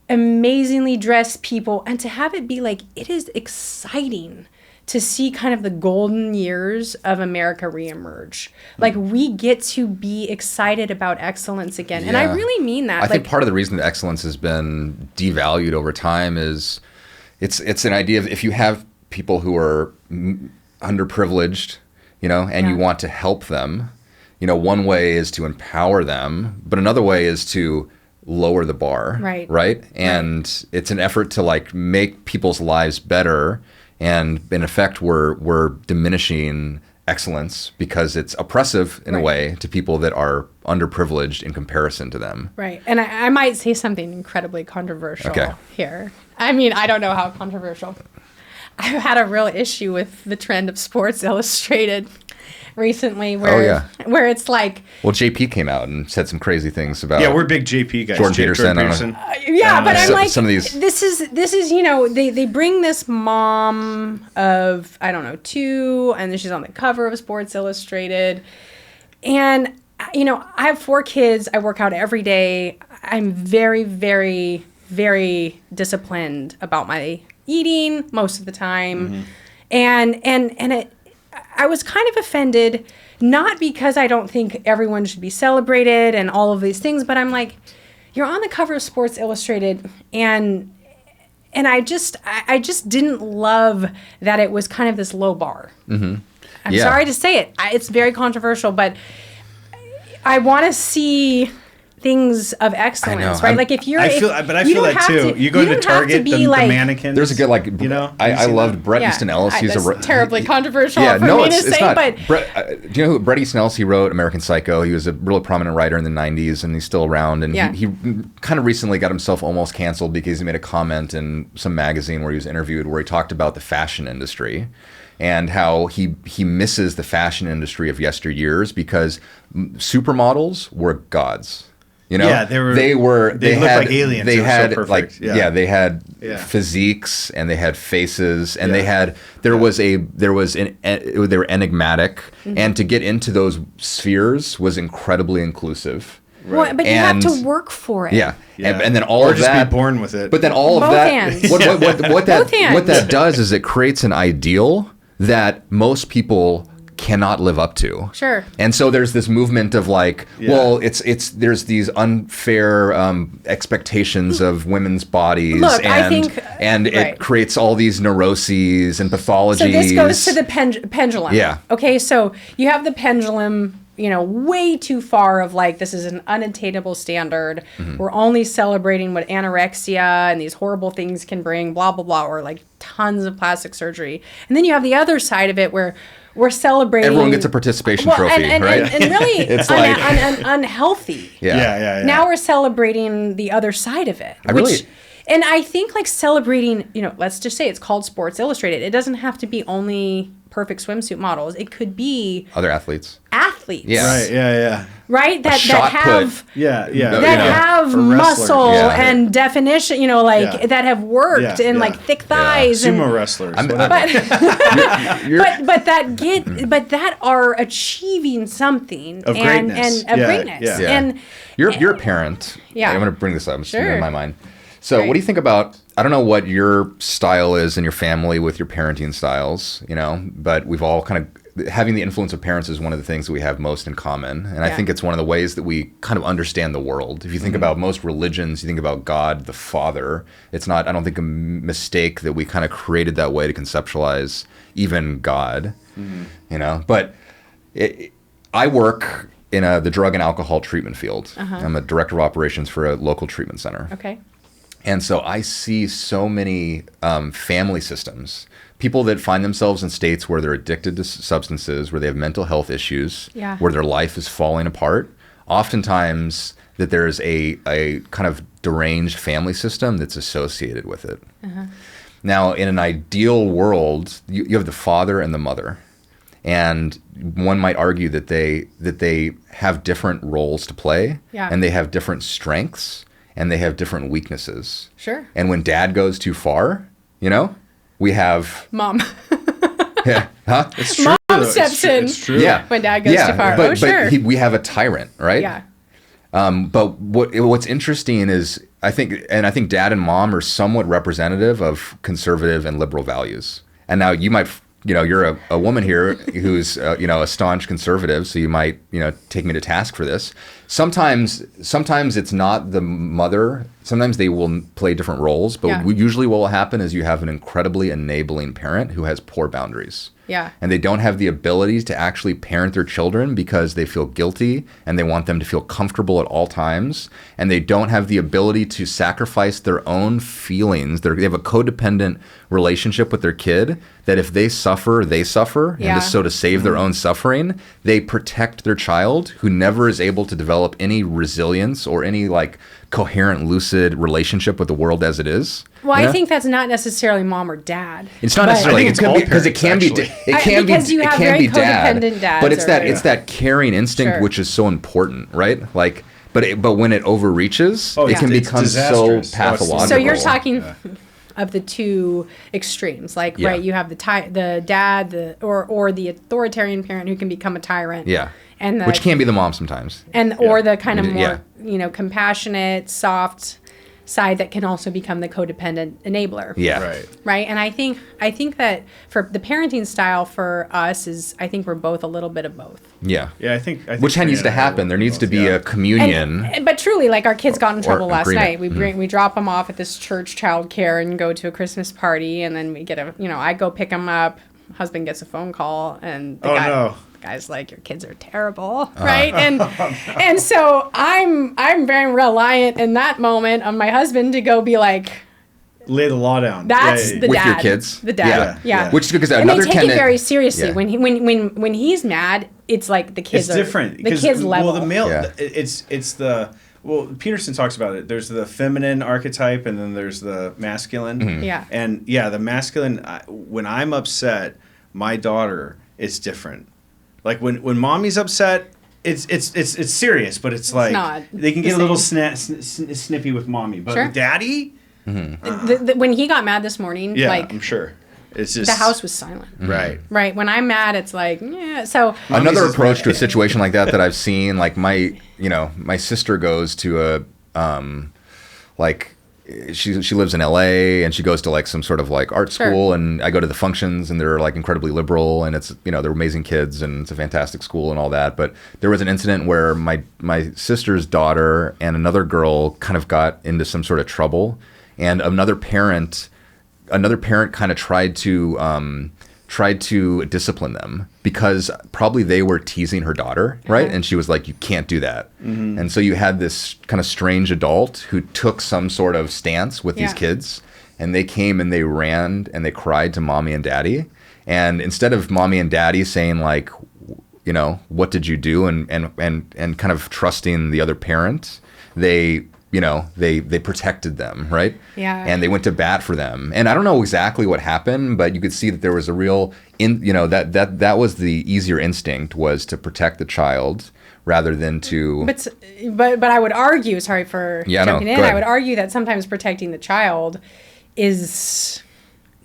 amazingly dressed people, and to have it be like, it is exciting to see kind of the golden years of America reemerge. Like, we get to be excited about excellence again. And I really mean that. I think part of the reason that excellence has been devalued over time is it's an idea of if you have people who are underprivileged, and you want to help them, one way is to empower them, but another way is to lower the bar, right? And it's an effort to like make people's lives better, and in effect we're diminishing excellence because it's oppressive in a way to people that are underprivileged in comparison to them. Right. And I might say something incredibly controversial here. I mean, I don't know how controversial. I've had a real issue with the trend of Sports Illustrated recently where it's like... Well, JP came out and said some crazy things about... Yeah, we're big JP guys. Jordan Peterson. But I'm like, some of these... This is they bring this mom of, I don't know, 2, and then she's on the cover of Sports Illustrated. And, I have 4 kids. I work out every day. I'm very, very, very disciplined about my eating most of the time. And I was kind of offended, not because I don't think everyone should be celebrated and all of these things, but I'm like, you're on the cover of Sports Illustrated, and I just didn't love that it was kind of this low bar. I'm sorry to say it. It's very controversial, but I want to see things of excellence, right? Like if you're, I feel that too. You go to Target, the mannequins. There's a good I loved Bret Easton Ellis. He's terribly controversial for me to say, but do you know who Bret Easton Ellis? He wrote American Psycho. He was a really prominent writer in the '90s, and he's still around. And he kind of recently got himself almost canceled because he made a comment in some magazine where he was interviewed where he talked about the fashion industry and how he misses the fashion industry of yesteryears because supermodels were gods. You know, they looked like aliens. They had so they had physiques and they had faces and they were enigmatic, and to get into those spheres was incredibly inclusive. Right. Well, but you have to work for it. Yeah. And then all of that, just be born with it. But then all of that, what that does is it creates an ideal that most people cannot live up to. Sure. And so there's this movement of there's these unfair expectations of women's bodies. Look, I think it creates all these neuroses and pathologies. So this goes to the pendulum. Yeah. Okay, so you have the pendulum, way too far of this is an unattainable standard. Mm-hmm. We're only celebrating what anorexia and these horrible things can bring, blah, blah, blah, or tons of plastic surgery. And then you have the other side of it where we're celebrating. Everyone gets a participation trophy, right? And really it's unhealthy. Yeah. Now we're celebrating the other side of it. And I think celebrating, let's just say it's called Sports Illustrated. It doesn't have to be only perfect swimsuit models. It could be other athletes. Yeah. Right. Yeah. Right. That have have muscle and definition. That have worked and thick thighs and sumo wrestlers. But that are achieving something of greatness. And of greatness. Yeah. And you're a parent. Yeah. I'm going to bring this up. It's in my mind. So what do you think about, I don't know what your style is in your family with your parenting styles, but we've all kind of, having the influence of parents is one of the things that we have most in common. And I think it's one of the ways that we kind of understand the world. If you think about most religions, you think about God, the Father. It's not, I don't think, a mistake that we kind of created that way to conceptualize even God, But I work in the drug and alcohol treatment field. I'm a director of operations for a local treatment center. Okay. And so I see so many family systems, people that find themselves in states where they're addicted to substances, where they have mental health issues, where their life is falling apart. Oftentimes that there's a kind of deranged family system that's associated with it. Now, in an ideal world, you have the father and the mother. And one might argue that they have different roles to play, and they have different strengths. And they have different weaknesses. Sure. And when dad goes too far, we have mom. It's true. Mom steps in. It's true. Yeah. When dad goes too far. But we have a tyrant, right? Yeah. But what's interesting is I think dad and mom are somewhat representative of conservative and liberal values. And now you might. You're a woman here who's, a staunch conservative, so you might, take me to task for this. Sometimes it's not the mother. Sometimes they will play different roles, but usually what will happen is you have an incredibly enabling parent who has poor boundaries. Yeah. And they don't have the ability to actually parent their children because they feel guilty and they want them to feel comfortable at all times. And they don't have the ability to sacrifice their own feelings. They have a codependent relationship with their kid that if they suffer, they suffer. And to save their own suffering, they protect their child who never is able to develop any resilience or any coherent, lucid relationship with the world as it is. Well, I think that's not necessarily mom or dad. It's not necessarily. It can be dad. But it's that caring instinct which is so important, right? But when it overreaches, it can become so pathological. So you're talking of the two extremes, right? You have the dad, or the authoritarian parent who can become a tyrant. Yeah. Which can be the mom sometimes. Or the kind of more, compassionate, soft side that can also become the codependent enabler. Yeah. Right. And I think that for the parenting style for us is, I think we're both a little bit of both. Yeah. Yeah. I think which needs to happen. There needs to be a communion. But truly, our kids got in trouble last night. We drop them off at this church childcare and go to a Christmas party, and then we get I go pick them up. Husband gets a phone call, and the The guy's like, your kids are terrible, right? And so I'm very reliant in that moment on my husband to go be like, lay the law down. That's the with dad. Your kids. The dad. Yeah. Which is good because and another they take tenant, it very seriously. Yeah. When he's mad, it's like the kids it's are different. The kids level. Well, the male, it's the. Well, Peterson talks about it. There's the feminine archetype, and then there's the masculine. Mm-hmm. Yeah. And the masculine. When I'm upset, my daughter, it's different. Like when mommy's upset, it's serious, but it's like not they can get the a little same. snippy with mommy, but Sure. with daddy. When he got mad this morning, like I'm sure it's just the house was silent. Right. Right. When I'm mad, it's like, yeah. So another approach to a situation like that I've seen, like my sister goes to she lives in LA and she goes to like some sort of like art school, and I go to the functions and they're like incredibly liberal and it's, they're amazing kids and it's a fantastic school and all that. But there was an incident where my sister's daughter and another girl kind of got into some sort of trouble, and another parent kind of tried to discipline them because probably they were teasing her daughter, right? And she was like, you can't do that. And so you had this kind of strange adult who took some sort of stance with these kids, and they came and they ran and they cried to mommy and daddy. And instead of mommy and daddy saying like, what did you do? And kind of trusting the other parent, they protected them, right? Yeah. And they went to bat for them. And I don't know exactly what happened, but you could see that there was a real, that was the easier instinct, was to protect the child rather than to. But I would argue, sorry for jumping in, I would argue that sometimes protecting the child is,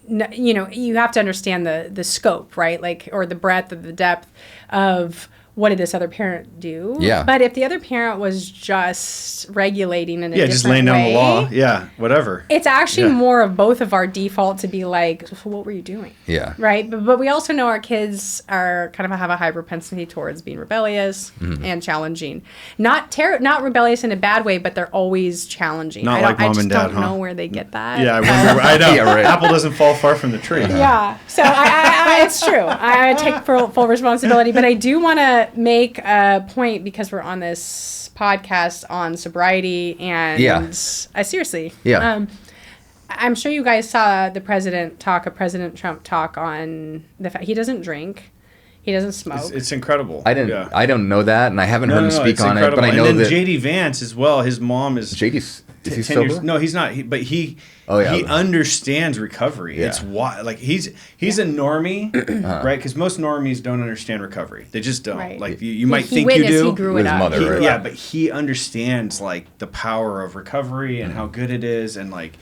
you have to understand the scope, right? Like, or the breadth or the depth of what did this other parent do? Yeah. But if the other parent was just regulating in a different way. just laying down the law. Yeah, whatever. It's actually more of both of our default to be like, so what were you doing? Yeah. Right? But we also know our kids are kind of have a high propensity towards being rebellious and challenging. Not rebellious in a bad way, but they're always challenging. Not like mom and dad, I just don't know where they get that. Yeah, I know. Yeah, right. Apple doesn't fall far from the tree. Yeah. So it's true. I take full responsibility, but I do want to make a point because we're on this podcast on sobriety and seriously. Yeah. I'm sure you guys saw President Trump talk on the fact he doesn't drink, he doesn't smoke. It's incredible. I don't know that, and I haven't heard him speak on it, but I know that JD Vance as well. His mom is JD's. Is he 10 sober? years, no, he's not. He understands recovery. Yeah. It's why, like he's a normie, right? Because most normies don't understand recovery. They just don't. Right. Like you might think you witnessed, do. He grew With it his up. mother, right? Yeah, but he understands like the power of recovery and how good it is, and like.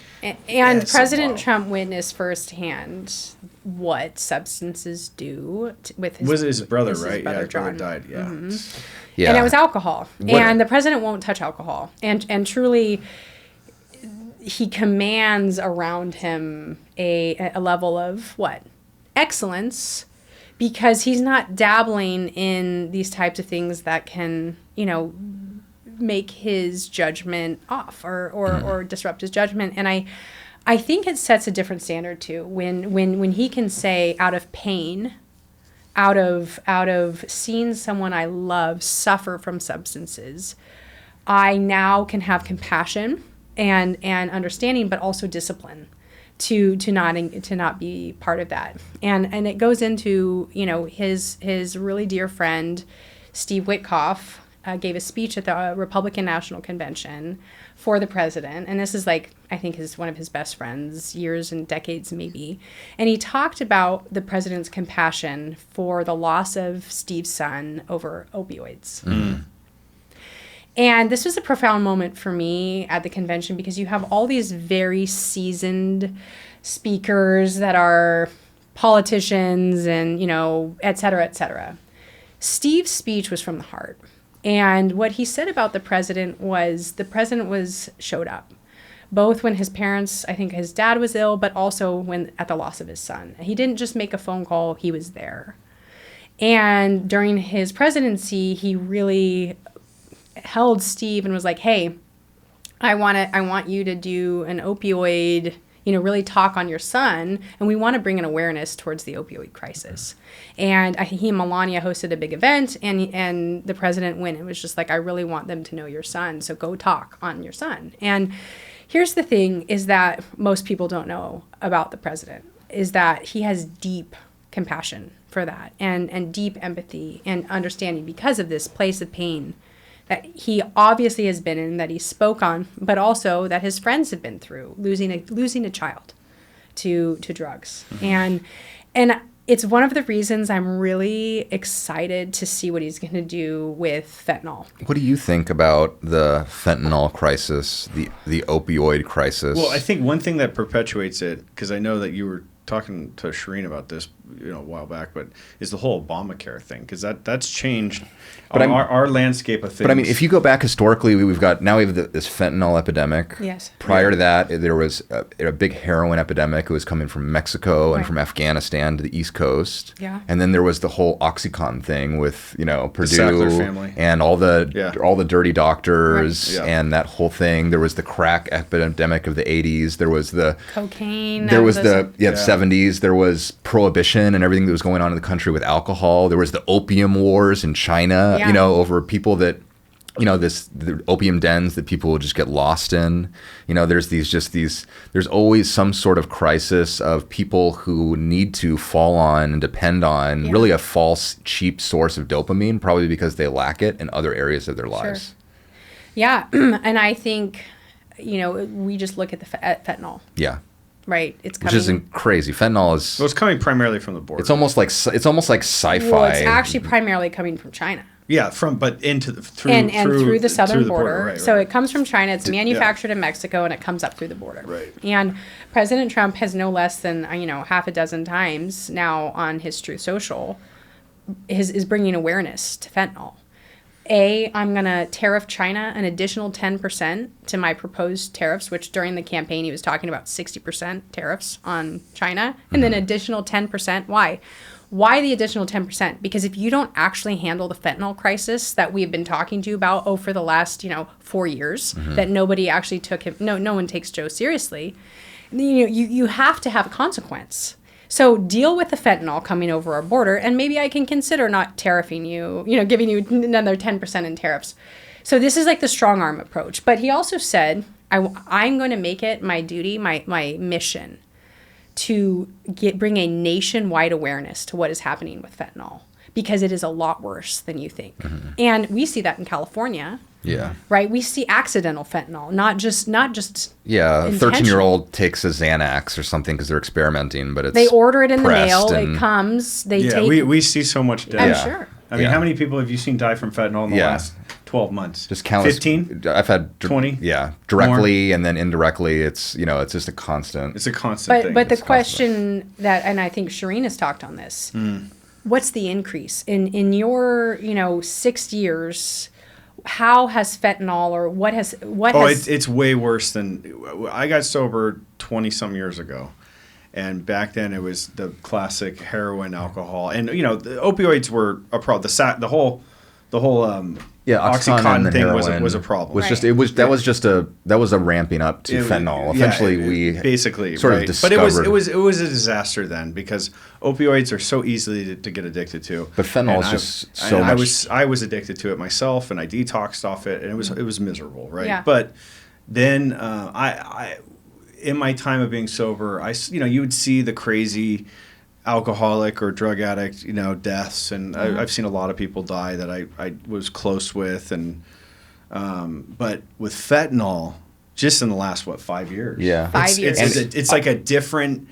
And President Trump witnessed firsthand what substances do with his. Was it his brother, his right? brother, His brother John. died. Yeah. Mm-hmm. Yeah. And it was alcohol. And the president won't touch alcohol. And truly, he commands around him a level of excellence, because he's not dabbling in these types of things that can, make his judgment off or disrupt his judgment. And I think it sets a different standard too when he can say, out of pain, out of seeing someone I love suffer from substances, I now can have compassion and understanding, but also discipline to not be part of that. And it goes into, his really dear friend Steve Witkoff gave a speech at the Republican National Convention for the president, and this is I think one of his best friends, years and decades maybe, and he talked about the president's compassion for the loss of Steve's son over opioids. And this was a profound moment for me at the convention, because you have all these very seasoned speakers that are politicians and, et cetera, et cetera. Steve's speech was from the heart. And what he said about the president showed up, both when his parents, I think his dad was ill, but also when at the loss of his son. He didn't just make a phone call, he was there. And during his presidency, he really held Steve and was like, hey, I want you to do an opioid really talk on your son. And we want to bring an awareness towards the opioid crisis. And he and Melania hosted a big event, and the president went and was just like, I really want them to know your son, so go talk on your son. And here's the thing is that most people don't know about the president, is that he has deep compassion for that and deep empathy and understanding because of this place of pain that he obviously has been in, that he spoke on, but also that his friends have been through, losing a child to drugs. And it's one of the reasons I'm really excited to see what he's going to do with fentanyl. What do you think about the fentanyl crisis, the opioid crisis? Well, I think one thing that perpetuates it, because I know that you were talking to Shireen about this, a while back, but is the whole Obamacare thing, because that's changed our landscape of things. But I mean, if you go back historically, we have this fentanyl epidemic. Yes. Prior to that, there was a big heroin epidemic. It was coming from Mexico and from Afghanistan to the East Coast. Yeah. And then there was the whole OxyContin thing with Purdue family. and all the dirty doctors and that whole thing. There was the crack epidemic of the 80s. There was the cocaine. There was the 70s. There was prohibition and everything that was going on in the country with alcohol. There was the opium wars in China, over people that, the opium dens that people will just get lost in. There's always some sort of crisis of people who need to fall on and depend on really a false, cheap source of dopamine, probably because they lack it in other areas of their lives. Sure. Yeah. And I think, we just look at fentanyl. Yeah. Right, it's coming. Which isn't crazy. Fentanyl is. Well, it's coming primarily from the border. It's almost like sci-fi. Well, it's actually primarily coming from China. Yeah, through the southern border. Right. So it comes from China. It's manufactured in Mexico, and it comes up through the border. Right. And President Trump has no less than half a dozen times now on his Truth Social is bringing awareness to fentanyl. I'm going to tariff China an additional 10% to my proposed tariffs, which during the campaign he was talking about 60% tariffs on China, and then additional 10%. Why? Why the additional 10%? Because if you don't actually handle the fentanyl crisis that we've been talking to you about for the last 4 years, that nobody actually took him, no one takes Joe seriously, you have to have a consequence. So deal with the fentanyl coming over our border, and maybe I can consider not tariffing you, giving you another 10% in tariffs. So this is like the strong arm approach. But he also said, I'm going to make it my duty, my mission, to bring a nationwide awareness to what is happening with fentanyl, because it is a lot worse than you think. And we see that in California. Yeah. Right? We see accidental fentanyl, not just yeah, a 13-year-old takes a Xanax or something because they're experimenting, but they order it in the mail, it comes, we see see death. I'm sure. I mean, how many people have you seen die from fentanyl in the last 12 months? Just countless. 15? I've had 20? Yeah, directly more. And then indirectly. It's it's just a constant. It's a constant thing. But the question that, and I think Shireen has talked on this, what's the increase in your 6 years? How has fentanyl, or what has it's way worse than. I got sober 20 some years ago, and back then it was the classic heroin, alcohol, and the opioids were a problem. The whole OxyContin thing was a problem. That was a ramping up to fentanyl. Eventually, we basically sort of discovered. But it was a disaster then, because opioids are so easily to get addicted to. But fentanyl is just so much. I was addicted to it myself, and I detoxed off it, and it was miserable, right? Yeah. But then I in my time of being sober, you would see the crazy alcoholic or drug addict, deaths, and I've seen a lot of people die that I was close with, and but with fentanyl, just in the last 5 years, 5 years, it's like a different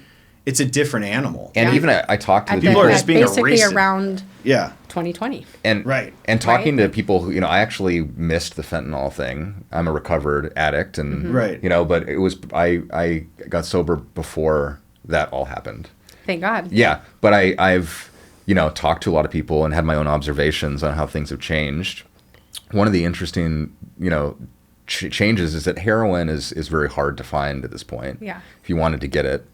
animal. And even I talked to the people are just being basically erased. Around 2020, and talking to people who I actually missed the fentanyl thing. I'm a recovered addict, and but it was I got sober before that all happened. Thank God. Yeah, but I've talked to a lot of people and had my own observations on how things have changed. One of the interesting changes is that heroin is very hard to find at this point. Yeah. If you wanted to get it,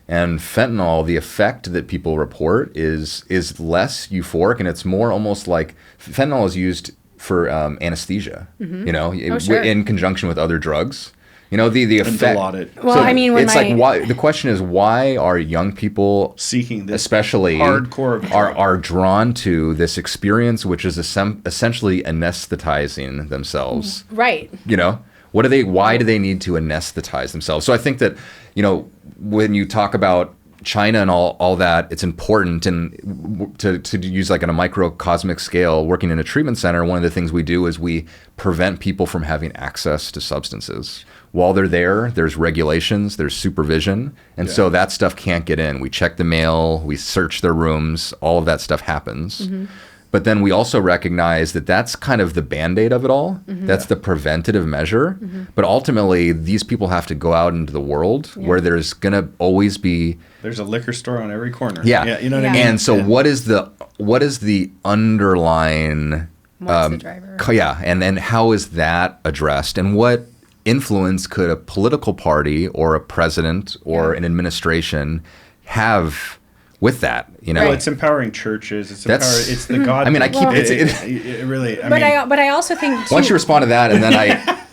and fentanyl, the effect that people report is less euphoric, and it's more almost like fentanyl is used for anesthesia. Sure. In conjunction with other drugs. You know, the effect. Well, so I mean, it's like why the question is why are young people seeking this, especially hardcore are drawn to this experience, which is essentially anesthetizing themselves, right? You know, why do they need to anesthetize themselves? So I think that, you know, when you talk about China and all that, it's important, and to use like on a microcosmic scale, working in a treatment center, one of the things we do is we prevent people from having access to substances. While they're there, there's regulations, there's supervision, and so that stuff can't get in. We check the mail, we search their rooms, all of that stuff happens. Mm-hmm. But then we also recognize that that's kind of the Band-Aid of it all. Mm-hmm. That's the preventative measure. Mm-hmm. But ultimately, these people have to go out into the world where there's going to always be... There's a liquor store on every corner. Yeah. You know what I mean? And so what is the underlying... What's the driver? And then how is that addressed? And what influence could a political party or a president or an administration have with that? You know, well, it's empowering churches. It's the God. I mean, I keep it really. But I also think once you respond to that, and then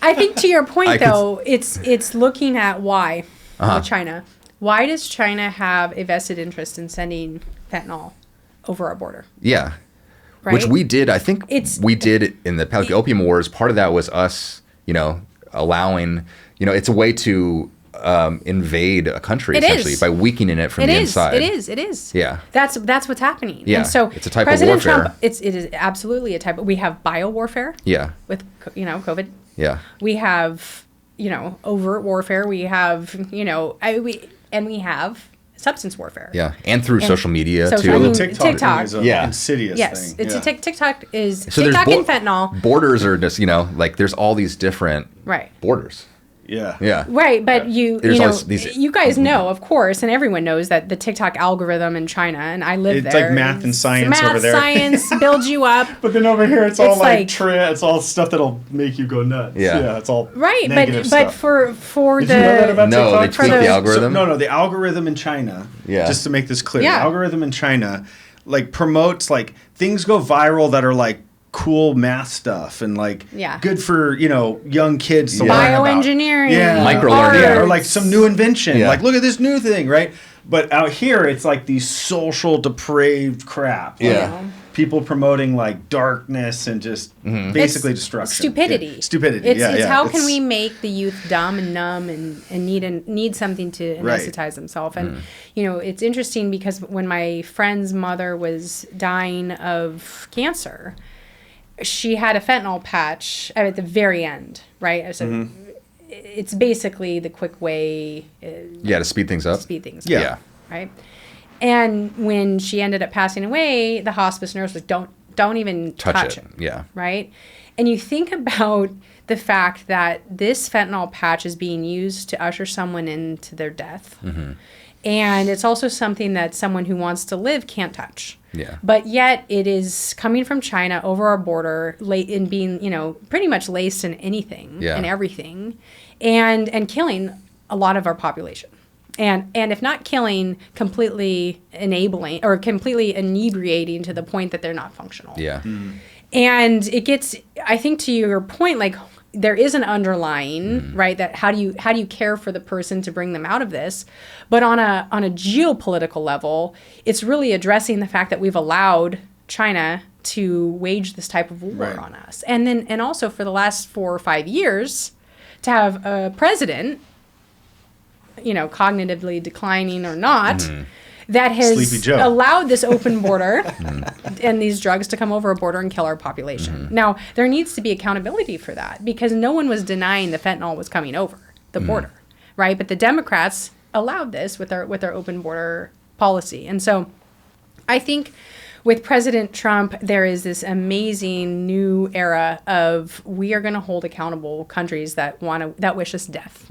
I think to your point though, it's looking at why with China. Why does China have a vested interest in sending fentanyl over our border? Yeah. Right? Which we did. I think we did in the Opium Wars. Part of that was us, you know, allowing, you know, it's a way to invade a country essentially by weakening it from the inside. It is. Yeah. That's what's happening. Yeah. And so it's a type President of warfare. Trump, it is absolutely a type. We have bio warfare. Yeah. With COVID. Yeah. We have overt warfare. We have we have substance warfare. Yeah, and through social media too. I mean, TikTok is an insidious thing. Yes, it's TikTok is so TikTok and fentanyl. Borders are just like there's all these different borders. Yeah. Right, but you guys know, of course, and everyone knows that the TikTok algorithm in China, and I live there. It's like math and science over there. Science builds you up. But then over here, it's all like it's all stuff that'll make you go nuts. Yeah, it's all right. But stuff. for Did you know that about TikTok? They tweak the algorithm. The algorithm in China. Yeah. Just to make this clear, the algorithm in China promotes things go viral that are cool math stuff and good for young kids to learn about. Bioengineering, microlearning, or some new invention. Look at this new thing, right? But out here, it's these social depraved crap. People promoting darkness and just basically destruction. Stupidity. Yeah. Stupidity. It's how can we make the youth dumb and numb and need something to anesthetize themselves. And it's interesting because when my friend's mother was dying of cancer, she had a fentanyl patch at the very end, right? So it's basically the quick way. To speed things up. Yeah. Right. And when she ended up passing away, the hospice nurse was don't even touch it. Yeah. Right. And you think about the fact that this fentanyl patch is being used to usher someone into their death. Mm-hmm. And it's also something that someone who wants to live can't touch. Yeah. But yet it is coming from China over our border, and being, pretty much laced in anything and everything, and killing a lot of our population. And if not killing, completely enabling or completely inebriating to the point that they're not functional. Yeah. Mm-hmm. And it gets, I think, to your point, there is an underlying, right, that how do you care for the person to bring them out of this? But on a geopolitical level, it's really addressing the fact that we've allowed China to wage this type of war on us. And also for the last 4 or 5 years to have a president, cognitively declining or not, that has allowed this open border and these drugs to come over a border and kill our population. Now, there needs to be accountability for that because no one was denying the fentanyl was coming over the border, right? But the Democrats allowed this with their open border policy. And so I think with President Trump, there is this amazing new era of we are going to hold accountable countries that wish us death.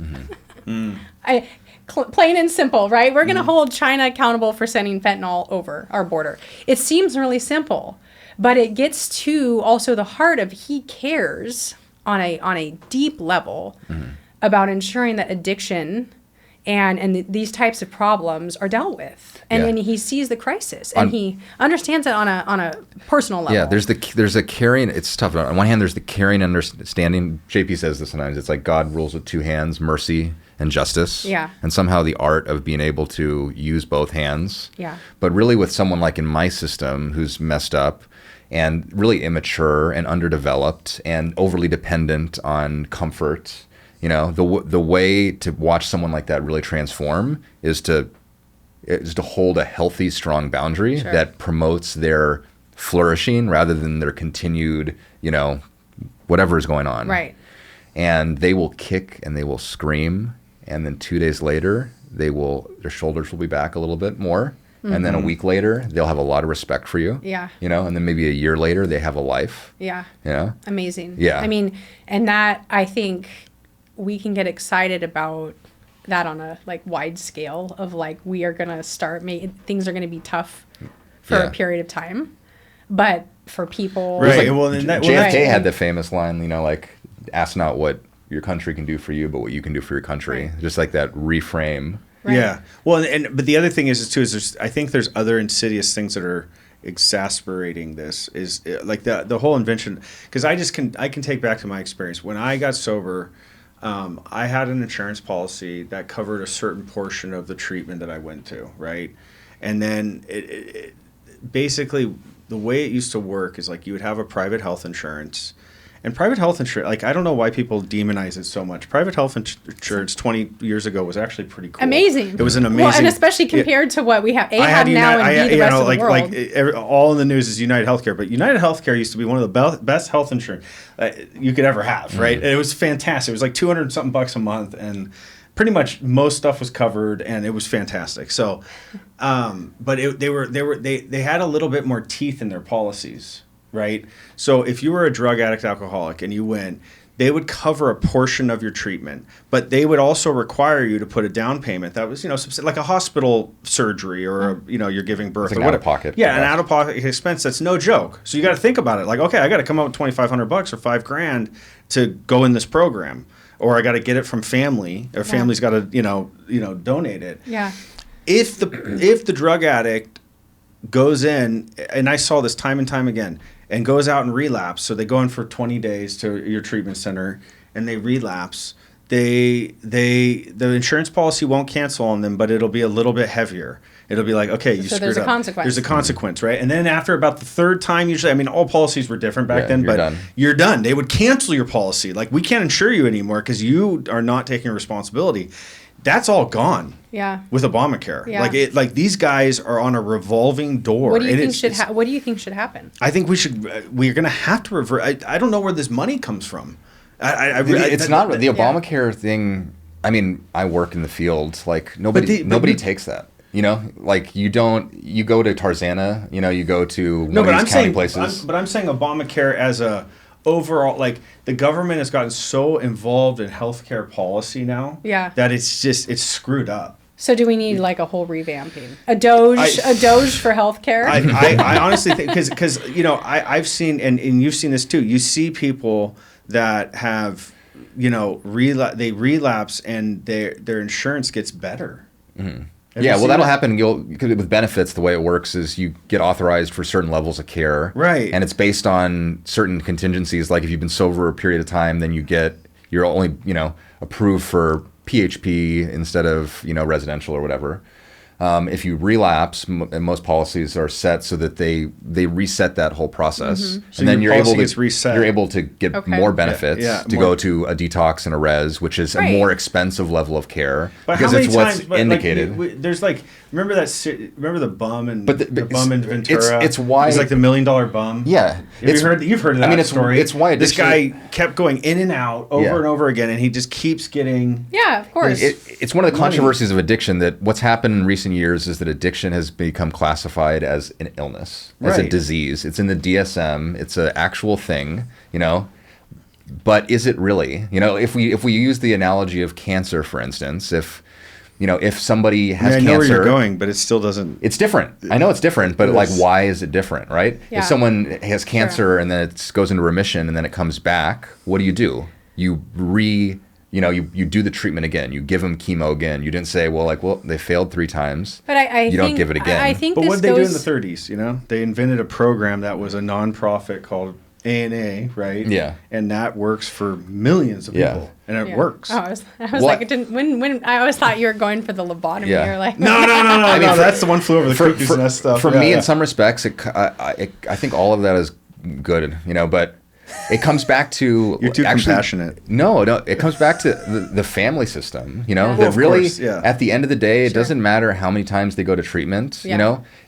Plain and simple, right? We're going to hold China accountable for sending fentanyl over our border. It seems really simple, but it gets to also the heart of he cares on a deep level about ensuring that addiction And these types of problems are dealt with, and then he sees the crisis, and he understands it on a personal level. Yeah, there's a caring. It's tough. On one hand, there's the caring understanding. JP says this sometimes. It's like God rules with two hands: mercy and justice. Yeah. And somehow the art of being able to use both hands. Yeah. But really, with someone like in my system who's messed up and really immature and underdeveloped and overly dependent on comfort. The way to watch someone like that really transform is to hold a healthy, strong boundary that promotes their flourishing rather than their continued, whatever is going on. Right. And they will kick and they will scream, and then 2 days later, their shoulders will be back a little bit more. Mm-hmm. And then a week later, they'll have a lot of respect for you. Yeah. And then maybe a year later, they have a life. Yeah. Amazing. Yeah. I mean, and that, I think, we can get excited about that on a wide scale of we are going to start things are going to be tough for a period of time, but for people, right? JFK had the famous line, ask not what your country can do for you, but what you can do for your country. Right. Just like that reframe. Right. Yeah. Well, but the other thing is I think there's other insidious things that are exasperating this is like the whole invention, because I can take back to my experience when I got sober. I had an insurance policy that covered a certain portion of the treatment that I went to, right? And then it basically the way it used to work is you would have a private health insurance. And private health insurance, I don't know why people demonize it so much. Private health insurance 20 years ago was actually pretty cool. Amazing. It was an amazing... Well, and especially compared to what we have now and the rest of the world. All in the news is United Healthcare. But United Healthcare used to be one of the best health insurance you could ever have, right? Mm-hmm. It was fantastic. It was like $200-something a month, and pretty much most stuff was covered, and it was fantastic. So, but they had a little bit more teeth in their policies. Right? So if you were a drug addict, alcoholic, and you went, they would cover a portion of your treatment, but they would also require you to put a down payment that was, like a hospital surgery or, you're giving birth. It's an out-of-pocket. Yeah, an out-of-pocket expense. That's no joke. So you got to think about it. Okay, I got to come up with $2,500 or $5,000 to go in this program, or I got to get it from family, or family's got to, donate it. Yeah. If the drug addict goes in, and I saw this time and time again, and goes out and relapse. So they go in for 20 days to your treatment center, and they relapse. The insurance policy won't cancel on them, but it'll be a little bit heavier. It'll be okay, you screwed up. So there's a consequence. There's a consequence, right? And then after about the third time, usually, all policies were different back then, but you're done. They would cancel your policy. We can't insure you anymore because you are not taking responsibility. That's all gone. Yeah. With Obamacare. Yeah. These guys are on a revolving door. What do you think should happen? I think we're going to have to revert. I don't know where this money comes from. It's not the Obamacare thing. I work in the field. Nobody takes that. You go to Tarzana, you go to one of these county places. But I'm saying Obamacare as a overall, the government has gotten so involved in healthcare policy now that it's screwed up. So do we need a whole revamping? A Doge for healthcare? I honestly think because I've seen and you've seen this too. You see people that have they relapse and their insurance gets better. Mm-hmm. That'll happen. With benefits, the way it works is you get authorized for certain levels of care, right? And it's based on certain contingencies. Like if you've been sober a period of time, then you're only approved for PHP instead of residential or whatever. If you relapse, and most policies are set so that they reset that whole process, mm-hmm. And then you're able to get more benefits go to a detox and a res, which is a more expensive level of care because it's what's indicated. There's remember the bum and the bum in Ventura. It's why he's the $1 million bum. Yeah, you've heard of that story. It's why this guy kept going in and out over and over again, and he just keeps getting. Yeah, of course. It's one of the controversies of addiction that what's happened in recent years is that addiction has become classified as an illness, as a disease. It's in the DSM. It's an actual thing, But is it really? If we use the analogy of cancer, for instance, if somebody has cancer, I know where you're going, but it still doesn't. It's different. I know it's different, but why is it different, right? Yeah. If someone has cancer and then it goes into remission and then it comes back, what do? You you do the treatment again. You give them chemo again. You didn't say, they failed 3 times. But you don't give it again. I think but what did they do in the 30s? They invented a program that was a nonprofit called ANA, right? Yeah. And that works for millions of people. And it works. Oh, I was like, when I always thought you were going for the lobotomy. Yeah. You're like, no, that's the one flew over the cuckoo's nest stuff. For me, in some respects, I think all of that is good, but it comes back to you're too compassionate. No, it comes back to the family system. Well, that really at the end of the day, it doesn't matter how many times they go to treatment.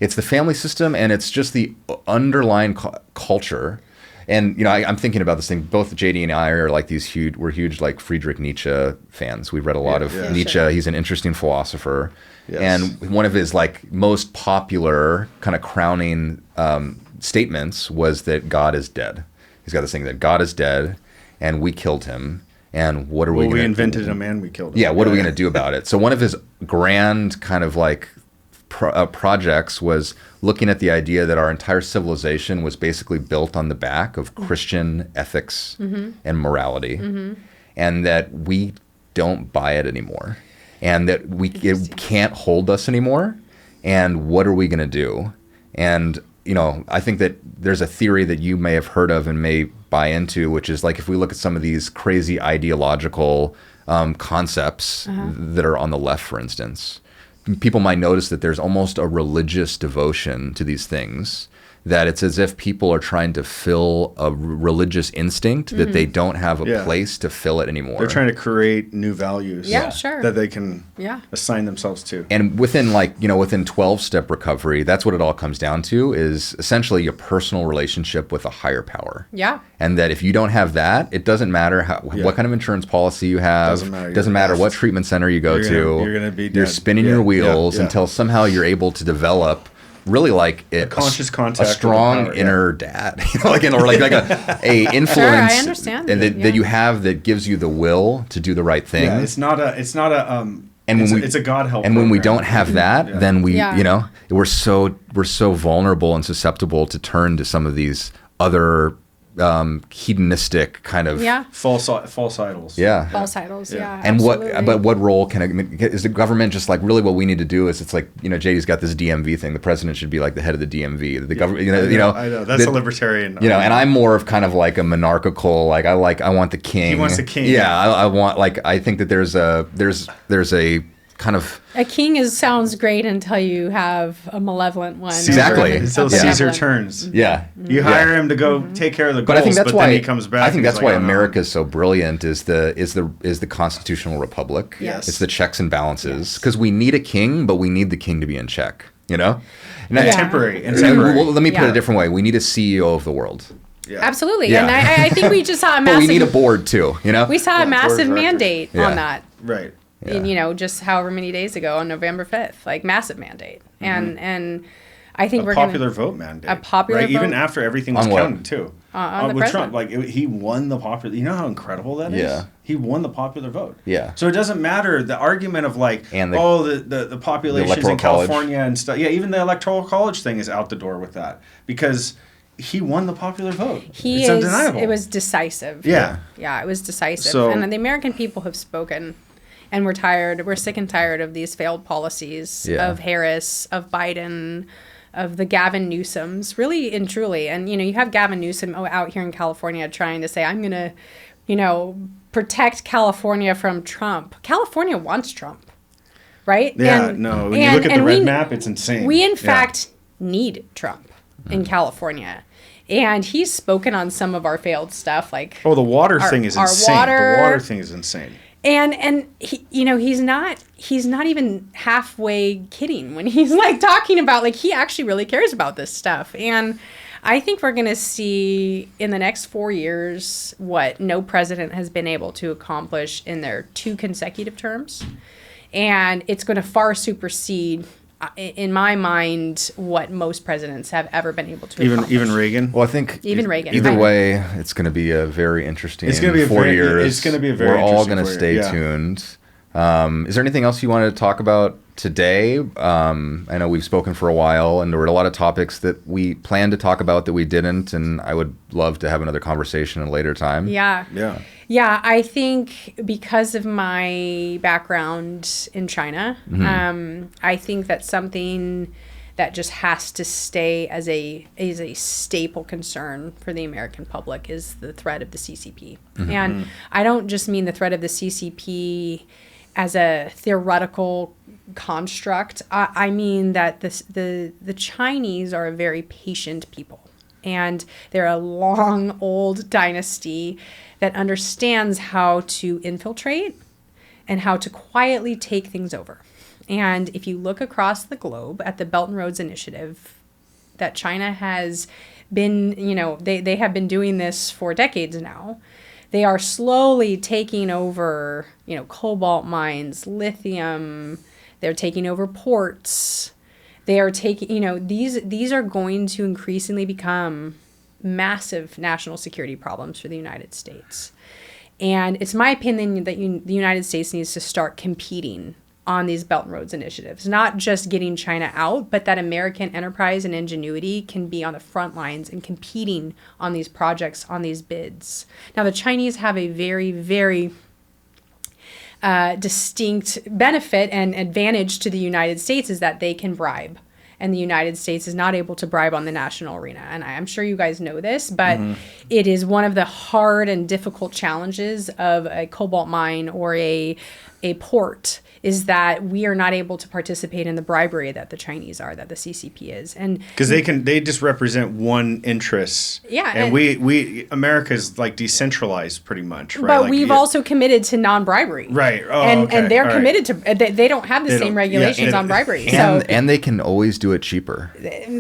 It's the family system, and it's just the underlying culture. And I'm thinking about this thing. Both JD and I are like we're huge like Friedrich Nietzsche fans. We've read a lot of Nietzsche. Sure. He's an interesting philosopher, and one of his like most popular kind of crowning statements was that God is dead. He's got this thing that God is dead, and we killed him. And what are we? We invented him, and we killed him. Yeah. What are we going to do about it? So one of his grand kind of like projects was looking at the idea that our entire civilization was basically built on the back of Christian ethics and morality, and that we don't buy it anymore, and that it can't hold us anymore. And what are we going to do? And I think that there's a theory that you may have heard of and may buy into, which is like if we look at some of these crazy ideological concepts that are on the left, for instance, people might notice that there's almost a religious devotion to these things, that it's as if people are trying to fill a religious instinct that they don't have a place to fill it anymore. They're trying to create new values that they can assign themselves to. And within within 12-step recovery, that's what it all comes down to, is essentially your personal relationship with a higher power. Yeah. And that if you don't have that, it doesn't matter what kind of insurance policy you have. Doesn't matter what treatment center you go to. You're going to be dead. You're spinning your wheels until somehow you're able to develop really like a conscious contact, a strong inner dad, or like a influence sure, I understand that you have that gives you the will to do the right thing. Yeah, it's not a it's a God help. And when we don't have that, then we're so vulnerable and susceptible to turn to some of these other hedonistic kind of false idols. False idols. Yeah. And absolutely. what role is the government just like really what we need to do is it's like JD's got this DMV thing. The president should be like the head of the DMV. The government, I know that's a libertarian. And I'm more of kind of like a monarchical. Like I want the king. He wants the king. Yeah, I want I think that there's a kind of a king sounds great until you have a malevolent one. Exactly. Until Caesar turns. Yeah. You hire him to go take care of the goals, but I think that's why then he comes back. I think that's why America is so brilliant is the constitutional republic. Yes. It's the checks and balances, because we need a king, but we need the king to be in check, And temporary. Well, let me put it a different way. We need a CEO of the world. Yeah. Absolutely. Yeah. And I think we just saw a massive... But we need a board too, We saw a massive mandate on that. Right. Yeah. Just however many days ago on November 5th, like massive mandate. And I think we're going to... popular vote mandate. A popular vote? Even after everything was counted too. On the with president. Trump, he won the popular... You know how incredible that is? Yeah. He won the popular vote. Yeah. So it doesn't matter the argument of the populations in California and stuff. Yeah, even the electoral college thing is out the door with that, because he won the popular vote. It's undeniable. It was decisive. Yeah. Yeah, it was decisive. So, and the American people have spoken. And we're sick and tired of these failed policies of Harris, of Biden, of the Gavin Newsoms, really and truly. And, you have Gavin Newsom out here in California trying to say, I'm going to, protect California from Trump. California wants Trump, right? Yeah, when you look at the red map, it's insane. We, in fact, need Trump in California. And he's spoken on some of our failed stuff, like... Oh, the water thing is insane. The water thing is insane. And he, he's not even halfway kidding when he's like talking about, like, he actually really cares about this stuff. And I think we're going to see in the next 4 years what no president has been able to accomplish in their 2 consecutive terms. And it's going to far supersede, in my mind, what most presidents have ever been able to accomplish. Even Reagan? Well, I think Reagan. Either way, it's going to be a very interesting 4 years. It's going to be a very We're all going to stay tuned. Is there anything else you wanted to talk about today. I know we've spoken for a while, and there were a lot of topics that we planned to talk about that we didn't, and I would love to have another conversation at a later time. Yeah. Yeah. Yeah, I think because of my background in China, I think that's something that just has to stay as a staple concern for the American public is the threat of the CCP. And I don't just mean the threat of the CCP as a theoretical construct. I mean that the Chinese are a very patient people. And they're a long, old dynasty that understands how to infiltrate and how to quietly take things over. And if you look across the globe at the Belt and Roads Initiative, that China has been, they have been doing this for decades now. They are slowly taking over, cobalt mines, lithium. They're taking over ports. They are taking, these are going to increasingly become massive national security problems for the United States. And it's my opinion that the United States needs to start competing on these Belt and Roads initiatives, not just getting China out, but that American enterprise and ingenuity can be on the front lines and competing on these projects, on these bids. Now, the Chinese have a very, very distinct benefit and advantage to the United States is that they can bribe. And the United States is not able to bribe on the national arena. And I'm sure you guys know this, but it is one of the hard and difficult challenges of a cobalt mine or a port is that we are not able to participate in the bribery that the Chinese are, that the CCP is. And because they just represent one interest. Yeah. And we America's like decentralized pretty much, right? But like, we've also committed to non-bribery. Right. Oh, and they're All committed to, they don't have the same regulations on bribery. And they can always do it cheaper.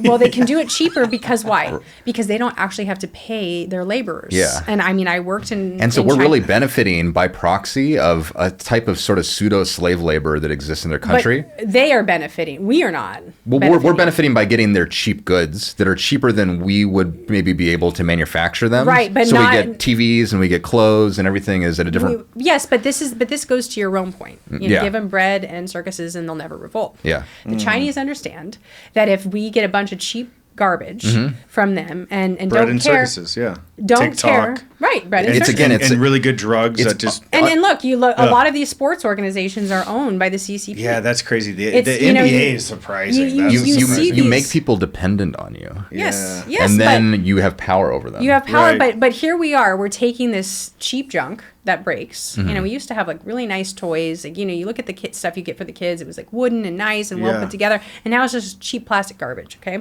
Well, they can do it cheaper because why? Because they don't actually have to pay their laborers. Yeah. And I mean, I worked in And so in we're China. really benefiting by proxy of a type of sort of pseudo-slave labor that exists in their country. But they are benefiting. We are not. Well, we're benefiting by getting their cheap goods that are cheaper than we would maybe be able to manufacture them. Right, but so not, we get TVs and we get clothes and everything is at a different. Yes, but this goes to your own point. Yeah. Give them bread and circuses, and they'll never revolt. Yeah. The Chinese understand that if we get a bunch of cheap garbage from them and bread don't and care, circuses, yeah. don't TikTok. care, right? Bread and It's circuses. again, and really good drugs that just. And look, a lot of these sports organizations are owned by the CCP. Yeah, that's crazy. The you know, NBA is surprising. you see You these- make people dependent on you. Yes, Yeah. yes, And but then you have power over them. you have power, Right. but here we are. We're taking this cheap junk that breaks. We used to have like really nice toys. Like you look at the kid stuff you get for the kids. It was like wooden and nice and well Yeah. put together. And now it's just cheap plastic garbage. Okay,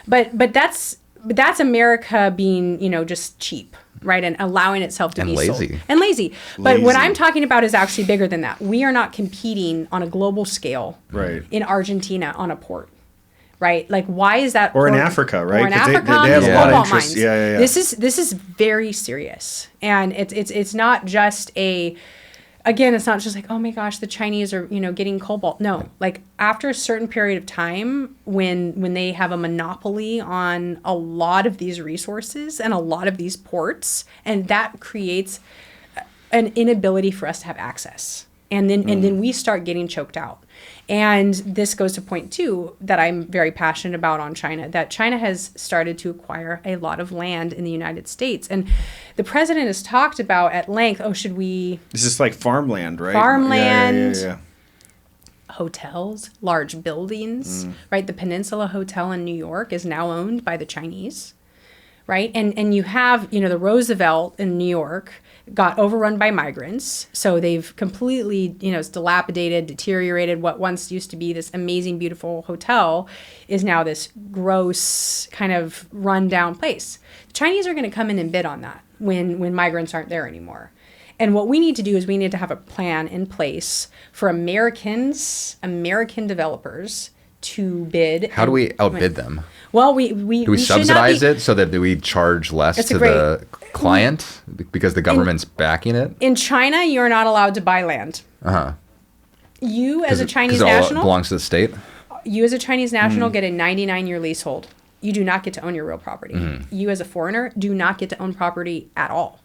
but that's America being just cheap. Right, and allowing itself to And be lazy. sold. And lazy. But what Lazy. I'm talking about is actually bigger than that. We are not competing on a global scale Right. in Argentina on a port. Right? Like, why is that? Or in port- Africa, right? Or in 'Cause they Africa, have on a these lot of cobalt interest. mines. Yeah. This is very serious, and it's not just again, it's not just like, oh my gosh, the Chinese are getting cobalt. No, like after a certain period of time, when they have a monopoly on a lot of these resources and a lot of these ports, and that creates an inability for us to have access. And then we start getting choked out. And this goes to point two that I'm very passionate about on China, that China has started to acquire a lot of land in the United States. And the president has talked about at length, should we... This is like farmland, right? Farmland. Yeah. Hotels, large buildings, right? The Peninsula Hotel in New York is now owned by the Chinese, right? And you have, the Roosevelt in New York got overrun by migrants. So they've completely, it's dilapidated, deteriorated. What once used to be this amazing, beautiful hotel is now this gross kind of rundown place. The Chinese are going to come in and bid on that when migrants aren't there anymore. And what we need to do is we need to have a plan in place for American developers to bid. How do we outbid them? Well, we Do we should not subsidize be- it so that we charge less That's a to the client because the government's backing it? In China, you're not allowed to buy land. Uh-huh. You as a Chinese Because it all national, belongs to the state? you as a Chinese national get a 99-year leasehold. You do not get to own your real property. You as a foreigner do not get to own property at all.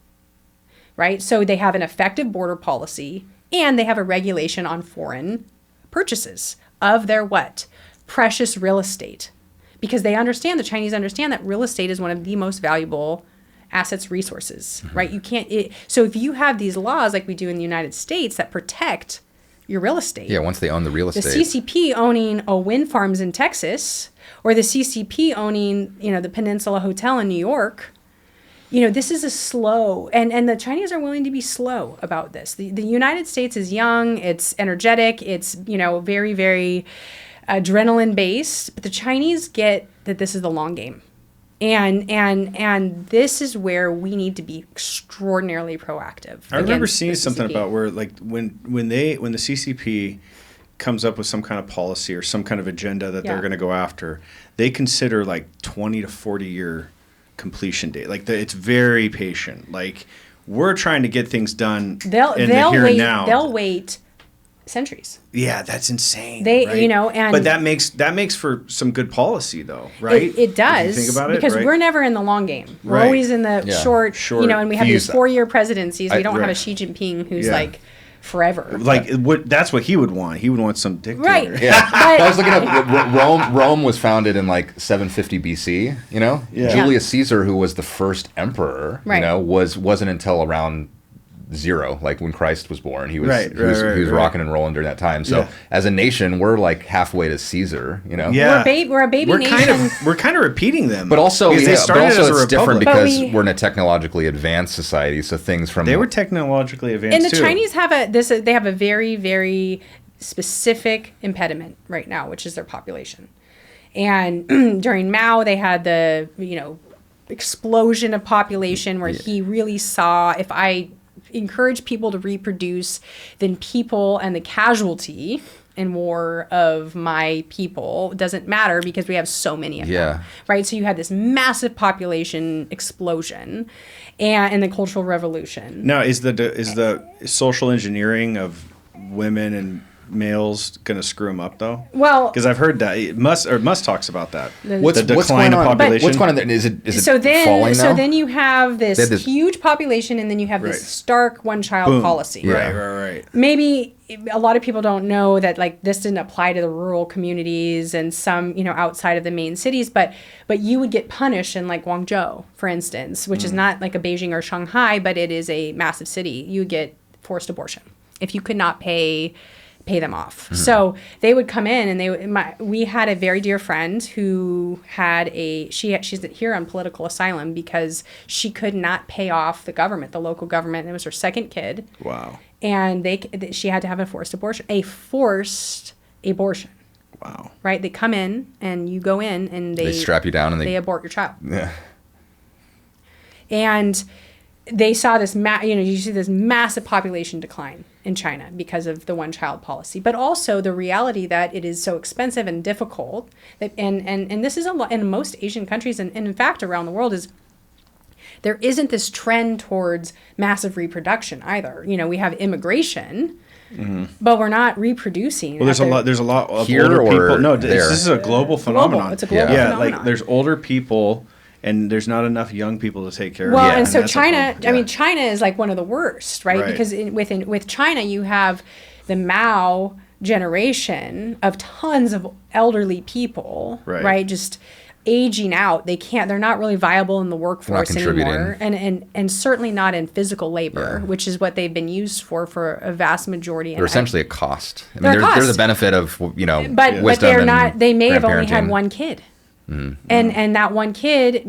Right? So they have an effective border policy and they have a regulation on foreign purchases of their what? Precious real estate. Because they understand, the Chinese understand that real estate is one of the most valuable assets, resources, right? You can't, so if you have these laws like we do in the United States that protect your real estate. Yeah, once they own the real estate. The CCP owning wind farms in Texas, or the CCP owning, the Peninsula Hotel in New York, this is a slow, and the Chinese are willing to be slow about this. The United States is young, it's energetic, it's, very, very adrenaline based, but the Chinese get that this is the long game. And this is where we need to be extraordinarily proactive. I remember seeing something about where, like, when the CCP comes up with some kind of policy or some kind of agenda that they're going to go after, they consider like 20 to 40 year completion date. Like, it's very patient. Like, we're trying to get things done in the here and now. They'll wait centuries. Yeah, that's insane. And but that makes for some good policy, though, right? It does. If you think about because right? we're never in the long game. We're always in the short, and we have these 4-year presidencies. We don't have a Xi Jinping who's like forever. Like, that's what he would want. He would want some dictator. Right. Yeah. I was looking up, Rome was founded in like 750 BC, Yeah. Julius Caesar, who was the first emperor, wasn't until around 0, like when Christ was born. He was rocking and rolling during that time. So as a nation, we're like halfway to Caesar, Yeah. We're a baby nation. We're kind of repeating them. But also, they started as a it's different republic. because we're in a technologically advanced society. So things from... They were technologically advanced and the too. Chinese have they have a very, very specific impediment right now, which is their population. And during Mao, they had the, explosion of population where he really saw, if I encourage people to reproduce, then people and the casualty in war of my people doesn't matter because we have so many of them. Right? So you had this massive population explosion and the Cultural Revolution. Now, is the social engineering of women and males going to screw them up, though? Well, because I've heard that Musk talks about that. What's the decline of population. What's going on there? Is it falling now? So then you have this huge population, and then you have this stark one-child policy. Right. Maybe a lot of people don't know that, like, this didn't apply to the rural communities and some, outside of the main cities, but you would get punished in, like, Guangzhou, for instance, which is not like a Beijing or Shanghai, but it is a massive city. You would get forced abortion if you could not pay them off. Mm-hmm. So they would come in, and we had a very dear friend who had she's here on political asylum because she could not pay off the local government. And it was her second kid. Wow. And she had to have a forced abortion. Wow. Right? They come in, and you go in, and they strap you down, and they abort your child. Yeah. And they saw this, you see this massive population decline in China because of the one-child policy, but also the reality that it is so expensive and difficult. And this is a lot in most Asian countries, and in fact around the world, is there isn't this trend towards massive reproduction either. We have immigration, but we're not reproducing. Well, there's a lot of here older or people. No, there. this is a global phenomenon. It's a global phenomenon. Like there's older people. And there's not enough young people to take care of. Well, and so China, China is like one of the worst, right? Because with China, you have the Mao generation of tons of elderly people, right? Just aging out. They're not really viable in the workforce anymore. And certainly not in physical labor, which is what they've been used for a vast majority. They're essentially a cost. I mean, there's a benefit of, but they're not, they may have only had one kid. Mm-hmm. And that one kid,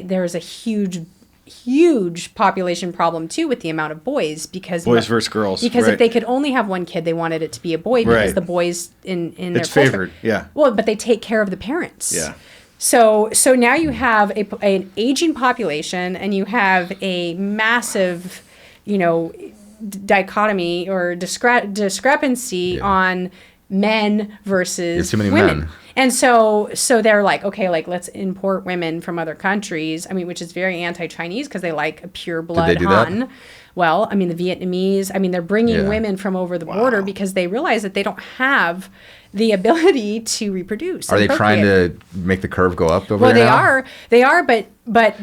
there's a huge population problem too with the amount of boys because boys versus girls. Because if they could only have one kid, they wanted it to be a boy because the boys in their it's favored. Yeah. Well, but they take care of the parents. Yeah. So now you have an aging population, and you have a massive, dichotomy or discrepancy on men versus too many women. Men. And so they're like, okay, like let's import women from other countries. I mean, which is very anti-Chinese because they like a pure blood Han. Well, I mean, the Vietnamese, I mean, they're bringing women from over the border because they realize that they don't have the ability to reproduce. Are they trying to make the curve go up over there now? They are, but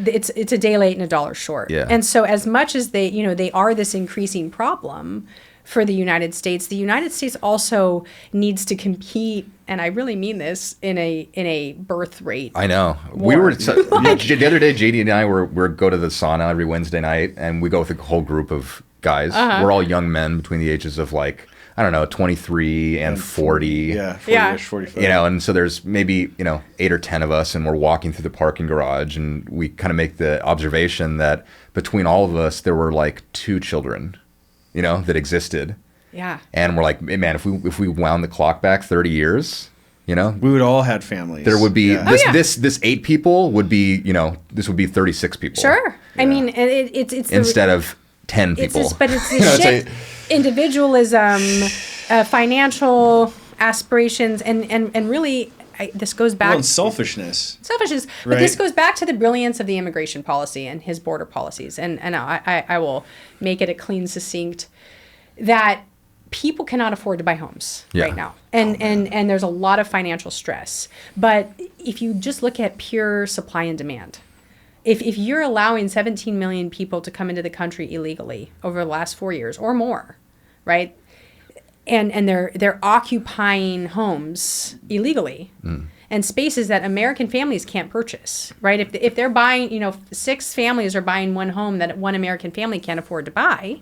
it's a day late and a dollar short. Yeah. And so as much as they are this increasing problem for the United States also needs to compete, and I really mean this, in a birth rate. I know. War. We were the other day. JD and I were go to the sauna every Wednesday night, and we go with a whole group of guys. We're all young men between the ages of 23 and 40. Yeah, 40-ish, 45. And so there's maybe 8 or 10 of us, and we're walking through the parking garage, and we kind of make the observation that between all of us, there were 2 children. That existed. Yeah. And we're like, man, if we wound the clock back 30 years, we would all had families. There would be this 8 people would be, this would be 36 people. Sure. Yeah. I mean, it's instead of 10 people. But it's the shift, individualism, financial aspirations, and really. This goes back to selfishness. Right? But this goes back to the brilliance of the immigration policy and his border policies. And I will make it a clean, succinct, that people cannot afford to buy homes right now. And there's a lot of financial stress. But if you just look at pure supply and demand, if you're allowing 17 million people to come into the country illegally over the last 4 years or more, right? And they're occupying homes illegally and spaces that American families can't purchase, right? If they're buying, 6 families are buying one home that one American family can't afford to buy,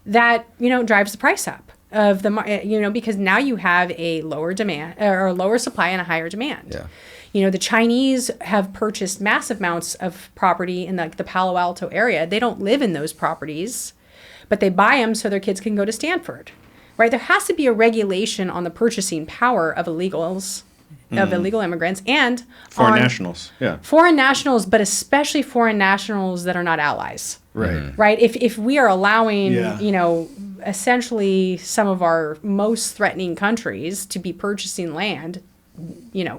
that drives the price up of the because now you have a lower demand or a lower supply and a higher demand. Yeah. The Chinese have purchased massive amounts of property in the Palo Alto area. They don't live in those properties, but they buy them so their kids can go to Stanford. Right, there has to be a regulation on the purchasing power of illegals, of illegal immigrants, and foreign nationals. Yeah, foreign nationals, but especially foreign nationals that are not allies. Right, right. If we are allowing, essentially some of our most threatening countries to be purchasing land,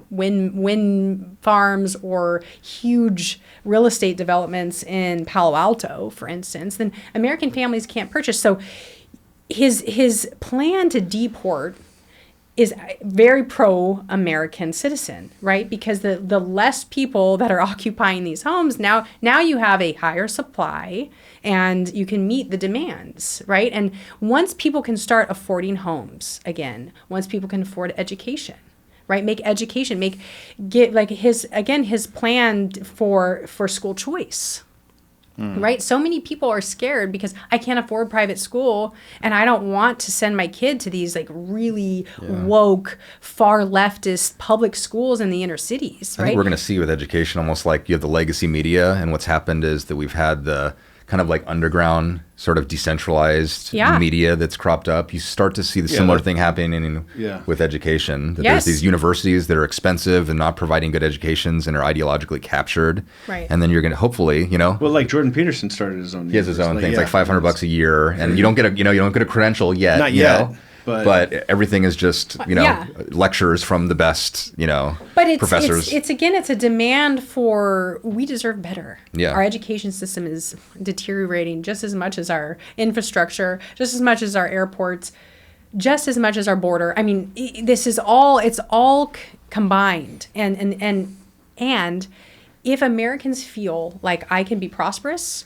wind farms or huge real estate developments in Palo Alto, for instance, then American families can't purchase. So his plan to deport is very pro-American citizen, right? Because the less people that are occupying these homes, now you have a higher supply and you can meet the demands, right? And once people can start affording homes again, once people can afford education, right? His plan for school choice. Right? So many people are scared because I can't afford private school and I don't want to send my kid to these really woke, far leftist public schools in the inner cities, right? I think we're going to see with education almost like you have the legacy media, and what's happened is that we've had the kind of underground sort of decentralized media that's cropped up. You start to see the similar thing happening with education. That there's these universities that are expensive and not providing good educations and are ideologically captured. Right. And then you're going to hopefully, Well, like Jordan Peterson started his own. He has his own things, like $500 a year, and you don't get a credential yet. Not yet. But everything is just, lectures from the best, professors. It's a demand for, we deserve better. Yeah. Our education system is deteriorating just as much as our infrastructure, just as much as our airports, just as much as our border. I mean, it's all combined. And if Americans feel like I can be prosperous,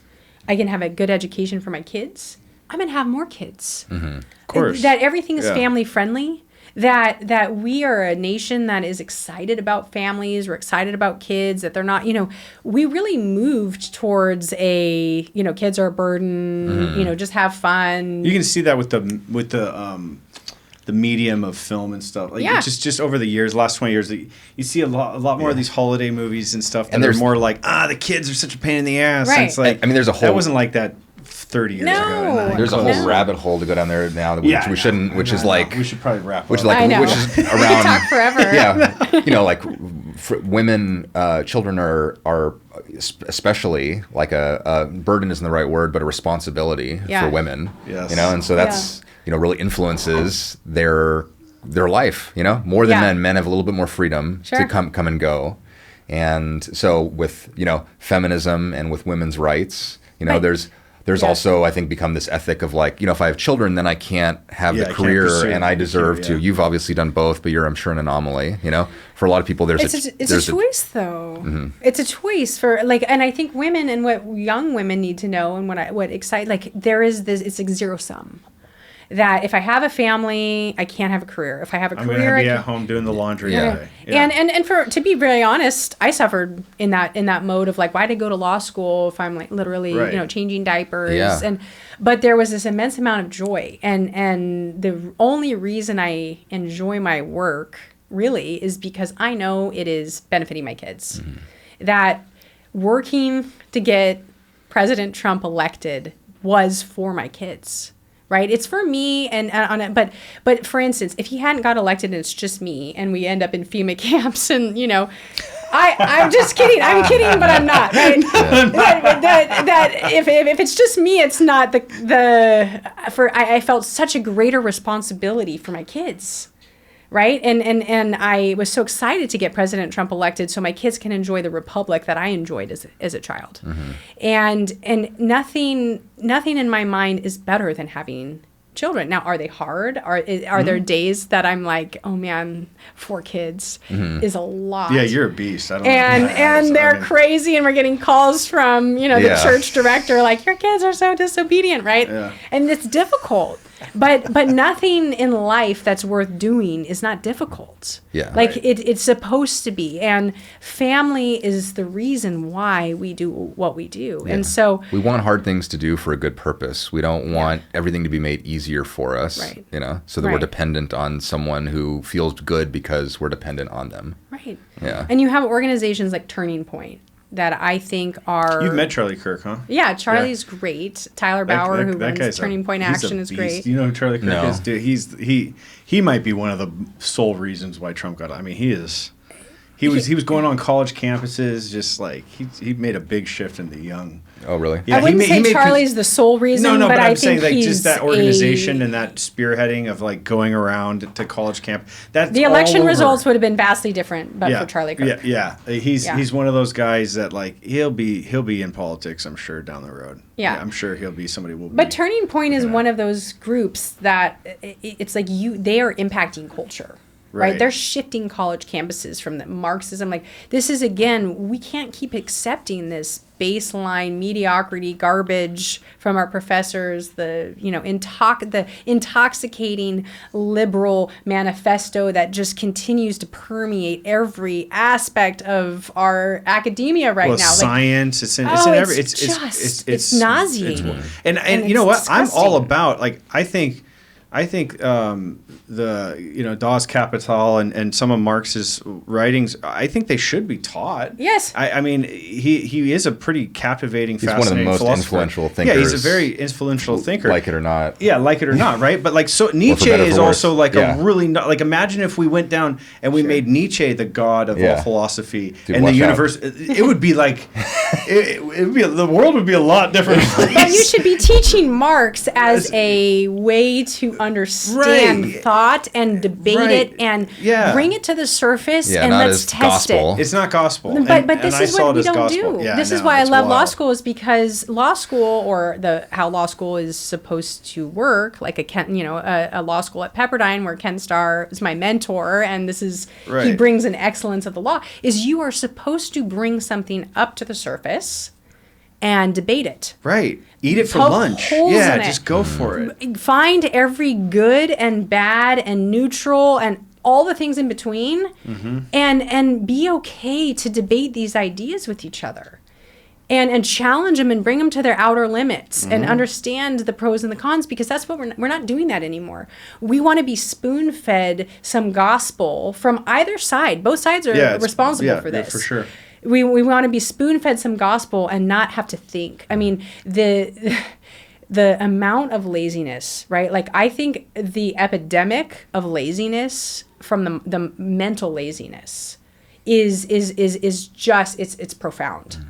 I can have a good education for my kids, I'm going to have more kids. Mm-hmm. Of course. That everything is family friendly. That we are a nation that is excited about families. We're excited about kids. That they're not. We really moved towards kids are a burden. Mm-hmm. Just have fun. You can see that with the medium of film and stuff. Just over the years, last 20 years, you see a lot more of these holiday movies and stuff. And they're more like, the kids are such a pain in the ass. Right. And it's like, there's a whole. That wasn't like that 30 years ago. There's a whole rabbit hole to go down there now that we shouldn't, which is like, we should probably wrap up. Which is like, which is around. We could talk forever. Yeah. Women, children are especially like a burden isn't the right word, but a responsibility for women. Yes. And so that's, really influences their life, more than men. Men have a little bit more freedom to come and go. And so with, feminism and with women's rights, there's there's also, I think, become this ethic of like, if I have children, then I can't have the career and I deserve to. You've obviously done both, but you're, I'm sure, an anomaly. For a lot of people, there's a choice, though. Mm-hmm. It's a choice for like, and I think women and what young women need to know, and what excite, like there is this, it's like zero sum. That if I have a family, I can't have a career. If I have a career, I'm going to be at home doing the laundry. Yeah. And to be very honest, I suffered in that mode of like, why did I go to law school if I'm like literally, changing diapers? Yeah. But there was this immense amount of joy. And the only reason I enjoy my work really is because I know it is benefiting my kids. Mm-hmm. That working to get President Trump elected was for my kids. Right, it's for me, but for instance, if he hadn't got elected and it's just me, and we end up in FEMA camps, and I'm just kidding. I'm kidding, but I'm not. Right? That if it's just me, it's not I felt such a greater responsibility for my kids. Right. And I was so excited to get President Trump elected so my kids can enjoy the republic that I enjoyed as a child. Mm-hmm. And nothing in my mind is better than having children. Now, are they hard? Are there days that I'm like, oh man, 4 kids is a lot. Yeah, you're a beast. I don't know. And they're crazy, and we're getting calls from, the church director, like, your kids are so disobedient, right? Yeah. And it's difficult. But nothing in life that's worth doing is not difficult. Yeah. Like it's supposed to be. And family is the reason why we do what we do. Yeah. And so we want hard things to do for a good purpose. We don't want everything to be made easier for us, right. So that we're dependent on someone who feels good because we're dependent on them. Right. Yeah. And you have organizations like Turning Point that I think are... You've met Charlie Kirk, huh? Yeah, Charlie's great. Tyler Bauer, who runs Turning Point Action, is great. You know who Charlie Kirk is? Dude, he might be one of the sole reasons why Trump got... I mean, he was going on college campuses, just like... He made a big shift in the young... Oh, really? Yeah, I wouldn't say Charlie's the sole reason, but I'm saying like just that organization and that spearheading of like going around to college camp. That's the election results would have been vastly different, but for Charlie Kirk. Yeah. He's one of those guys that like he'll be in politics, I'm sure, down the road. Yeah, I'm sure he'll be somebody. But Turning Point is one of those groups that it's like they are impacting culture. Right. They're shifting college campuses from the Marxism. Like this is, again, we can't keep accepting this baseline mediocrity garbage from our professors, the intoxicating liberal manifesto that just continues to permeate every aspect of our academia right now. Science, it's nauseating. And you know what? I'm all about, like, I think the Das Kapital and some of Marx's writings, I think they should be taught. Yes. I mean, he is a pretty captivating, fascinating philosopher. He's one of the most influential thinkers. Yeah, he's a very influential thinker. Like it or not. Yeah, like it or not, right? But like, so Nietzsche is also like a really, like, imagine if we went down and we made Nietzsche the god of all philosophy and the universe. It would be like, the world would be a lot different. But you should be teaching Marx as a way to understand thought and debate it and bring it to the surface and let's test gospel. It. It's not gospel. But this is what we don't do. Yeah, this is why I love law school, is because law school, or how law school is supposed to work, like a law school at Pepperdine where Ken Starr is my mentor, and this is he brings an excellence of the law, is you are supposed to bring something up to the surface and debate it. Right. Eat it for lunch. Yeah, just go for it. Find every good and bad and neutral and all the things in between, and be okay to debate these ideas with each other. And challenge them and bring them to their outer limits and understand the pros and the cons, because that's what we're not doing that anymore. We want to be spoon-fed some gospel from either side. Both sides are responsible for this. Yeah, for sure. We want to be spoon-fed some gospel and not have to think. I mean, the amount of laziness, right? Like, I think the epidemic of laziness from the mental laziness is just it's profound.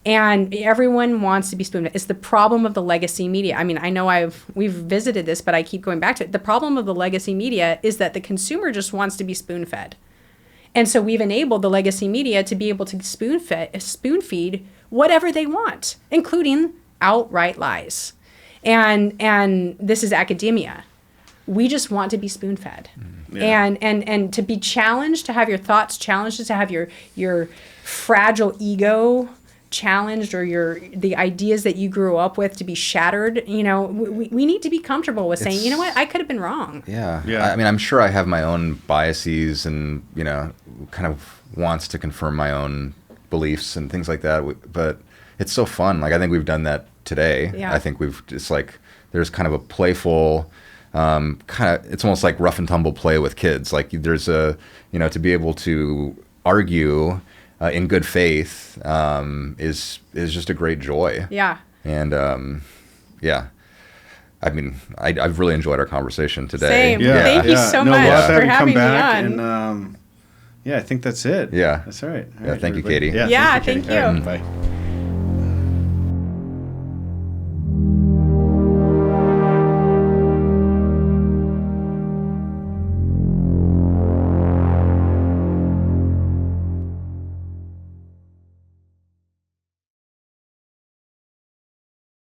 And everyone wants to be spoon-fed. It's the problem of the legacy media. I mean, I know we've visited this, but I keep going back to it. The problem of the legacy media is that the consumer just wants to be spoon-fed. And so we've enabled the legacy media to be able to spoon feed whatever they want, including outright lies. And this is academia. We just want to be spoon-fed. Yeah. And to be challenged, to have your thoughts challenged, to have your fragile ego challenged, or the ideas that you grew up with to be shattered. We need to be comfortable with saying, you know what, I could have been wrong. Yeah. I mean, I'm sure I have my own biases and, kind of wants to confirm my own beliefs and things like that. But it's so fun. Like, I think we've done that today. Yeah. I think it's like, there's kind of a playful, it's almost like rough and tumble play with kids. Like, there's to be able to argue in good faith is just a great joy. Yeah. And yeah, I mean, I've really enjoyed our conversation today. Same. Yeah. Thank you so much for having me on. And I think that's it. Yeah. That's all right. Thank you, Katie. Yeah, thank you. Bye.